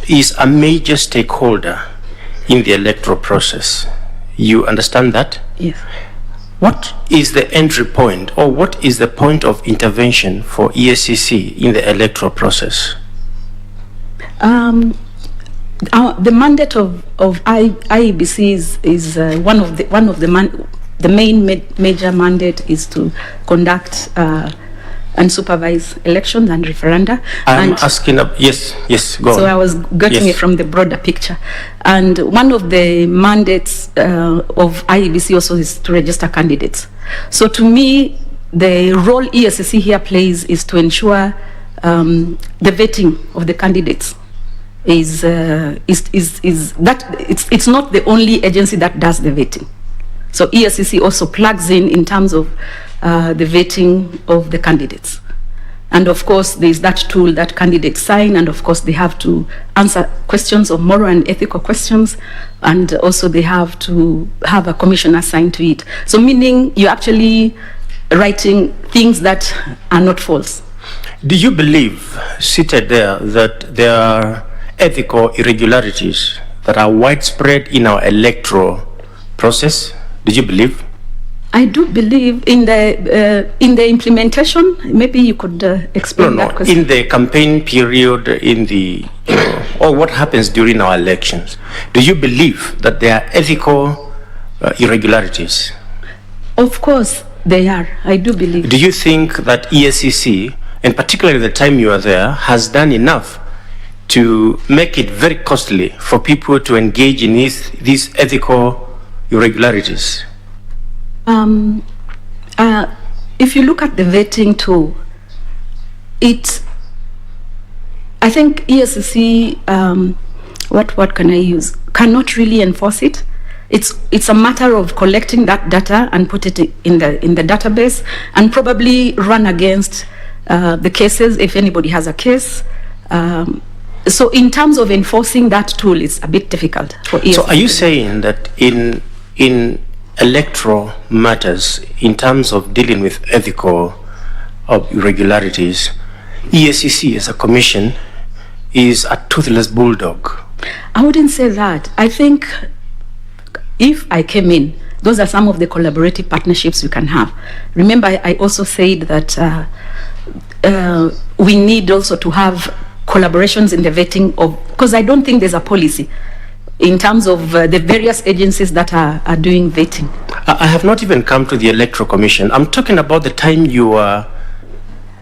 is a major stakeholder in the electoral process. You understand that? Yes. What is the entry point, or what is the point of intervention for EACC in the electoral process? The mandate of IEBC is one of the main major mandate is to conduct and supervise elections and referenda. I'm asking, yes, go on. So I was getting it from the broader picture. And one of the mandates of IEBC also is to register candidates. So to me, the role EACC here plays is to ensure the vetting of the candidates is that it's not the only agency that does the vetting. So EACC also plugs in terms of the vetting of the candidates. And of course, there's that tool that candidates sign, and of course they have to answer questions of moral and ethical questions, and also they have to have a commission assigned to it. So meaning you're actually writing things that are not false. Do you believe, seated there, that there are ethical irregularities that are widespread in our electoral process? Do you believe? I do believe in the implementation. Maybe you could explain that question. In the campaign period, or what happens during our elections. Do you believe that there are ethical irregularities? Of course, they are. I do believe. Do you think that EACC, and particularly the time you are there, has done enough to make it very costly for people to engage in these ethical irregularities? If you look at the vetting tool, I think EACC, what can I use, cannot really enforce it. It's a matter of collecting that data and put it in the database, and probably run against the cases if anybody has a case. So in terms of enforcing that tool, it's a bit difficult for EACC. So are you saying that in electoral matters, in terms of dealing with ethical irregularities, EACC as a commission is a toothless bulldog? I wouldn't say that. I think if I came in, those are some of the collaborative partnerships we can have. Remember, I also said that we need also to have collaborations in the vetting of, because I don't think there's a policy in terms of the various agencies that are doing vetting. I have not even come to the Electoral Commission. I'm talking about the time you were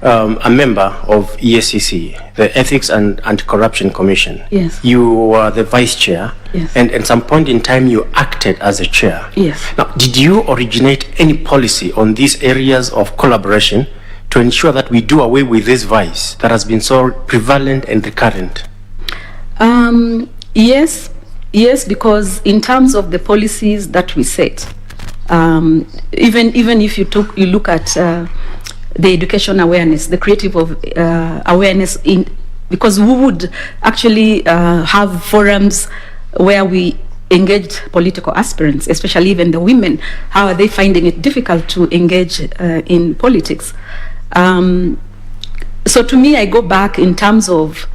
a member of EACC, the Ethics and Anti-Corruption Commission. Yes. You were the vice chair. Yes. And at some point in time you acted as a chair. Yes. Now, did you originate any policy on these areas of collaboration to ensure that we do away with this vice that has been so prevalent and recurrent? Yes, because in terms of the policies that we set, even if you look at the education awareness, the creative awareness, because we would actually have forums where we engaged political aspirants, especially even the women. How are they finding it difficult to engage in politics? So to me, I go back in terms of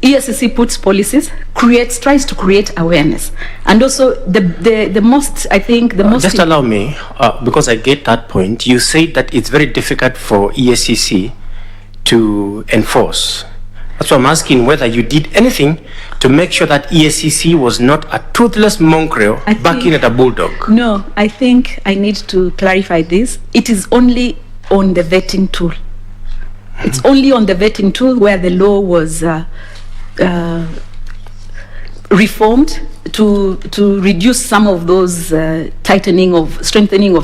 EACC puts policies, tries to create awareness, and also the most, I think, the most. Just allow me, because I get that point. You said that it's very difficult for EACC to enforce. That's why I'm asking whether you did anything to make sure that EACC was not a toothless mongrel backing at a bulldog. No, I think I need to clarify this. It is only on the vetting tool. It's only on the vetting tool where the law was reformed to reduce some of those strengthening of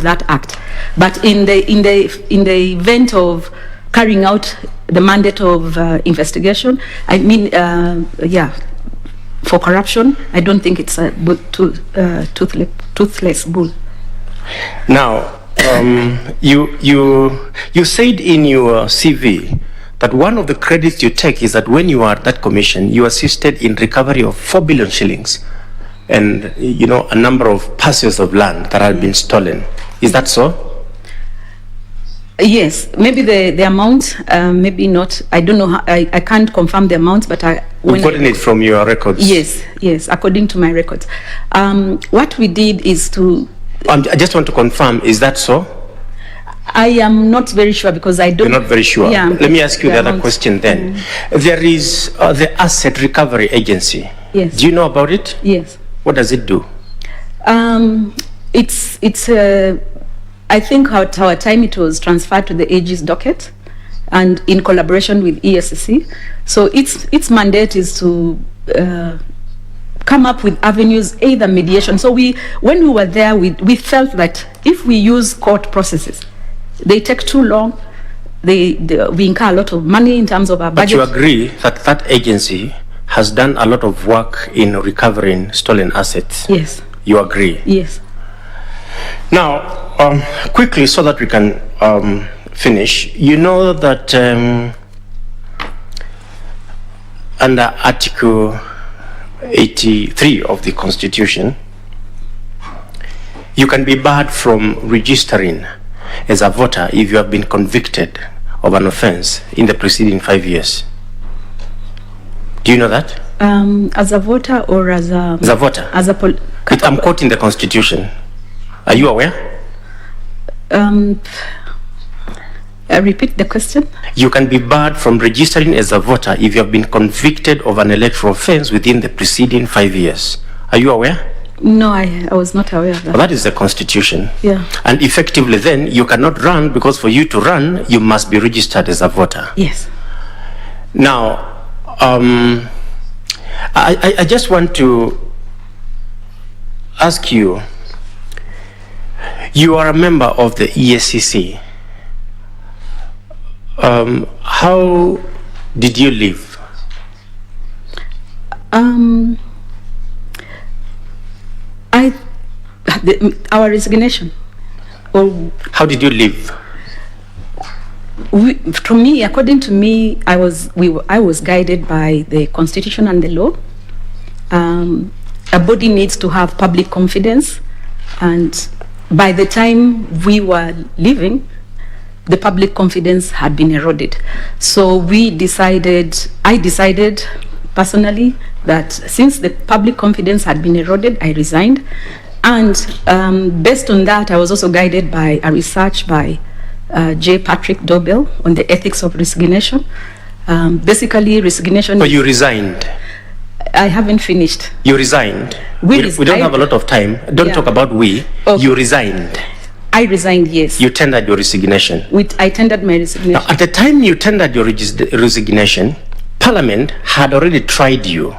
that act. But in the event of carrying out the mandate of investigation, I mean, for corruption, I don't think it's a toothless bull. Now, you said in your CV that one of the credits you take is that when you are at that commission, you assisted in recovery of 4 billion shillings and, a number of parcels of land that had been stolen. Is that so? Yes, maybe the amount, maybe not. I don't know. I can't confirm the amount, but You've gotten it from your records. Yes, according to my records. What we did is to. I just want to confirm. Is that so? I am not very sure because I don't. You're not very sure. Yeah. Let me ask you the other question then. There is the Asset Recovery Agency. Yes. Do you know about it? Yes. What does it do? It's I think at our time it was transferred to the AG's docket and in collaboration with ESCC. So its mandate is to come up with avenues, either mediation. So when we were there, we felt that if we use court processes, they take too long. We incur a lot of money in terms of our budget. But you agree that that agency has done a lot of work in recovering stolen assets? Yes. You agree? Yes. Now, quickly, so that we can finish, you know that under Article 83 of the Constitution, you can be barred from registering as a voter if you have been convicted of an offense in the preceding 5 years. Do you know that? As a voter or as a... As a voter. I'm quoting the Constitution. Are you aware? Repeat the question. You can be barred from registering as a voter if you have been convicted of an electoral offense within the preceding 5 years. Are you aware? No, I was not aware of that. Well, that is the Constitution. Yeah. And effectively then, you cannot run because for you to run, you must be registered as a voter. Yes. Now, I just want to ask you, you are a member of the ESCC. How did you live? Our resignation. Or how did you live? According to me, I was guided by the Constitution and the law. A body needs to have public confidence, and by the time we were leaving, the public confidence had been eroded. So I decided personally that since the public confidence had been eroded, I resigned. And based on that, I was also guided by a research by J. Patrick Dobell on the ethics of resignation. Basically, resignation... But you resigned? I haven't finished. You resigned? We don't have a lot of time. Don't talk about we. Okay. You resigned. I resigned, yes. You tendered your resignation. I tendered my resignation. Now, at the time you tendered your resignation, Parliament had already tried you.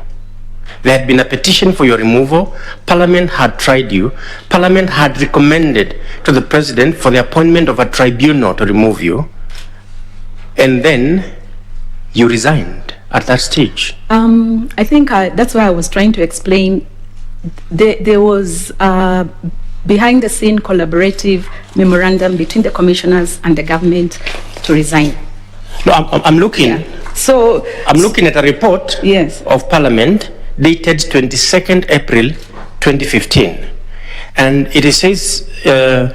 There had been a petition for your removal. Parliament had tried you. Parliament had recommended to the President for the appointment of a tribunal to remove you. And then you resigned at that stage. I think that's why I was trying to explain. There was behind the scene collaborative memorandum between the commissioners and the government to resign. No, I'm looking. Yeah. So I'm looking at a report of Parliament dated 22nd April 2015, and it says there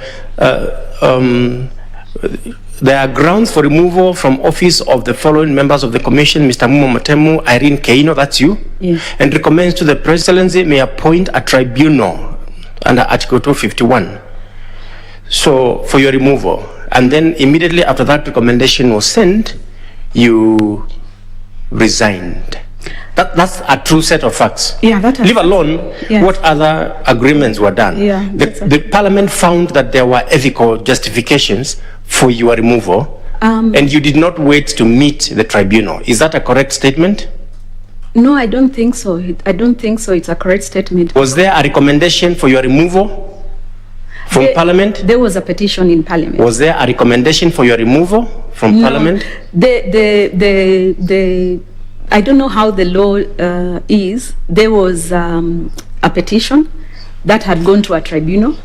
are grounds for removal from office of the following members of the Commission: Mr. Mumo Matemu, Irene Keino, that's you, and recommends to the Presidency may appoint a tribunal under Article 251. So for your removal, and then immediately after that recommendation was sent, you resigned. That's a true set of facts. Yeah, that. Leave alone what other agreements were done. Yeah, the Parliament found that there were ethical justifications for your removal, and you did not wait to meet the tribunal. Is that a correct statement? No, I don't think so. I don't think so. It's a correct statement. Was there a recommendation for your removal from Parliament? There was a petition in Parliament. Was there a recommendation for your removal from Parliament? I don't know how the law is. There was a petition that had gone to a tribunal.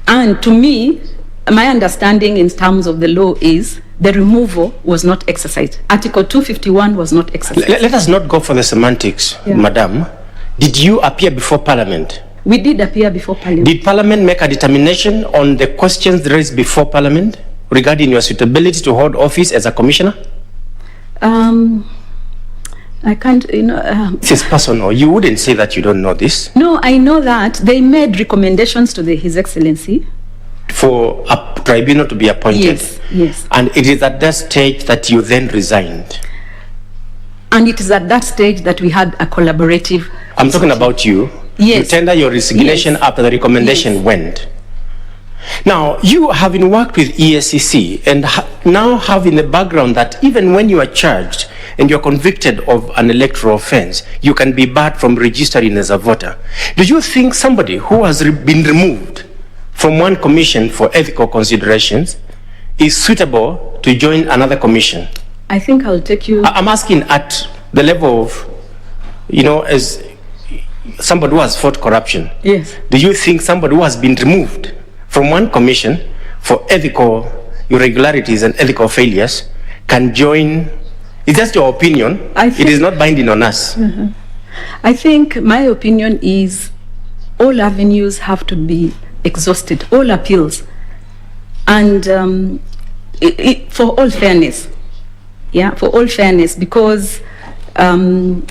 And to me, my understanding in terms of the law is the removal was not exercised. Article 251 was not exercised. Let us not go for the semantics, Madam. Did you appear before Parliament We did appear before Parliament. Did Parliament make a determination on the questions raised before Parliament regarding your suitability to hold office as a commissioner? I can't, This is personal. You wouldn't say that you don't know this. No, I know that they made recommendations to His Excellency for a tribunal to be appointed. Yes, yes. And it is at that stage that you then resigned. And it is at that stage that we had a collaborative. I'm talking about you. Yes. You tender your resignation after the recommendation went. Now, you having worked with EACC and now having the background that even when you are charged and you're convicted of an electoral offense, you can be barred from registering as a voter. Do you think somebody who has been removed from one commission for ethical considerations is suitable to join another commission? I think I'll take you. I'm asking at the level of, as somebody who has fought corruption. Yes. Do you think somebody who has been removed from one commission for ethical irregularities and ethical failures can join? It's just your opinion. It is not binding on us. I think my opinion is all avenues have to be exhausted, all appeals, and for all fairness. Yeah, for all fairness, because that's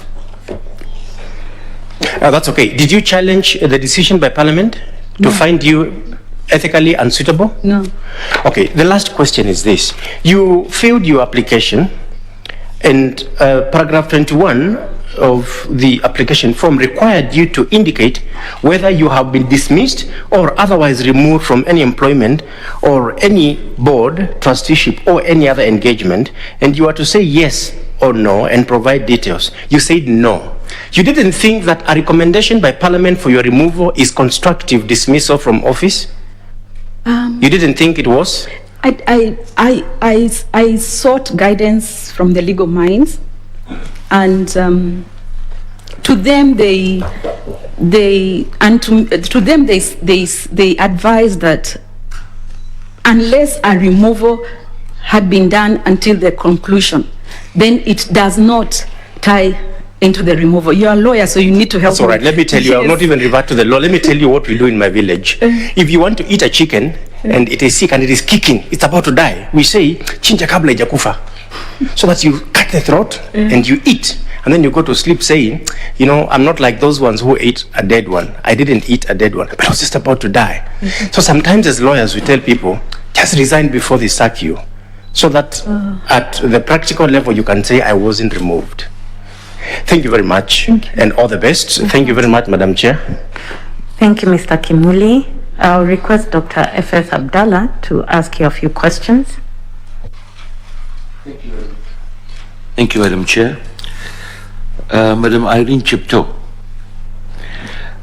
okay. Did you challenge the decision by Parliament to find you ethically unsuitable? No. Okay, the last question is this. You filled your application, and paragraph 21 of the application form required you to indicate whether you have been dismissed or otherwise removed from any employment or any board, trusteeship, or any other engagement, and you are to say yes or no and provide details. You said no. You didn't think that a recommendation by Parliament for your removal is constructive dismissal from office? You didn't think it was? I sought guidance from the legal minds, and to them they advised that unless a removal had been done until the conclusion, then it does not tie into the removal. You are a lawyer, so you need to help. That's all right. Let me tell you, I'll not even revert to the law. Let me tell you what we do in my village. If you want to eat a chicken and it is sick and it is kicking, it's about to die, we say, chinja kabla haijakufa. So that you cut the throat and you eat. And then you go to sleep saying, I'm not like those ones who ate a dead one. I didn't eat a dead one, but I was just about to die. So sometimes as lawyers, we tell people, just resign before they sack you. So that at the practical level, you can say, I wasn't removed. Thank you very much, and all the best. Thank you very much, Madam Chair. Thank you, Mr. Kimuli. I'll request Dr. F.S. Abdallah to ask you a few questions. Thank you, Madam Chair. Madam Irene Cherop,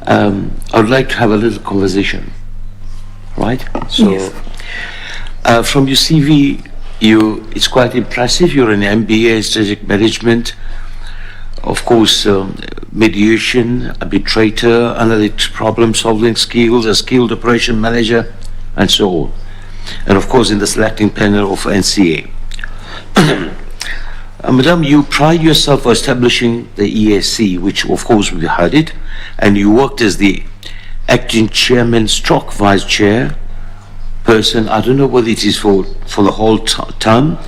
I would like to have a little conversation, right? So, from your CV, it's quite impressive. You're an MBA in strategic management, of course, mediation, arbitrator, analytic problem-solving skills, a skilled operation manager, and so on. And of course, in the selecting panel of NCA. Madam, you pride yourself for establishing the EAC, which of course we heard it, and you worked as the acting chairman stroke vice chair person, I don't know whether it is for the whole term,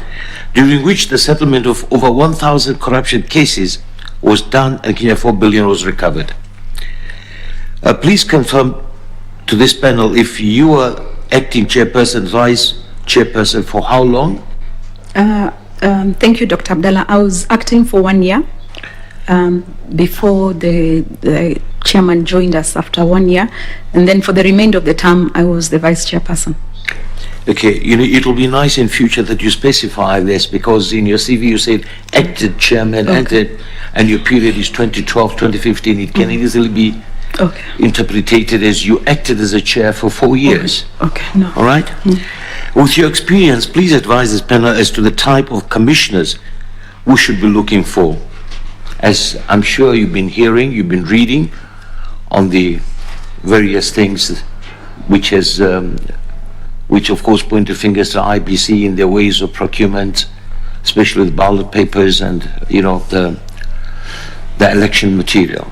during which the settlement of over 1,000 corruption cases was done and 4 billion was recovered. Please confirm to this panel if you were acting chairperson, vice chairperson for how long? Thank you, Dr. Abdallah. I was acting for 1 year before the chairman joined us after 1 year, and then for the remainder of the term, I was the vice chairperson. Okay, it will be nice in future that you specify this, because in your CV you said acted chairman, acted, and your period is 2012, 2015. It can easily be interpreted as you acted as a chair for 4 years. No. All right? With your experience, please advise this panel as to the type of commissioners we should be looking for. As I'm sure you've been hearing, you've been reading on the various things which of course point the fingers to IBC in their ways of procurement, especially the ballot papers and the election material.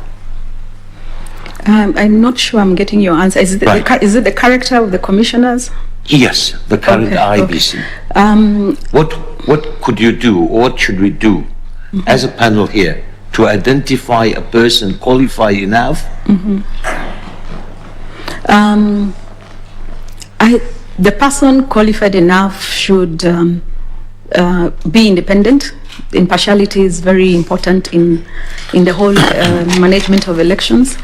I'm not sure I'm getting your answer. Is it, is it the character of the commissioners? Yes, the current IEBC. What could you do, or what should we do as a panel here to identify a person qualified enough? The person qualified enough should be independent. Impartiality is very important in the whole management of elections.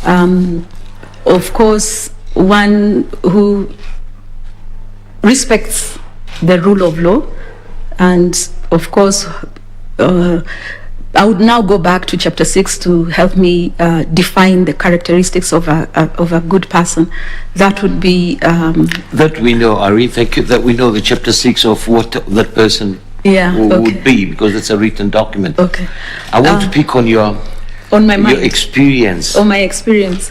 Of course, one who respects the rule of law, and of course, I would now go back to Chapter 6 to help me define the characteristics of a good person. That would be... that we know, Irene, thank you, that we know the Chapter 6 of what that person would be, because it's a written document. Okay. I want to pick on your experience. On my experience.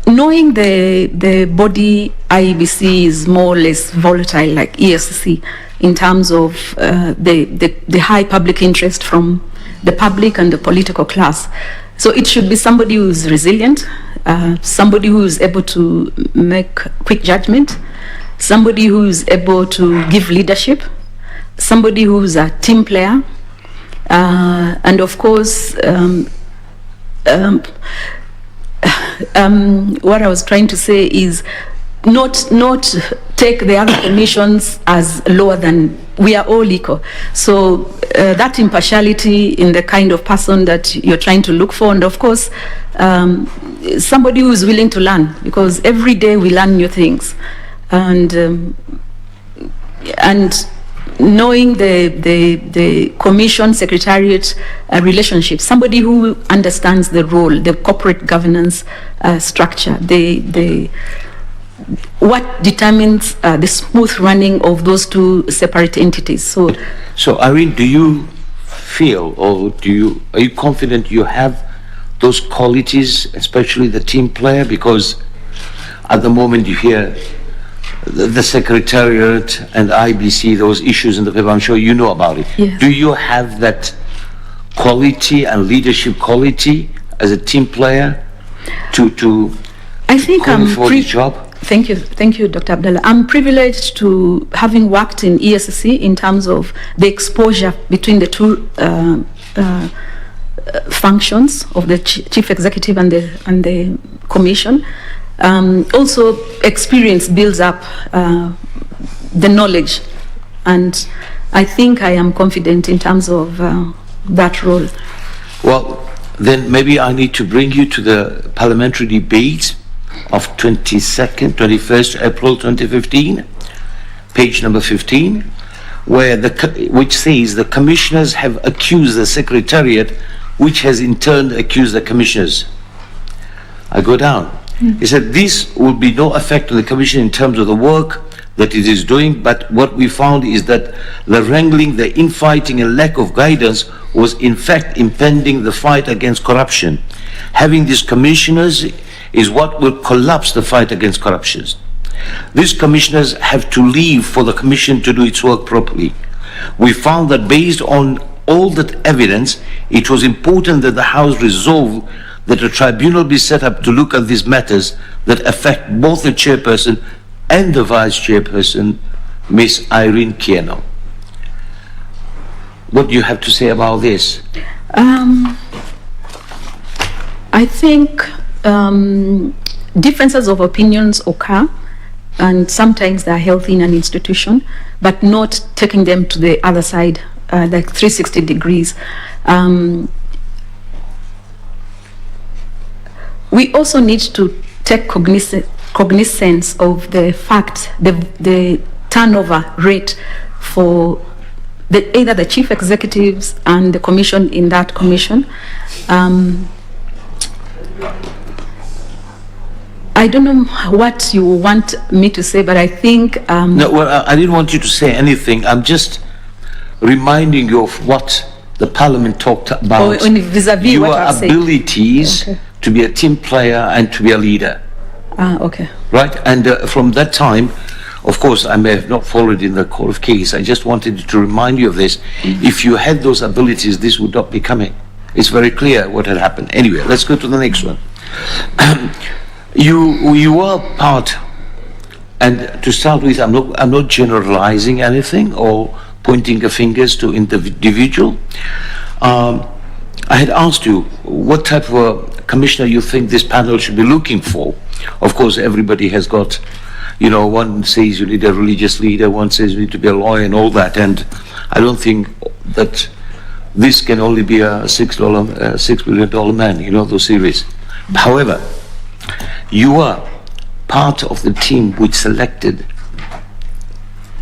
Knowing the body IEBC is more or less volatile, like ESC, in terms of the high public interest from the public and the political class. So it should be somebody who is resilient, somebody who is able to make quick judgment, somebody who is able to give leadership, somebody who is a team player, and of course, what I was trying to say is not take the other commissions as lower than, we are all equal. So that impartiality in the kind of person that you're trying to look for, and of course somebody who is willing to learn, because every day we learn new things, and knowing the commission secretariat relationship, somebody who understands the role, the corporate governance structure, what determines the smooth running of those two separate entities. So Irene, do you feel, or are you confident you have those qualities, especially the team player? Because at the moment you hear the secretariat and IBC, those issues in the paper, I'm sure you know about it. Yes. Do you have that quality and leadership quality as a team player to I think I'm for the job? Thank you, Dr. Abdallah. I'm privileged to having worked in ESC in terms of the exposure between the two functions of the chief executive and the commission. Also, experience builds up the knowledge, and I think I am confident in terms of that role. Well, then maybe I need to bring you to the parliamentary debate of 21st April 2015, page number 15, which says the commissioners have accused the secretariat, which has in turn accused the commissioners. I go down. He said this will be no effect on the commission in terms of the work that it is doing, but what we found is that the wrangling, the infighting and lack of guidance was in fact impeding the fight against corruption. Having these commissioners is what will collapse the fight against corruption. These commissioners have to leave for the commission to do its work properly. We found that based on all that evidence, it was important that the House resolve that a tribunal be set up to look at these matters that affect both the chairperson and the vice chairperson, Ms. Irene Cherop. What do you have to say about this? I think differences of opinions occur, and sometimes they're healthy in an institution, but not taking them to the other side, like 360 degrees. We also need to take cognizance of the fact, the turnover rate for either the chief executives and the commission in that commission. I don't know what you want me to say, but I think... No, well, I didn't want you to say anything. I'm just reminding you of what the Parliament talked about. Vis-a-vis your what I've said. Abilities to be a team player and to be a leader. Okay. Right? And from that time, of course, I may have not followed in the court of case. I just wanted to remind you of this. If you had those abilities, this would not be coming. It's very clear what had happened. Anyway, let's go to the next one. You were part, and to start with, I'm not generalizing anything or pointing fingers to individual. I had asked you what type of a commissioner you think this panel should be looking for. Of course, everybody has got, you know, one says you need a religious leader, one says you need to be a lawyer and all that, and I don't think that this can only be a $6 billion man, you know, those series. However, you are part of the team which selected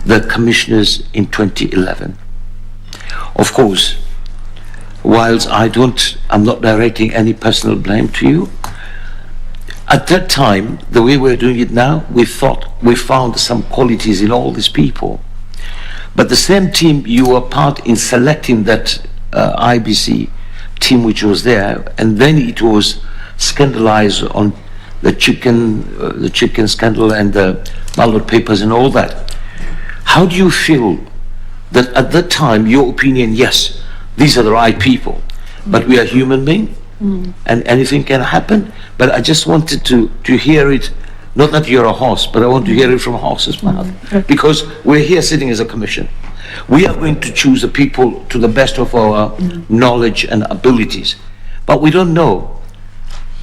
the commissioners in 2011. Of course, whilst I'm not directing any personal blame to you, at that time, the way we're doing it now, we found some qualities in all these people. But the same team, you were part in selecting that IEBC team which was there, and then it was scandalized on the chicken scandal and the ballot papers and all that. How do you feel that at that time, your opinion, yes, these are the right people, but we are human beings, and anything can happen? But I just wanted to hear it, not that you're a horse, but I want to hear it from a horse's mouth. Because we're here sitting as a commission. We are going to choose the people to the best of our knowledge and abilities. But we don't know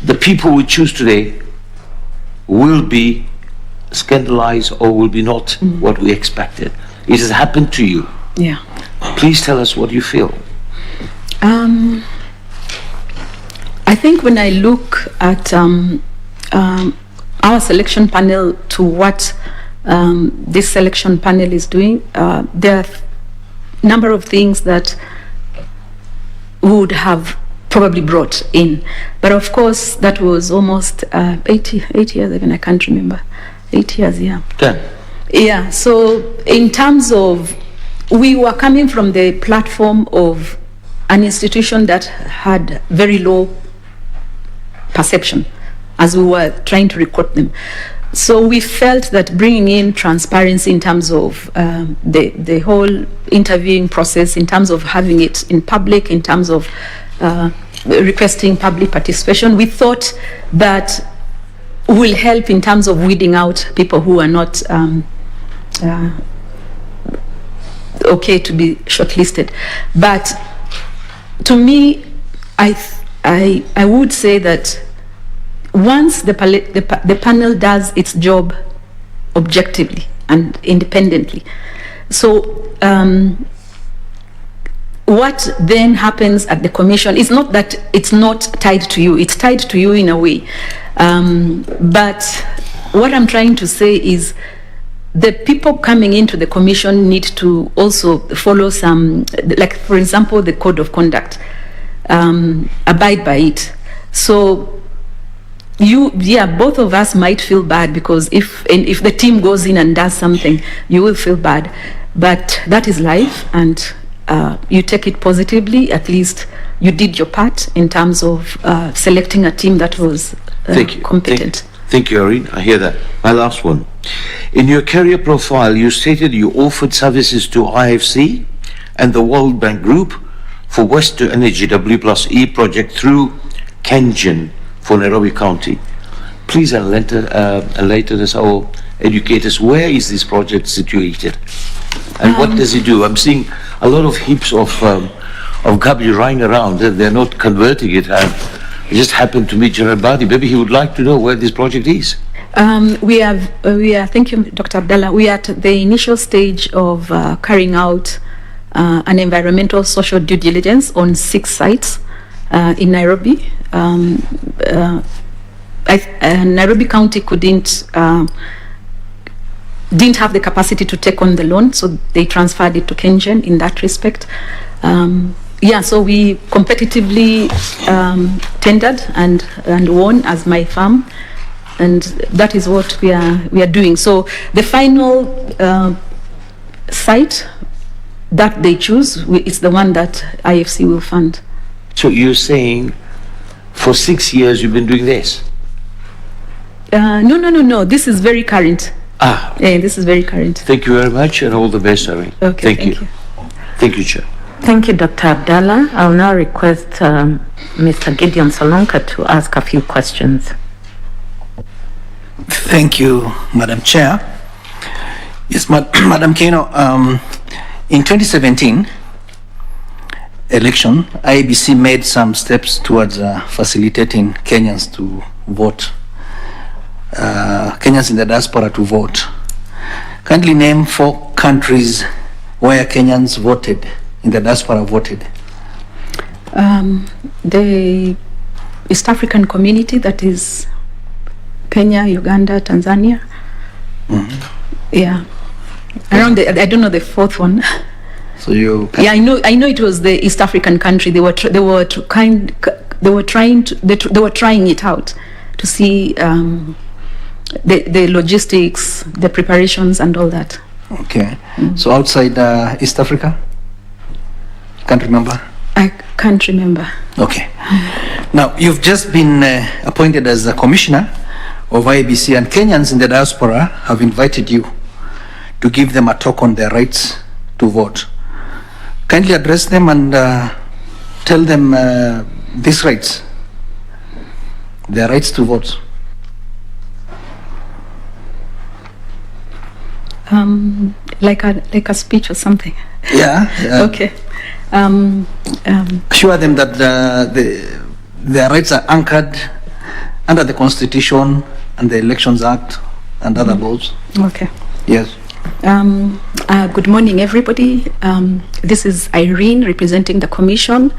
the people we choose today will be scandalized or will be not what we expected. It has happened to you. Yeah. Please tell us what you feel. I think when I look at our selection panel to what this selection panel is doing, there are a number of things that would have probably brought in. But of course, that was almost 8 years, even I can't remember. 8 years, yeah. 10. Yeah, so in terms of, we were coming from the platform of an institution that had very low perception as we were trying to recruit them. So we felt that bringing in transparency in terms of the whole interviewing process, in terms of having it in public, in terms of requesting public participation, we thought that will help in terms of weeding out people who are not okay to be shortlisted. But to me, I would say that once the panel does its job objectively and independently, so what then happens at the commission is not that it's not tied to you, it's tied to you in a way. But what I'm trying to say is the people coming into the commission need to also follow some, like for example, the code of conduct, abide by it. So both of us might feel bad because if the team goes in and does something, you will feel bad. But that is life, and you take it positively. At least you did your part in terms of selecting a team that was competent. Thank you, Irene. I hear that. My last one. In your career profile, you stated you offered services to IFC and the World Bank Group for Waste to Energy W+E project through Kengen for Nairobi County. Please enlighten us, our educators, where is this project situated? And what does it do? I'm seeing a lot of heaps of garbage lying around. They're not converting it. I just happened to meet Gerard Badi. Maybe he would like to know where this project is. We are, thank you, Dr. Abdallah. We are at the initial stage of carrying out an environmental social due diligence on 6 sites in Nairobi. Nairobi County didn't have the capacity to take on the loan, so they transferred it to Kengen in that respect. So we competitively tendered and won as my firm, and that is what we are doing. So the final site that they choose is the one that IFC will fund. So you're saying for 6 years you've been doing this? No. This is very current. This is very current. Thank you very much, and all the best, Irene. Okay, thank you. Thank you, Chair. Thank you, Dr. Abdallah. I'll now request Mr. Gideon Solonka to ask a few questions. Thank you, Madam Chair. Yes, Madam Keno, in 2017 election, IEBC made some steps towards facilitating Kenyans to vote, Kenyans in the diaspora to vote. Kindly name 4 countries where Kenyans voted, in the diaspora voted. The East African community, that is Kenya, Uganda, Tanzania. Yeah. Around the, I don't know the 4th one. So you. Yeah, I know it was the East African country. They were trying it out to see the logistics, the preparations, and all that. Okay. So outside East Africa, can't remember. I can't remember. Okay. Now you've just been appointed as a commissioner of IEBC, and Kenyans in the diaspora have invited you to give them a talk on their rights to vote. Kindly address them and tell them these rights, their rights to vote. Like a speech or something. Yeah. Okay. Assure them that their rights are anchored under the Constitution and the Elections Act and other laws. Okay. Yes. Good morning, everybody. This is Irene representing the Commission.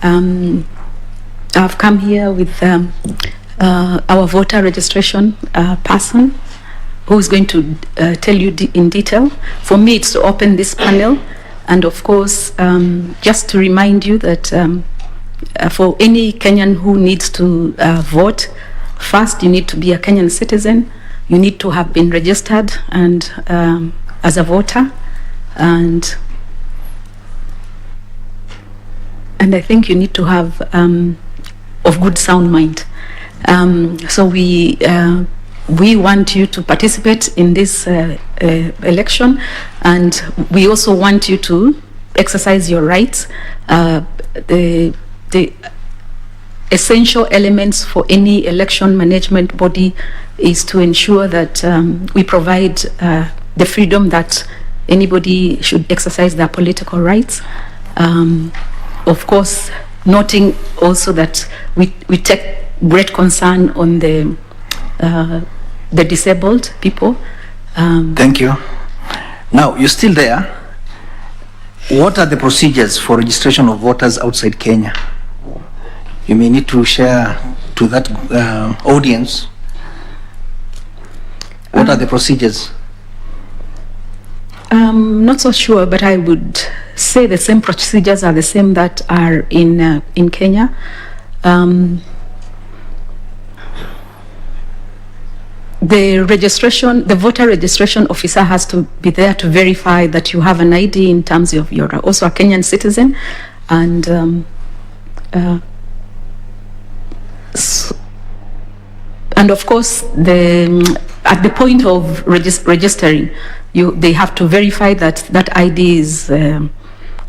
I've come here with our voter registration person who is going to tell you in detail. For me, it's to open this panel, and of course, just to remind you that for any Kenyan who needs to vote, first you need to be a Kenyan citizen. You need to have been registered and as a voter, and I think you need to have of good sound mind. So we want you to participate in this election, and we also want you to exercise your rights. The essential elements for any election management body is to ensure that we provide the freedom that anybody should exercise their political rights. Of course, noting also that we take great concern on the disabled people. Thank you. Now, you're still there. What are the procedures for registration of voters outside Kenya? You may need to share to that audience. What are the procedures? Not so sure, but I would say the same procedures are the same that are in Kenya. The voter registration officer has to be there to verify that you have an ID in terms of you're also a Kenyan citizen, and of course, at the point of registering, they have to verify that that ID is there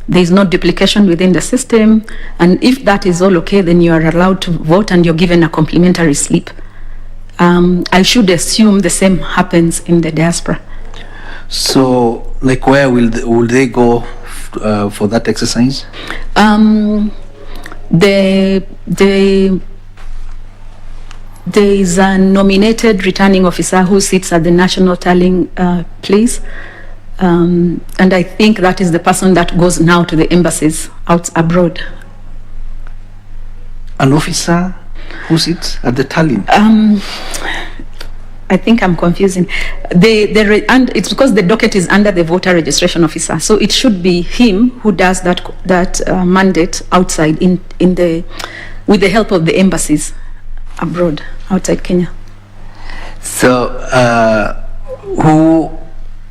is no duplication within the system, and if that is all okay, then you are allowed to vote and you're given a complimentary slip. I should assume the same happens in the diaspora. So, like, where will they go for that exercise? There is a nominated returning officer who sits at the national tallying place, and I think that is the person that goes now to the embassies out abroad. An officer who sits at the tallying? I think I'm confusing. And it's because the docket is under the voter registration officer, so it should be him who does that mandate outside with the help of the embassies abroad, outside Kenya. So, who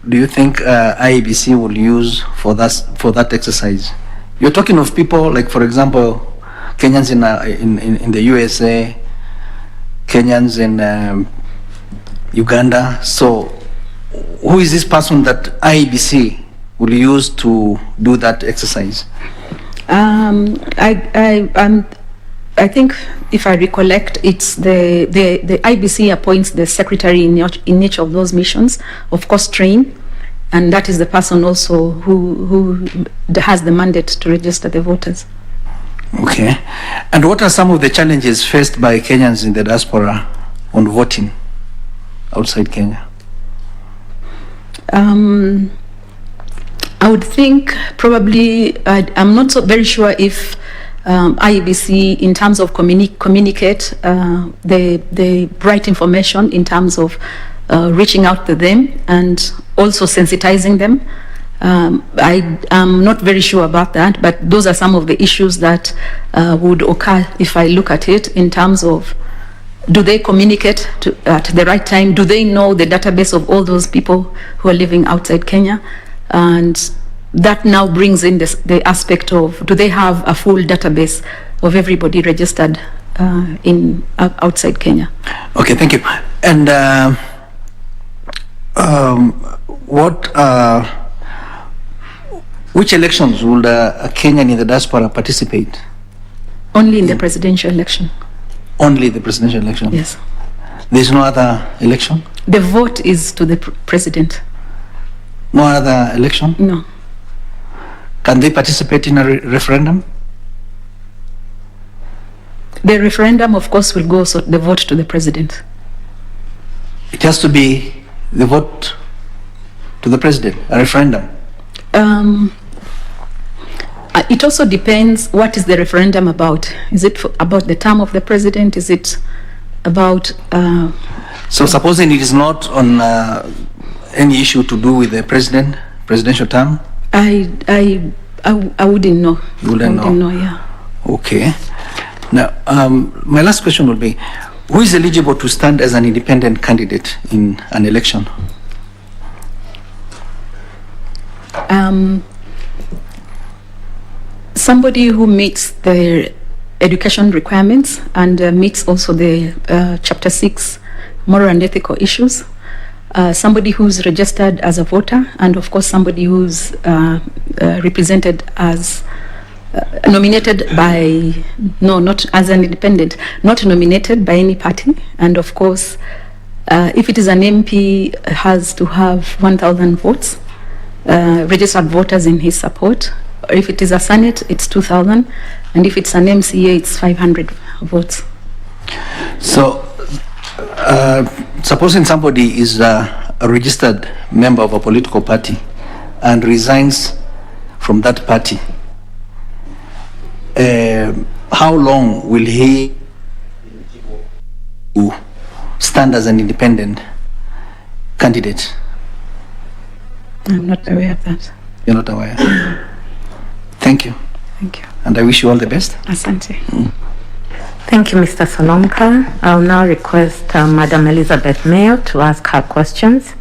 do you think IEBC will use for that exercise? You're talking of people like, for example, Kenyans in the USA, Kenyans in Uganda. So, who is this person that IEBC will you use to do that exercise? I think, if I recollect, it's the IBC appoints the secretary in each of those missions, of course trained, and that is the person also who has the mandate to register the voters. Okay. And what are some of the challenges faced by Kenyans in the diaspora on voting outside Kenya? I would think probably, I'm not so very sure if IEBC, in terms of communicate the right information in terms of reaching out to them and also sensitizing them. I am not very sure about that, but those are some of the issues that would occur if I look at it in terms of, do they communicate at the right time? Do they know the database of all those people who are living outside Kenya? And that now brings in the aspect of, do they have a full database of everybody registered outside Kenya? Okay, thank you. And which elections will a Kenyan in the diaspora participate? Only in the presidential election. Only the presidential election? Yes. There's no other election? The vote is to the president. No other election? No. Can they participate in a referendum? The referendum, of course, will go so the vote to the president. It has to be the vote to the president, a referendum? It also depends what is the referendum about. Is it about the term of the president? Is it about... So supposing it is not on any issue to do with the presidential term? I wouldn't know. You wouldn't know, yeah. Okay. Now, my last question will be, who is eligible to stand as an independent candidate in an election? Somebody who meets the education requirements and meets also the Chapter 6 moral and ethical issues. Somebody who's registered as a voter, and of course somebody who's represented as nominated by, no, not as an independent, not nominated by any party, and of course if it is an MP, has to have 1,000 votes, registered voters in his support. If it is a Senate, it's 2,000, and if it's an MCA, it's 500 votes. So supposing somebody is a registered member of a political party and resigns from that party, how long will he stand as an independent candidate? I'm not aware of that. You're not aware? Thank you. Thank you. And I wish you all the best. Asante. Thank you, Mr. Solomka. I'll now request Madam Elizabeth Mayo to ask her questions.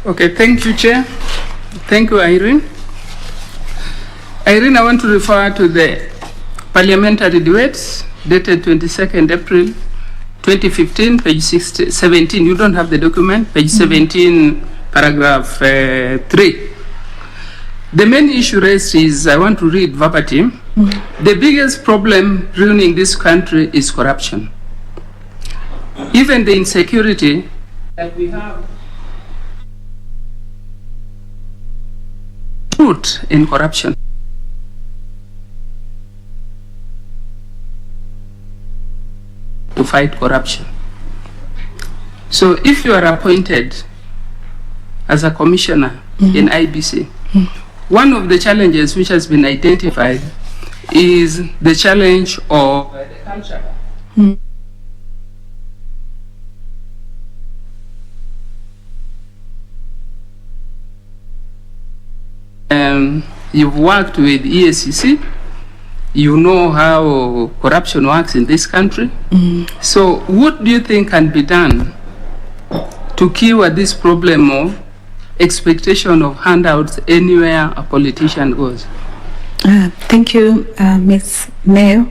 Okay, thank you, Chair. Thank you, Irene. Irene, I want to refer to the parliamentary debates dated 22nd April 2015, page 17. You don't have the document, page 17, paragraph 3. The main issue raised is, I want to read verbatim, the biggest problem ruining this country is corruption. Even the insecurity that we have root in corruption. To fight corruption. So if you are appointed as a commissioner in IBC, one of the challenges which has been identified is the challenge of the culture. You've worked with EACC, you know how corruption works in this country. So what do you think can be done to cure this problem of expectation of handouts anywhere a politician goes? Thank you, Ms. Mayo.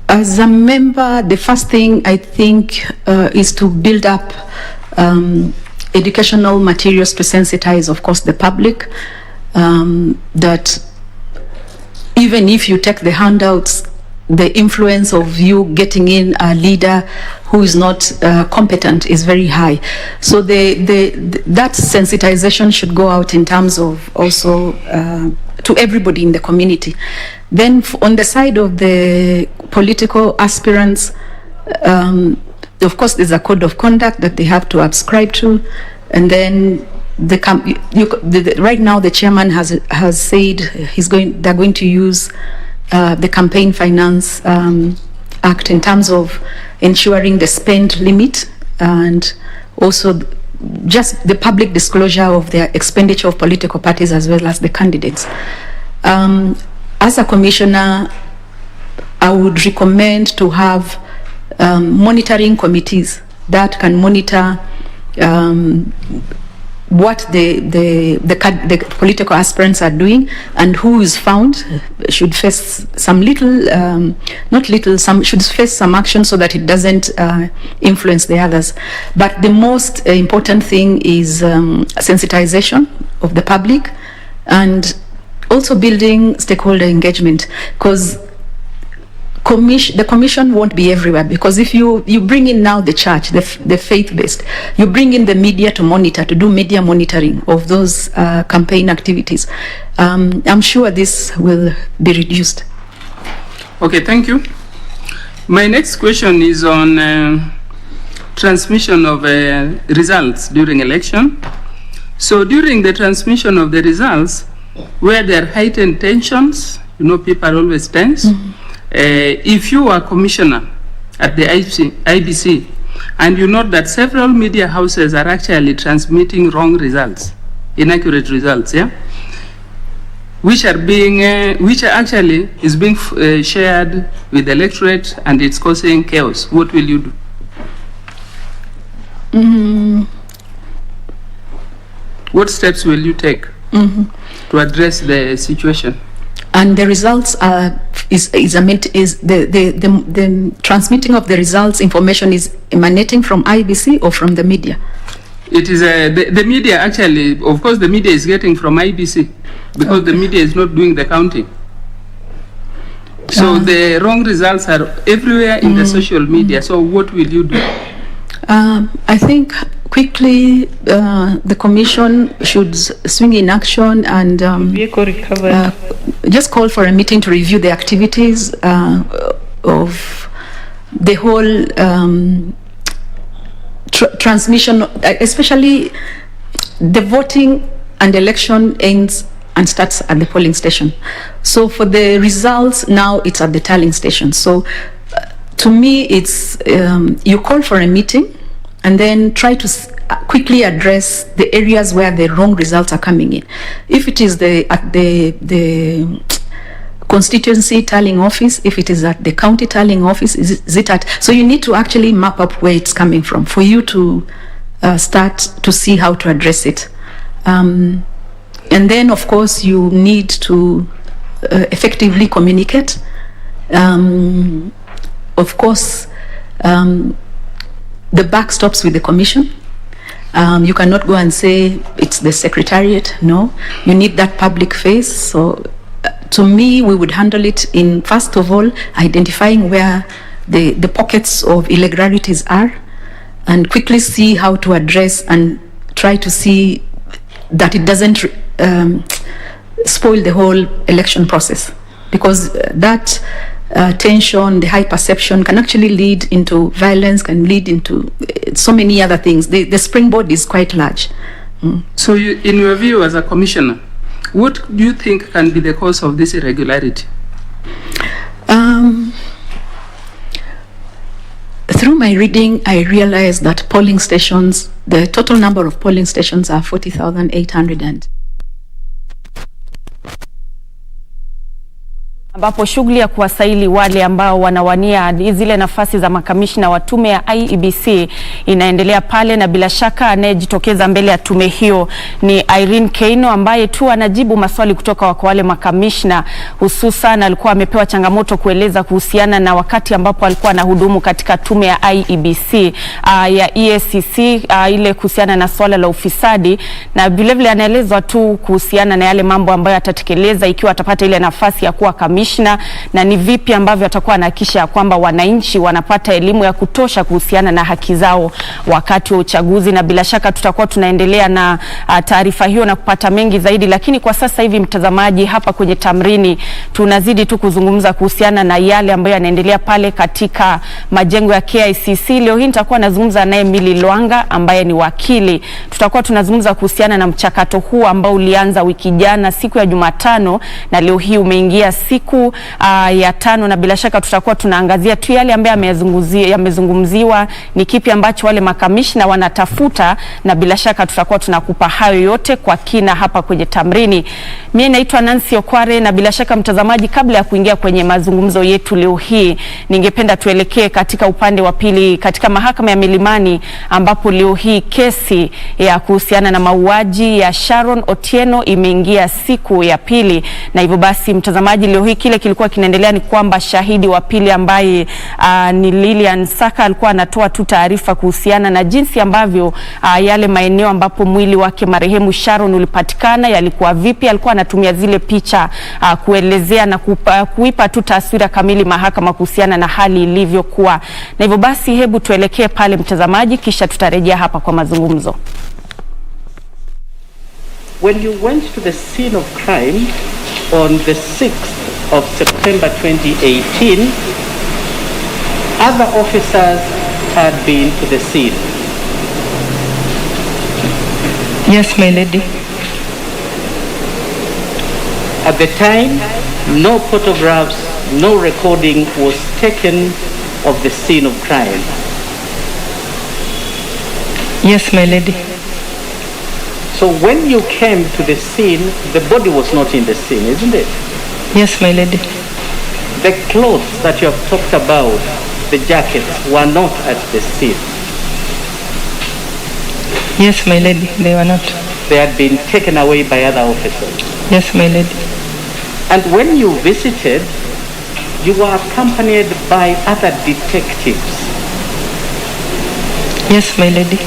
As a member, the first thing I think is to build up educational materials to sensitize, of course, the public, that even if you take the handouts, the influence of you getting in a leader who is not competent is very high. So that sensitization should go out in terms of also to everybody in the community. Then on the side of the political aspirants, of course, there's a code of conduct that they have to subscribe to, and then right now the chairman has said they're going to use the Campaign Finance Act in terms of ensuring the spend limit and also just the public disclosure of their expenditure of political parties as well as the candidates. As a commissioner, I would recommend to have monitoring committees that can monitor what the political aspirants are doing, and who is found should face some should face some action so that it doesn't influence the others. But the most important thing is sensitization of the public and also building stakeholder engagement, because the commission won't be everywhere, because if you bring in now the church, the faith-based, you bring in the media to monitor, to do media monitoring of those campaign activities, I'm sure this will be reduced. Okay, thank you. My next question is on transmission of results during election. So during the transmission of the results, where there are heightened tensions, people are always tense. Mm-hmm. If you are commissioner at the IBC and you note that several media houses are actually transmitting wrong results, inaccurate results, which are actually is being shared with the electorate and it's causing chaos, what will you do? Mm-hmm. What steps will you take to address the situation? And the results the transmitting of the results information is emanating from IEBC or from the media? It is the media actually. Of course, the media is getting from IEBC because the media is not doing the counting. So the wrong results are everywhere in the social media. So what will you do? I think quickly the commission should swing in action and just call for a meeting to review the activities of the whole transmission, especially the voting and election ends and starts at the polling station. So for the results now it's at the tallying station. So to me it's you call for a meeting and then try to quickly address the areas where the wrong results are coming in. If it is at the constituency tallying office, if it is at the county tallying office, is it at... So you need to actually map up where it's coming from for you to start to see how to address it. And then, of course, you need to effectively communicate. Of course, the buck stops with the commission. You cannot go and say it's the secretariat. No, you need that public face. So to me, we would handle it in, first of all, identifying where the pockets of irregularities are and quickly see how to address and try to see that it doesn't spoil the whole election process, because that tension, the high perception can actually lead into violence, can lead into so many other things. The springboard is quite large. So in your view as a commissioner, what do you think can be the cause of this irregularity? Through my reading, I realized that polling stations, the total number of polling stations are 40,800. ambapo shughuli ya kuwasaili wale ambao wanawania zile nafasi za makamishna wa tume ya IEBC inaendelea pale, na bila shaka anayejitokeza mbele ya tume hiyo ni Irene Cherop ambaye tu anajibu maswali kutoka kwa wale makamishna. Hususan alikuwa amepewa changamoto kueleza kuhusiana na wakati ambapo alikuwa anahudumu katika tume ya IEBC ya EACC ile kuhusiana na swala la ufisadi, na vilevile anaelezwa tu kuhusiana na yale mambo ambayo atatekeleza ikiwa atapata ile nafasi ya kuwa kamishna, na ni vipi ambavyo atakuwa anahakikisha kwamba wananchi wanapata elimu ya kutosha kuhusiana na haki zao wakati wa uchaguzi. Na bila shaka tutakuwa tunaendelea na taarifa hiyo na kupata mengi zaidi, lakini kwa sasa hivi mtazamaji, hapa kwenye Tamrini tunazidi tu kuzungumza kuhusiana na yale ambayo yanaendelea pale katika majengo ya KICC. Leo hii nitakuwa nazungumza naye Milly Lwanga ambaye ni wakili. Tutakuwa tunazungumza kuhusiana na mchakato huu ambao ulianza wiki jana siku ya Jumatano na leo hii umeingia siku ya 5, na bila shaka tutakuwa tunaangazia tu yale ambayo yamezungumziwa, ni kipi ambacho wale makamishna wanatafuta, na bila shaka tutakuwa tunakupa hayo yote kwa kina hapa kwenye Tamrini. Mimi naitwa Nancy Okware, na bila shaka mtazamaji, kabla ya kuingia kwenye mazungumzo yetu leo hii, ningependa tuelekee katika upande wa pili katika mahakama ya Milimani, ambapo leo hii kesi ya kuhusiana na mauaji ya Sharon Otieno imeingia siku ya pili. Na hivyo basi mtazamaji, leo hii kile kilikuwa kinaendelea ni kwamba shahidi wa pili ambaye ni Lilian Saka alikuwa anatoa tu taarifa kuhusiana na jinsi ambavyo yale maeneo ambapo mwili wake marehemu Sharon ulipatikana yalikuwa vipi. Alikuwa anatumia zile picha kuelezea na kuipa tu taswira kamili mahakama kuhusiana na hali ilivyokuwa. Na hivyo basi hebu tuelekee pale mtazamaji, kisha tutarejea hapa kwa mazungumzo. When you went to the scene of crime on the 6th of September 2018, other officers had been to the scene. Yes, my lady. At the time, no photographs, no recording was taken of the scene of crime. Yes, my lady. So when you came to the scene, the body was not in the scene, isn't it? Yes, my lady. The clothes that you have talked about, the jackets, were not at the scene. Yes, my lady, they were not. They had been taken away by other officers. Yes, my lady. And when you visited, you were accompanied by other detectives. Yes, my lady.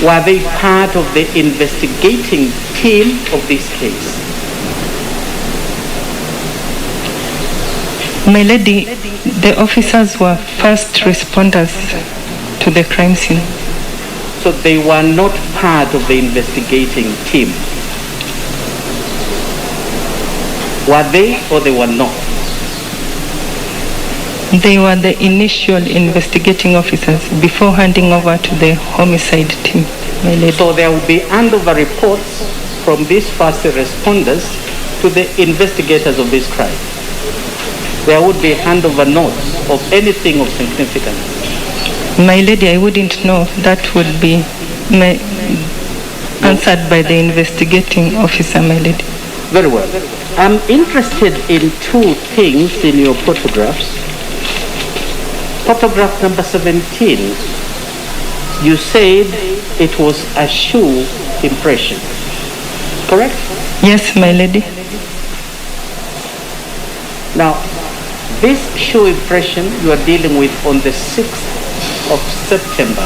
Were they part of the investigating team of this case? My lady, the officers were first responders to the crime scene. So they were not part of the investigating team. Were they or they were not? They were the initial investigating officers before handing over to the homicide team, my lady. So there will be handover reports from these first responders to the investigators of this crime. There would be handover notes of anything of significance. My lady, I wouldn't know. That would be answered by the investigating officer, my lady. Very well. I'm interested in two things in your photographs. Photograph number 17, you said it was a shoe impression, correct? Yes, my lady. Now, this shoe impression you are dealing with on the 6th of September.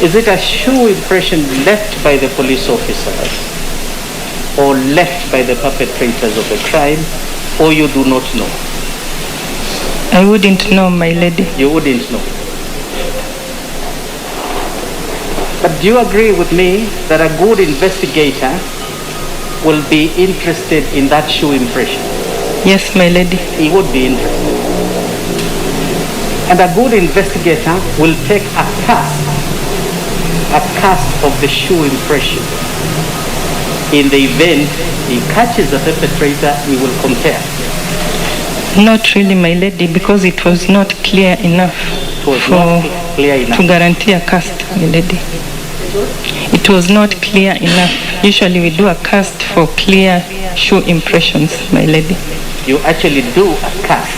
Is it a shoe impression left by the police officers or left by the perpetrators of the crime, or you do not know? I wouldn't know, my lady. You wouldn't know. But do you agree with me that a good investigator will be interested in that shoe impression? Yes, my lady. He would be interested. And a good investigator will take a cast of the shoe impression. In the event he catches the perpetrator, he will compare. Not really, my lady, because it was not clear enough to guarantee a cast, my lady. It was not clear enough. Usually we do a cast for clear shoe impressions, my lady. You actually do a cast?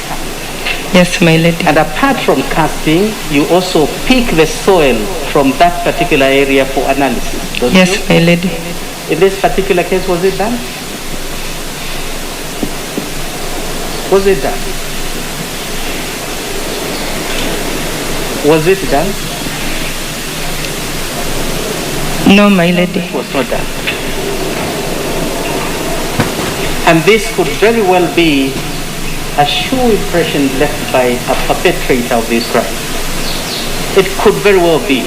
Yes, my lady. And apart from casting, you also pick the soil from that particular area for analysis, don't yes, you? my lady. In this particular case, was it done? Was it done? Was it done? No, my lady. It was not done. And this could very well be a shoe impression left by a perpetrator of this crime. It could very well be.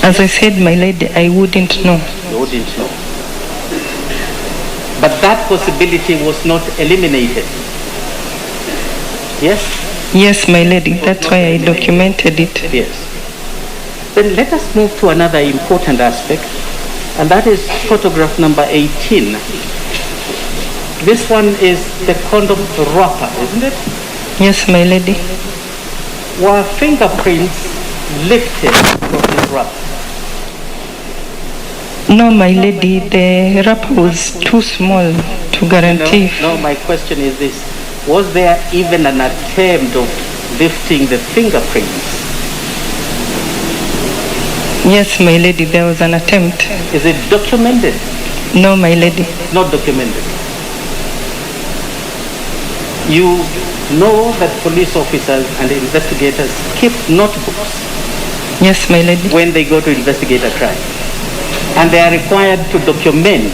As I said, my lady, I wouldn't know. You wouldn't know. But that possibility was not eliminated. Yes? Yes, my lady. That's why I documented it. Yes. Then let us move to another important aspect, and that is photograph number 18. This one is the condom wrapper, isn't it? Yes, my lady. Were fingerprints lifted from this wrapper? No, my lady, the wrapper was too small to guarantee. No, my question is this. Was there even an attempt of lifting the fingerprints? Yes, my lady, there was an attempt. Is it documented? No, my lady. Not documented. You know that police officers and investigators keep notebooks. Yes, my lady. When they go to investigate a crime. And they are required to document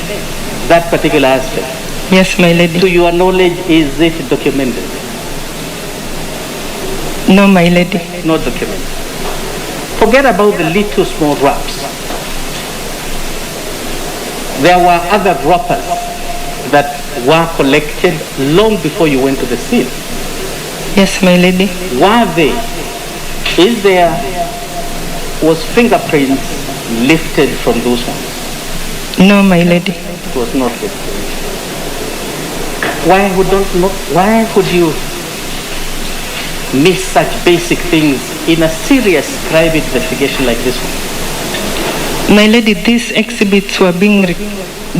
that particular aspect. Yes, my lady. To your knowledge, is it documented? No, my lady. Not documented. Forget about the little small wraps. There were other wrappers that were collected long before you went to the scene. Yes, my lady. Were they? Was fingerprints lifted from those ones? No, my lady. It was not lifted. Why would you miss such basic things in a serious crime investigation like this one? My lady, these exhibits were being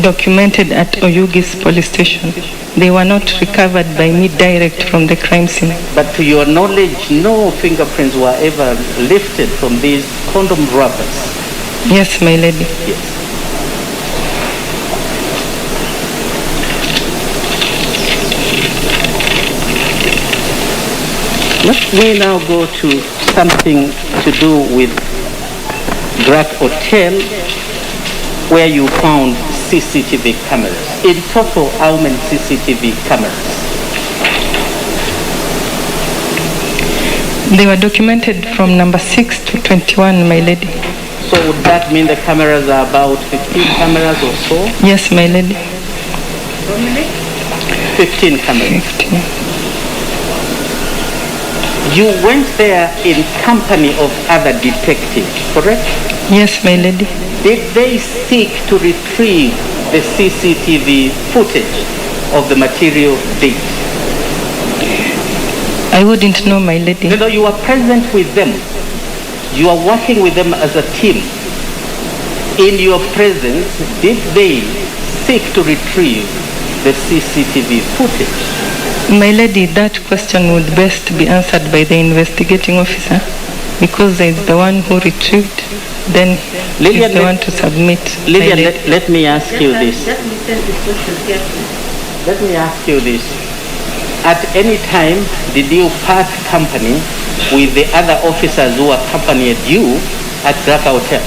documented at Oyugi's police station. They were not recovered by me direct from the crime scene. But to your knowledge, no fingerprints were ever lifted from these condom wrappers? Yes, my lady. Yes. Let me now go to something to do with Grat Hotel, where you found CCTV cameras. In total, how many CCTV cameras? They were documented from number 6 to 21, my lady. So would that mean the cameras are about 15 cameras or so? Yes, my lady. How many? 15 cameras. 15. You went there in company of other detectives, correct? Yes, my lady. Did they seek to retrieve the CCTV footage of the material date? I wouldn't know, my lady. No, you were present with them. You are working with them as a team. In your presence, did they seek to retrieve the CCTV footage? My lady, that question would best be answered by the investigating officer, because there is the one who retrieved, then he's the one to submit. Lillian, let me ask you this. Let me ask you this. At any time, did you part company with the other officers who accompanied you at Dhaka Hotel?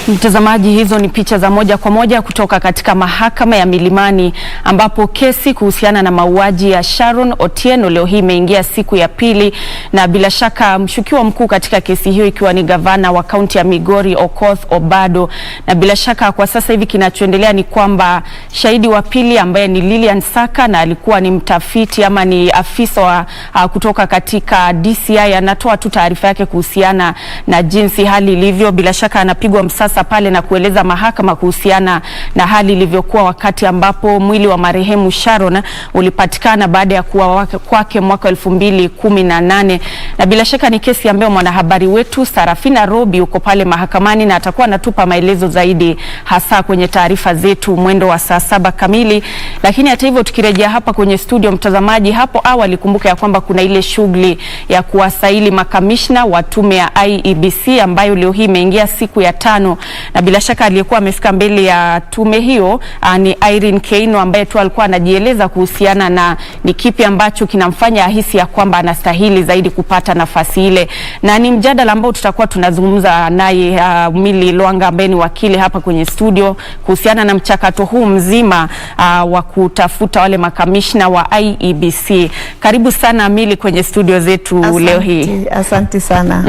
Mtazamaji, hizo ni picha za moja kwa moja kutoka katika mahakama ya Milimani, ambapo kesi kuhusiana na mauaji ya Sharon Otieno leo hii imeingia siku ya pili, na bila shaka mshukiwa mkuu katika kesi hiyo ikiwa ni gavana wa kaunti ya Migori Okoth Obado. Na bila shaka kwa sasa hivi kinachoendelea ni kwamba shahidi wa pili ambaye ni Lilian Saka, na alikuwa ni mtafiti ama ni afisa wa kutoka katika DCI, anatoa tu taarifa yake kuhusiana na jinsi hali ilivyo. Bila shaka anapigwa msasa sasa pale na kueleza mahakama kuhusiana na hali ilivyokuwa wakati ambapo mwili wa marehemu Sharon ulipatikana baada ya kuwa kwake mwaka 2018, na bila shaka ni kesi ambayo mwanahabari wetu Sarafina Robi uko pale mahakamani na atakuwa anatupa maelezo zaidi hasa kwenye taarifa zetu mwendo wa saa 7 kamili. Lakini hata hivyo tukirejea hapa kwenye studio, mtazamaji, hapo awali kumbuka ya kwamba kuna ile shughuli ya kuwasaili makamishna wa tume ya IEBC ambayo leo hii imeingia siku ya 5, na bila shaka aliyekuwa amefika mbele ya tume hiyo ni Irene Cherop ambaye tu alikuwa anajieleza kuhusiana na ni kipi ambacho kinamfanya ahisi ya kwamba anastahili zaidi kupata nafasi ile, na ni mjadala ambao tutakuwa tunazungumza naye Mili Lwanga ambaye ni wakili hapa kwenye studio kuhusiana na mchakato huu mzima wa kutafuta wale makamishna wa IEBC. Karibu sana Mili kwenye studio zetu leo hii. Asante sana.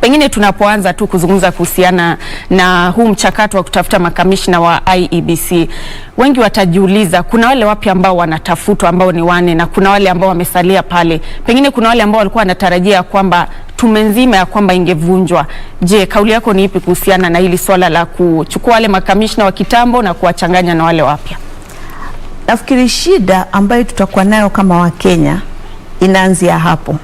Pengine tunapoanza tu kuzungumza kuhusiana na huu mchakato wa kutafuta makamishna wa IEBC, wengi watajiuliza kuna wale wapi ambao wanatafutwa ambao ni 4 na kuna wale ambao wamesalia pale. Pengine kuna wale ambao walikuwa wanatarajia kwamba tume nzima ya kwamba ingevunjwa. Je, kauli yako ni ipi kuhusiana na hili swala la kuchukua wale makamishna wa kitambo na kuwachanganya na wale wapya? Nafikiri shida ambayo tutakuwa nayo kama Wakenya inaanzia hapo.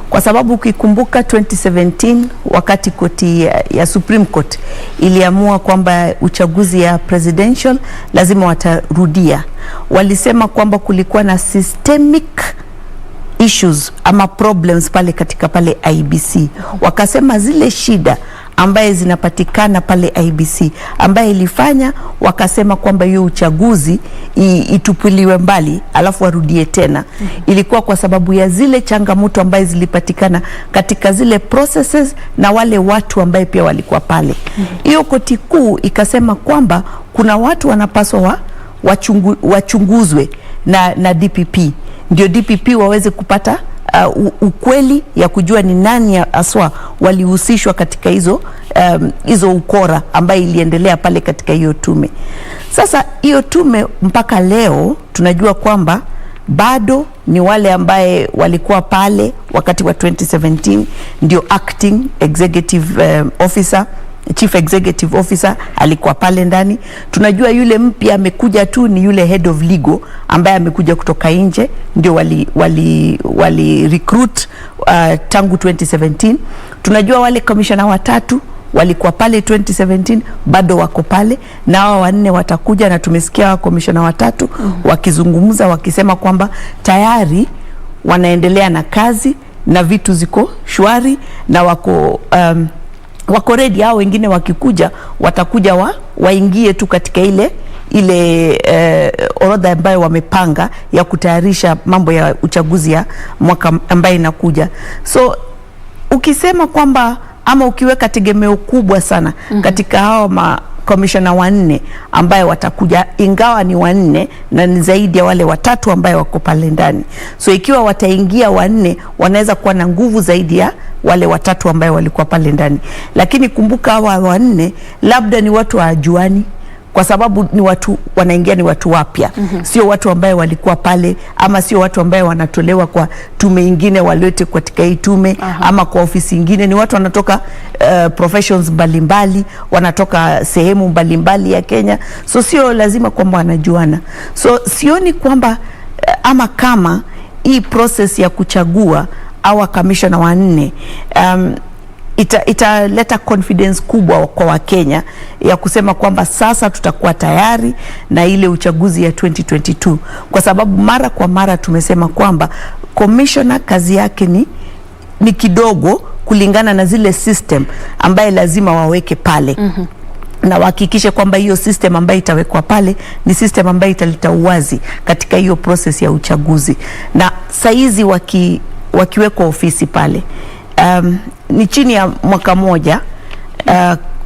Kwa sababu ukikumbuka 2017 wakati koti ya Supreme Court iliamua kwamba uchaguzi ya presidential lazima watarudia, walisema kwamba kulikuwa na systemic issues ama problems pale katika pale IEBC. Wakasema zile shida ambaye zinapatikana pale IEBC ambaye ilifanya wakasema kwamba hiyo uchaguzi itupiliwe mbali alafu warudie tena, ilikuwa kwa sababu ya zile changamoto ambaye zilipatikana katika zile processes na wale watu ambaye pia walikuwa pale. Hiyo koti kuu ikasema kwamba kuna watu wanapaswa wachunguzwe na DPP, ndio DPP waweze kupata ukweli ya kujua ni nani aswa walihusishwa katika hizo ukora ambayo iliendelea pale katika hiyo tume. Sasa hiyo tume mpaka leo tunajua kwamba bado ni wale ambaye walikuwa pale wakati wa 2017, ndio acting executive officer, chief executive officer alikuwa pale ndani. Tunajua yule mpya amekuja tu ni yule head of legal ambaye amekuja kutoka nje, ndio wali recruit tangu 2017. Tunajua wale commissioner watatu walikuwa pale 2017 bado wako pale, na hao 4 watakuja, na tumesikia wa commissioner watatu wakizungumza wakisema kwamba tayari wanaendelea na kazi na vitu ziko shwari na wako ready. Hao wengine wakikuja watakuja waingie tu katika ile orodha ambayo wamepanga ya kutayarisha mambo ya uchaguzi ya mwaka ambaye inakuja. So ukisema kwamba ama ukiweka tegemeo kubwa sana katika hao commissioner 4 ambaye watakuja, ingawa ni 4 na ni zaidi ya wale watatu ambaye wako pale ndani, so ikiwa wataingia 4 wanaweza kuwa na nguvu zaidi ya wale watatu ambaye walikuwa pale ndani. Lakini kumbuka hawa 4 labda ni watu wajuani, kwa sababu ni watu wanaingia, ni watu wapya, sio watu ambaye walikuwa pale, ama sio watu ambaye wanatolewa kwa tume ingine walete katika hii tume ama kwa ofisi ingine. Ni watu wanatoka professions mbalimbali, wanatoka sehemu mbalimbali ya Kenya, so sio lazima kwamba wanajuana. So sioni kwamba ama kama hii process ya kuchagua au commissioner 4 italeta confidence kubwa kwa Wakenya ya kusema kwamba sasa tutakuwa tayari na ile uchaguzi ya 2022, kwa sababu mara kwa mara tumesema kwamba commissioner kazi yake ni kidogo kulingana na zile system ambaye lazima waweke pale. Na wahakikishe kwamba hiyo system ambayo itawekwa pale ni system ambayo italeta uwazi katika hiyo process ya uchaguzi. Na saizi wakiwekwa ofisi pale ni chini ya mwaka moja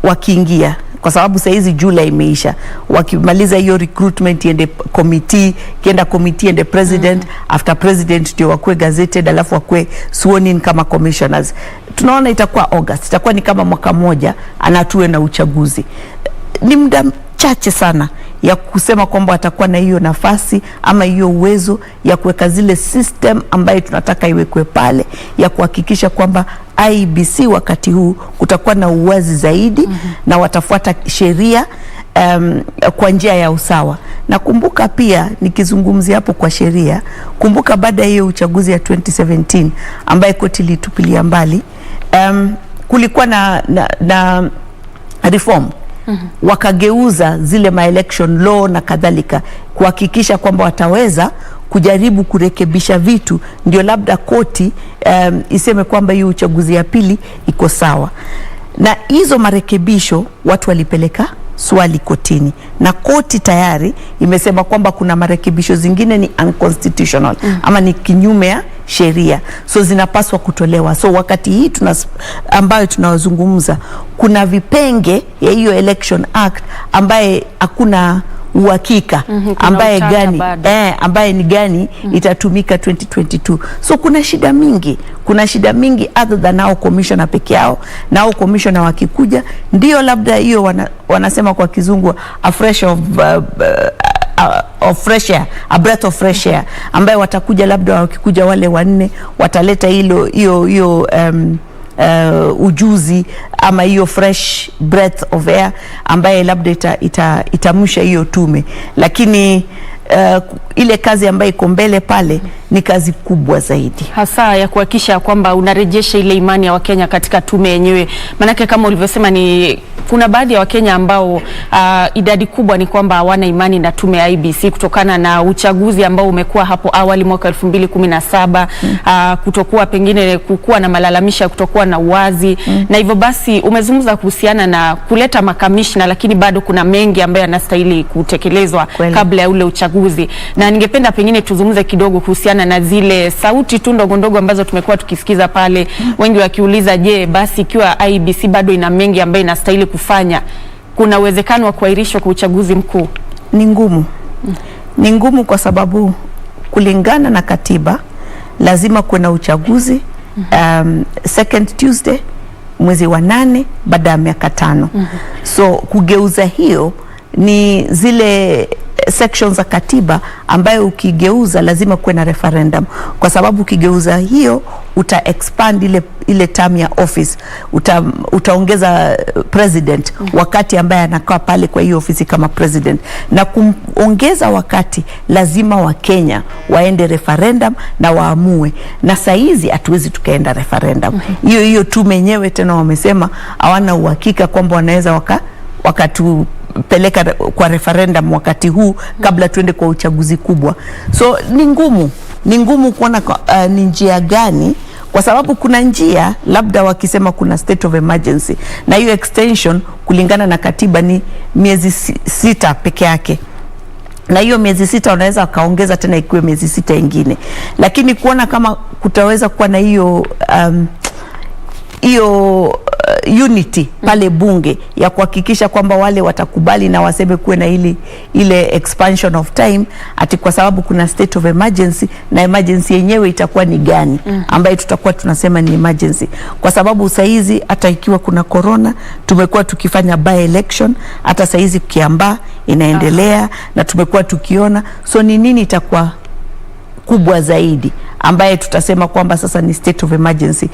wakiingia, kwa sababu saizi Julai imeisha, wakimaliza hiyo recruitment iende committee, kienda committee ende president, after president ndio wakue gazetted, alafu wakue sworn in kama commissioners. Tunaona itakuwa August, itakuwa ni kama mwaka moja anatuwe na uchaguzi. Ni muda chache sana ya kusema kwamba watakuwa na hiyo nafasi ama hiyo uwezo ya kuweka zile system ambayo tunataka iwekwe pale, ya kuhakikisha kwamba IEBC wakati huu kutakuwa na uwazi zaidi na watafuata sheria kwa njia ya usawa. Na kumbuka pia, nikizungumzia hapo kwa sheria, kumbuka baada ya hiyo uchaguzi ya 2017 ambaye koti litupilia mbali, kulikuwa na reform. Wakageuza zile ma-election law na kadhalika kuhakikisha kwamba wataweza kujaribu kurekebisha vitu, ndio labda koti iseme kwamba hiyo uchaguzi ya pili iko sawa. Na hizo marekebisho watu walipeleka swali kotini, na koti tayari imesema kwamba kuna marekebisho zingine ni unconstitutional ama ni kinyume ya sheria, so zinapaswa kutolewa. So wakati hii ambayo tunazungumza, kuna vipenge ya hiyo Election Act ambaye hakuna uhakika ambaye ni gani itatumika 2022. So kuna shida mingi other than nao commissioner peke yao. Nao commissioner wakikuja, ndio labda hiyo wanasema kwa kizungu a breath of fresh air, ambaye watakuja labda wakikuja wale wanne wataleta hiyo ujuzi ama hiyo fresh breath of air ambaye labda itamusha hiyo tume. Lakini ile kazi ambayo iko mbele pale ni kazi kubwa zaidi, hasa ya kuhakikisha kwamba unarejesha ile imani ya Wakenya katika tume yenyewe. Manake kama ulivyosema, ni kuna baadhi ya Wakenya ambao idadi kubwa ni kwamba hawana imani na tume ya IEBC kutokana na uchaguzi ambao umekuwa hapo awali mwaka 2017, kutokuwa pengine kukuwa na malalamisha, kutokuwa na uwazi. Na hivyo basi umezungumza kuhusiana na kuleta makamishna, lakini bado kuna mengi ambayo yanastahili kutekelezwa kabla ya ule uchaguzi. Na ningependa pengine tuzungumze kidogo kuhusiana na zile sauti tu ndogo ndogo ambazo tumekuwa tukisikiza pale, wengi wakiuliza, je, basi ikiwa IEBC bado ina mengi ambayo inastahili kufanya, kuna uwezekano wa kuahirishwa kwa uchaguzi mkuu? Ni ngumu kwa sababu kulingana na katiba lazima kuna uchaguzi second Tuesday mwezi wa 8 baada ya miaka 5. So kugeuza hiyo ni zile sections za katiba ambayo ukigeuza lazima kuwe na referendum, kwa sababu ukigeuza hiyo uta expand ile term ya office, utaongeza president wakati ambaye anakaa pale kwa hiyo ofisi kama president, na kuongeza wakati lazima Wakenya waende referendum na waamue. Na saizi hatuwezi tukaenda referendum. Hiyo tume yenyewe tena wamesema hawana uhakika kwamba wanaweza wakatupeleka kwa referendum wakati huu kabla tuende kwa uchaguzi kubwa. So ni ngumu kuona ni njia gani, kwa sababu kuna njia labda wakisema kuna state of emergency, na hiyo extension kulingana na katiba ni miezi 6 peke yake, na hiyo miezi 6 wanaweza wakaongeza tena ikiwe miezi 6 ingine. Lakini kuona kama kutaweza kuwa na hiyo unity pale bunge ya kuhakikisha kwamba wale watakubali na waseme kuwe na ile expansion of time, ati kwa sababu kuna state of emergency, na emergency yenyewe itakuwa ni gani ambayo tutakuwa tunasema ni emergency. Kwa sababu saizi hata ikiwa kuna corona tumekuwa tukifanya by election, hata saizi Kiambaa inaendelea na tumekuwa tukiona. So ni nini itakuwa kubwa zaidi ambaye tutasema kwamba sasa ni state of emergency?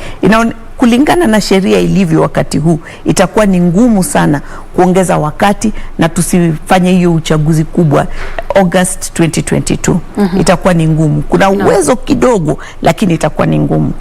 Kulingana na sheria ilivyo wakati huu, itakuwa ni ngumu sana kuongeza wakati na tusifanye hiyo uchaguzi kubwa August 2022. Itakuwa ni ngumu. Kuna uwezo kidogo, lakini itakuwa ni ngumu.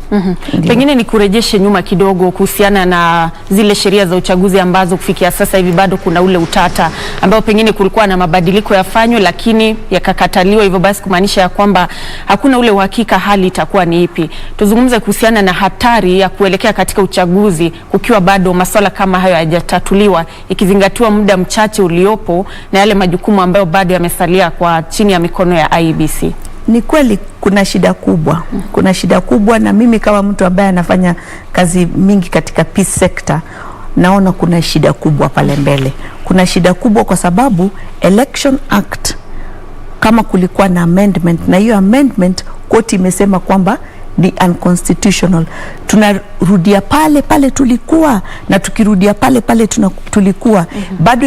Pengine ni kurejeshe nyuma kidogo kuhusiana na zile sheria za uchaguzi ambazo kufikia sasa hivi bado kuna ule utata ambao pengine kulikuwa na mabadiliko yafanywe lakini yakakataliwa, hivyo basi kumaanisha kwamba hakuna ule uhakika hali itakuwa ni ipi. Tuzungumze kuhusiana na hatari ya kuelekea katika uchaguzi kukiwa bado masuala kama hayo hayajatatuliwa, ikizingatiwa muda mchache uliopo na yale majukumu ambayo bado yamesalia kwa chini ya mikono ya IEBC. Ni kweli kuna shida kubwa. Kuna shida kubwa, na mimi kama mtu ambaye anafanya kazi mingi katika peace sector, naona kuna shida kubwa pale mbele. Kuna shida kubwa kwa sababu Election Act kama kulikuwa na amendment, na hiyo amendment koti imesema kwamba ni unconstitutional. Tunarudia pale pale tulikuwa, na tukirudia pale pale tulikuwa bado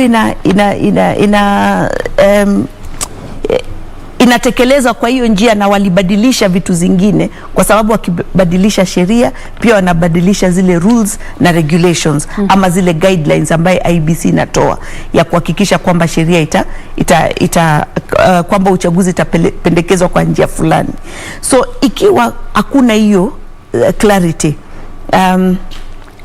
inatekelezwa kwa hiyo njia, na walibadilisha vitu zingine, kwa sababu wakibadilisha sheria pia wanabadilisha zile rules na regulations ama zile guidelines ambaye IEBC inatoa ya kuhakikisha kwamba sheria kwamba uchaguzi itapendekezwa kwa njia fulani. So ikiwa hakuna hiyo clarity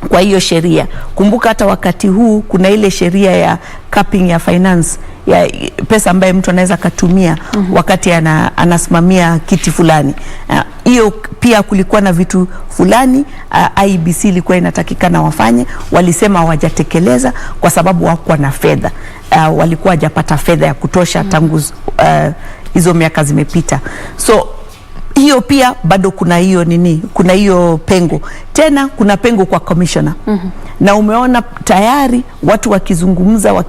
kwa hiyo sheria, kumbuka hata wakati huu kuna ile sheria ya capping ya finance, ya pesa ambaye mtu anaweza katumia wakati anasimamia kiti fulani. Hiyo pia kulikuwa na vitu fulani IEBC ilikuwa inatakikana wafanye, walisema hawajatekeleza kwa sababu hawakuwa na fedha. Walikuwa hajapata fedha ya kutosha tangu hizo miaka zimepita. So hiyo pia bado kuna hiyo kuna hiyo pengo. Tena kuna pengo kwa commissioner. Na umeona tayari watu wakizungumza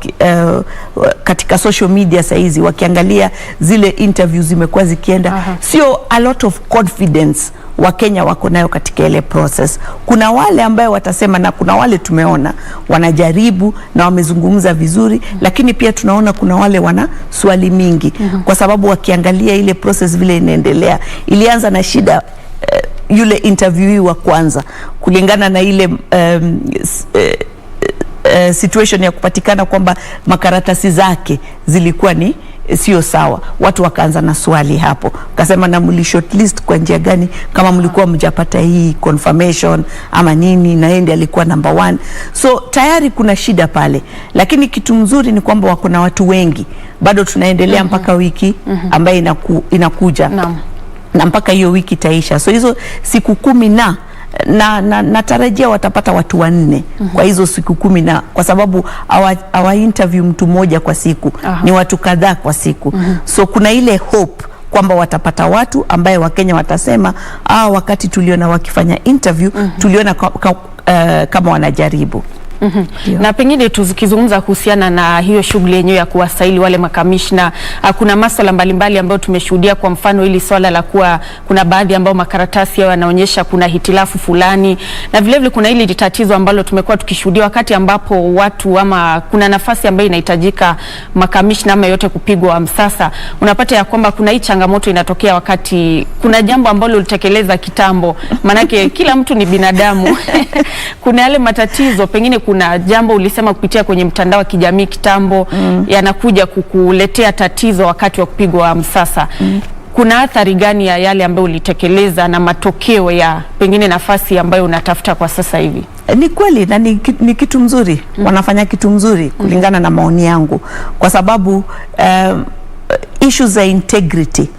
katika social media saizi, wakiangalia zile interviews zimekuwa zikienda, sio a lot of confidence Wakenya wako nayo katika ile process. Kuna wale ambao watasema, na kuna wale tumeona wanajaribu na wamezungumza vizuri, lakini pia tunaona kuna wale wana swali mingi, kwa sababu wakiangalia ile process vile inaendelea, ilianza na shida yule interviewee wa kwanza, kulingana na ile situation ya kupatikana kwamba makaratasi zake zilikuwa ni sio sawa. Watu wakaanza na swali hapo, kasema na mli shortlist kwa njia gani kama mlikuwa mjapata hii confirmation ama nini, na yeye alikuwa number 1. So tayari kuna shida pale, lakini kitu mzuri ni kwamba wako na watu wengi. Bado tunaendelea mpaka wiki ambayo inakuja na mpaka hiyo wiki taisha. So hizo siku 10 natarajia watapata watu 4 kwa hizo siku 10, kwa sababu hawa interview mtu mmoja kwa siku, ni watu kadhaa kwa siku. So kuna ile hope kwamba watapata watu ambaye Wakenya watasema wakati tuliona wakifanya interview tuliona kama wanajaribu. Na pengine tukizungumza kuhusiana na hiyo shughuli yenyewe ya kuwasaili wale makamishna, kuna masuala mbalimbali ambayo tumeshuhudia. Kwa mfano ili swala la kuwa kuna baadhi ambao makaratasi yao yanaonyesha kuna hitilafu fulani, na vile vile kuna hili tatizo ambalo tumekuwa tukishuhudia wakati ambapo watu ama kuna nafasi ambayo inahitajika makamishna ama yote kupigwa msasa, unapata ya kwamba kuna hii changamoto inatokea wakati kuna jambo ambalo ulitekeleza kitambo, manake kila mtu ni binadamu. Kuna yale matatizo, pengine kuna jambo ulisema kupitia kwenye mtandao wa kijamii kitambo, yanakuja kukuletea tatizo wakati wa kupigwa msasa. Kuna athari gani ya yale ambayo ulitekeleza na matokeo ya pengine nafasi ambayo unatafuta kwa sasa hivi? Ni kweli na ni kitu mzuri, wanafanya kitu mzuri kulingana na maoni yangu, kwa sababu issues za integrity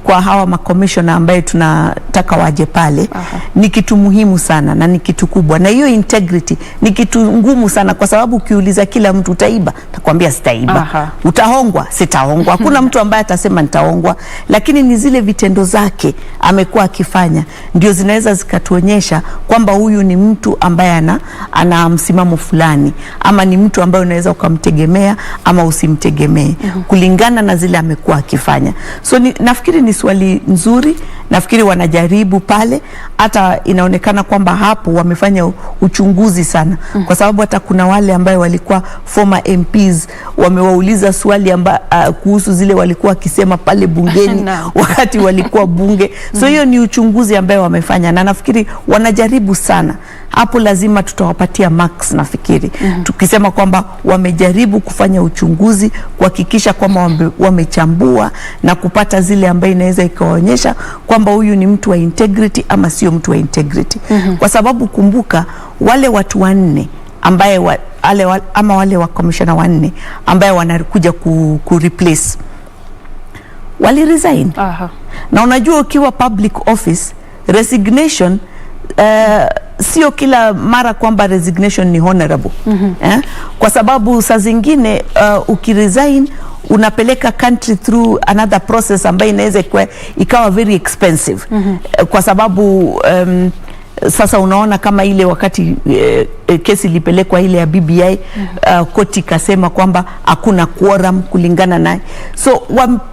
kwa hawa makomishona ambaye tunataka waje pale ni kitu muhimu sana na ni kitu kubwa, na hiyo integrity ni kitu ngumu sana, kwa sababu ukiuliza kila mtu utaiba, atakwambia sitaiba. Utahongwa, sitahongwa. Hakuna mtu ambaye atasema nitahongwa, lakini ni zile vitendo zake amekuwa akifanya ndio zinaweza zikatuonyesha kwamba huyu ni mtu ambaye ana msimamo fulani, ama ni mtu ambaye unaweza ukamtegemea ama usimtegemee kulingana na zile amekuwa akifanya. So nafikiri ni swali nzuri, nafikiri wanajaribu pale, hata inaonekana kwamba hapo wamefanya uchunguzi sana, kwa sababu hata kuna wale ambao walikuwa former MPs wamewauliza swali kuhusu zile walikuwa wakisema pale bungeni wakati walikuwa bunge. So hiyo ni uchunguzi ambao wamefanya, na nafikiri wanajaribu sana hapo. Lazima tutawapatia marks nafikiri, tukisema kwamba wamejaribu kufanya uchunguzi kuhakikisha kwamba wamechambua na kupata zile ambaye inaweza ikaonyesha kwamba huyu ni mtu wa integrity ama sio mtu wa integrity. Kwa sababu kumbuka wale watu 4 ambaye wale wa commissioner 4 ambaye wanakuja ku replace wali resign. Na unajua ukiwa public office resignation sio kila mara kwamba resignation ni honorable. Kwa sababu saa zingine ukiresign unapeleka country through another process ambayo inaweza ikawa very expensive. Kwa sababu sasa unaona kama ile wakati kesi ilipelekwa ile ya BBI, koti kasema kwamba hakuna quorum kulingana naye. So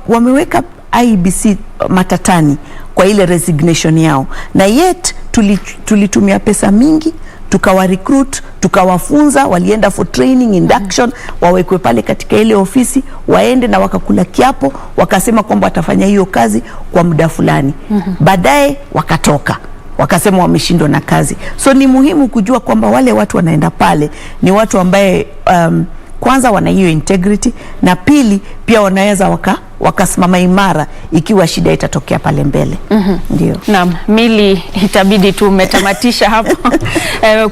wameweka IEBC matatani kwa ile resignation yao, na yet tulitumia pesa mingi tukawa recruit, tukawafunza, walienda for training, induction, wawekwe pale katika ile ofisi, waende na wakakula kiapo, wakasema kwamba watafanya hiyo kazi kwa muda fulani. Baadaye wakatoka, wakasema wameshindwa na kazi. So ni muhimu kujua kwamba wale watu wanaenda pale ni watu ambaye kwanza wana hiyo integrity, na pili pia wanaweza wakasimama imara ikiwa shida itatokea pale mbele. Ndio. Naam, Mili, itabidi tu umetamatisha hapo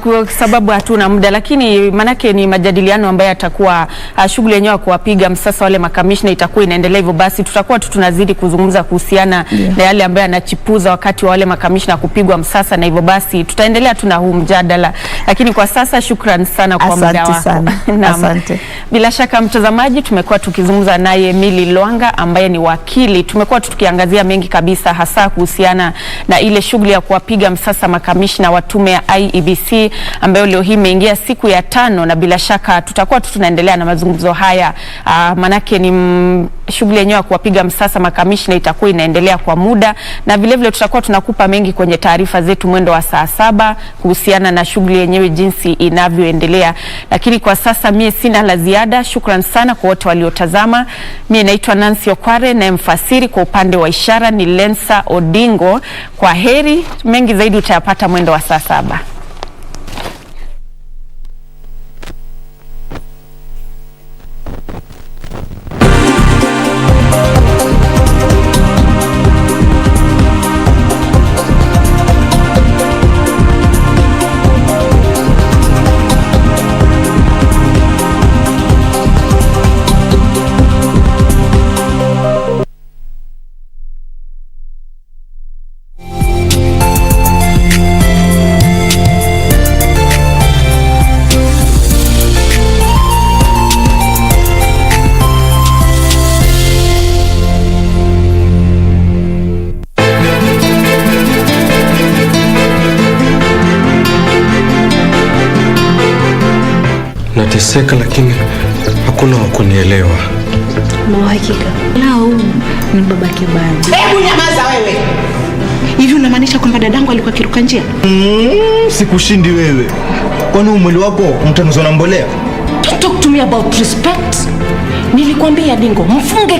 kwa sababu hatuna muda, lakini manake ni majadiliano ambayo yatakuwa shughuli yenyewe ya kuwapiga msasa wale makamishna itakuwa inaendelea, hivyo basi tutakuwa tunazidi kuzungumza kuhusiana na yale ambayo yanachipuza wakati wa wale makamishna kupigwa msasa, na hivyo basi tutaendelea tuna huu mjadala, lakini kwa sasa shukran sana kwa muda wako. Asante. Bila shaka mtazamaji, tumekuwa tukizungumza naye Mili Lwanga ambaye ni wakili. Tumekuwa tukiangazia mengi kabisa, hasa kuhusiana na ile shughuli ya kuwapiga msasa makamishna wa tume ya IEBC ambayo leo hii imeingia siku ya 5, na bila shaka tutakuwa tunaendelea na mazungumzo haya. Manake ni shughuli yenyewe ya kuwapiga msasa makamishna itakuwa inaendelea kwa muda, na vile vile tutakuwa tunakupa mengi kwenye taarifa zetu mwendo wa saa 7 kuhusiana na shughuli yenyewe jinsi inavyoendelea. Lakini kwa sasa mie sina la ziada. Shukran sana kwa wote waliotazama. Mie naitwa Nancy Okware, na mfasiri kwa upande wa ishara ni Lensa Odingo. Kwa heri, mengi zaidi utayapata mwendo wa saa 7. Nateseka lakini hakuna wa kunielewa. Na uhakika lao ni babake baba. Hebu nyamaza wewe. Hivi unamaanisha kwamba dadangu alikuwa kiruka njia? Sikushindi wewe. Kwani mwili wako mtanuzwa na mbolea? Talk to me about respect. Nilikwambia Dingo, mfunge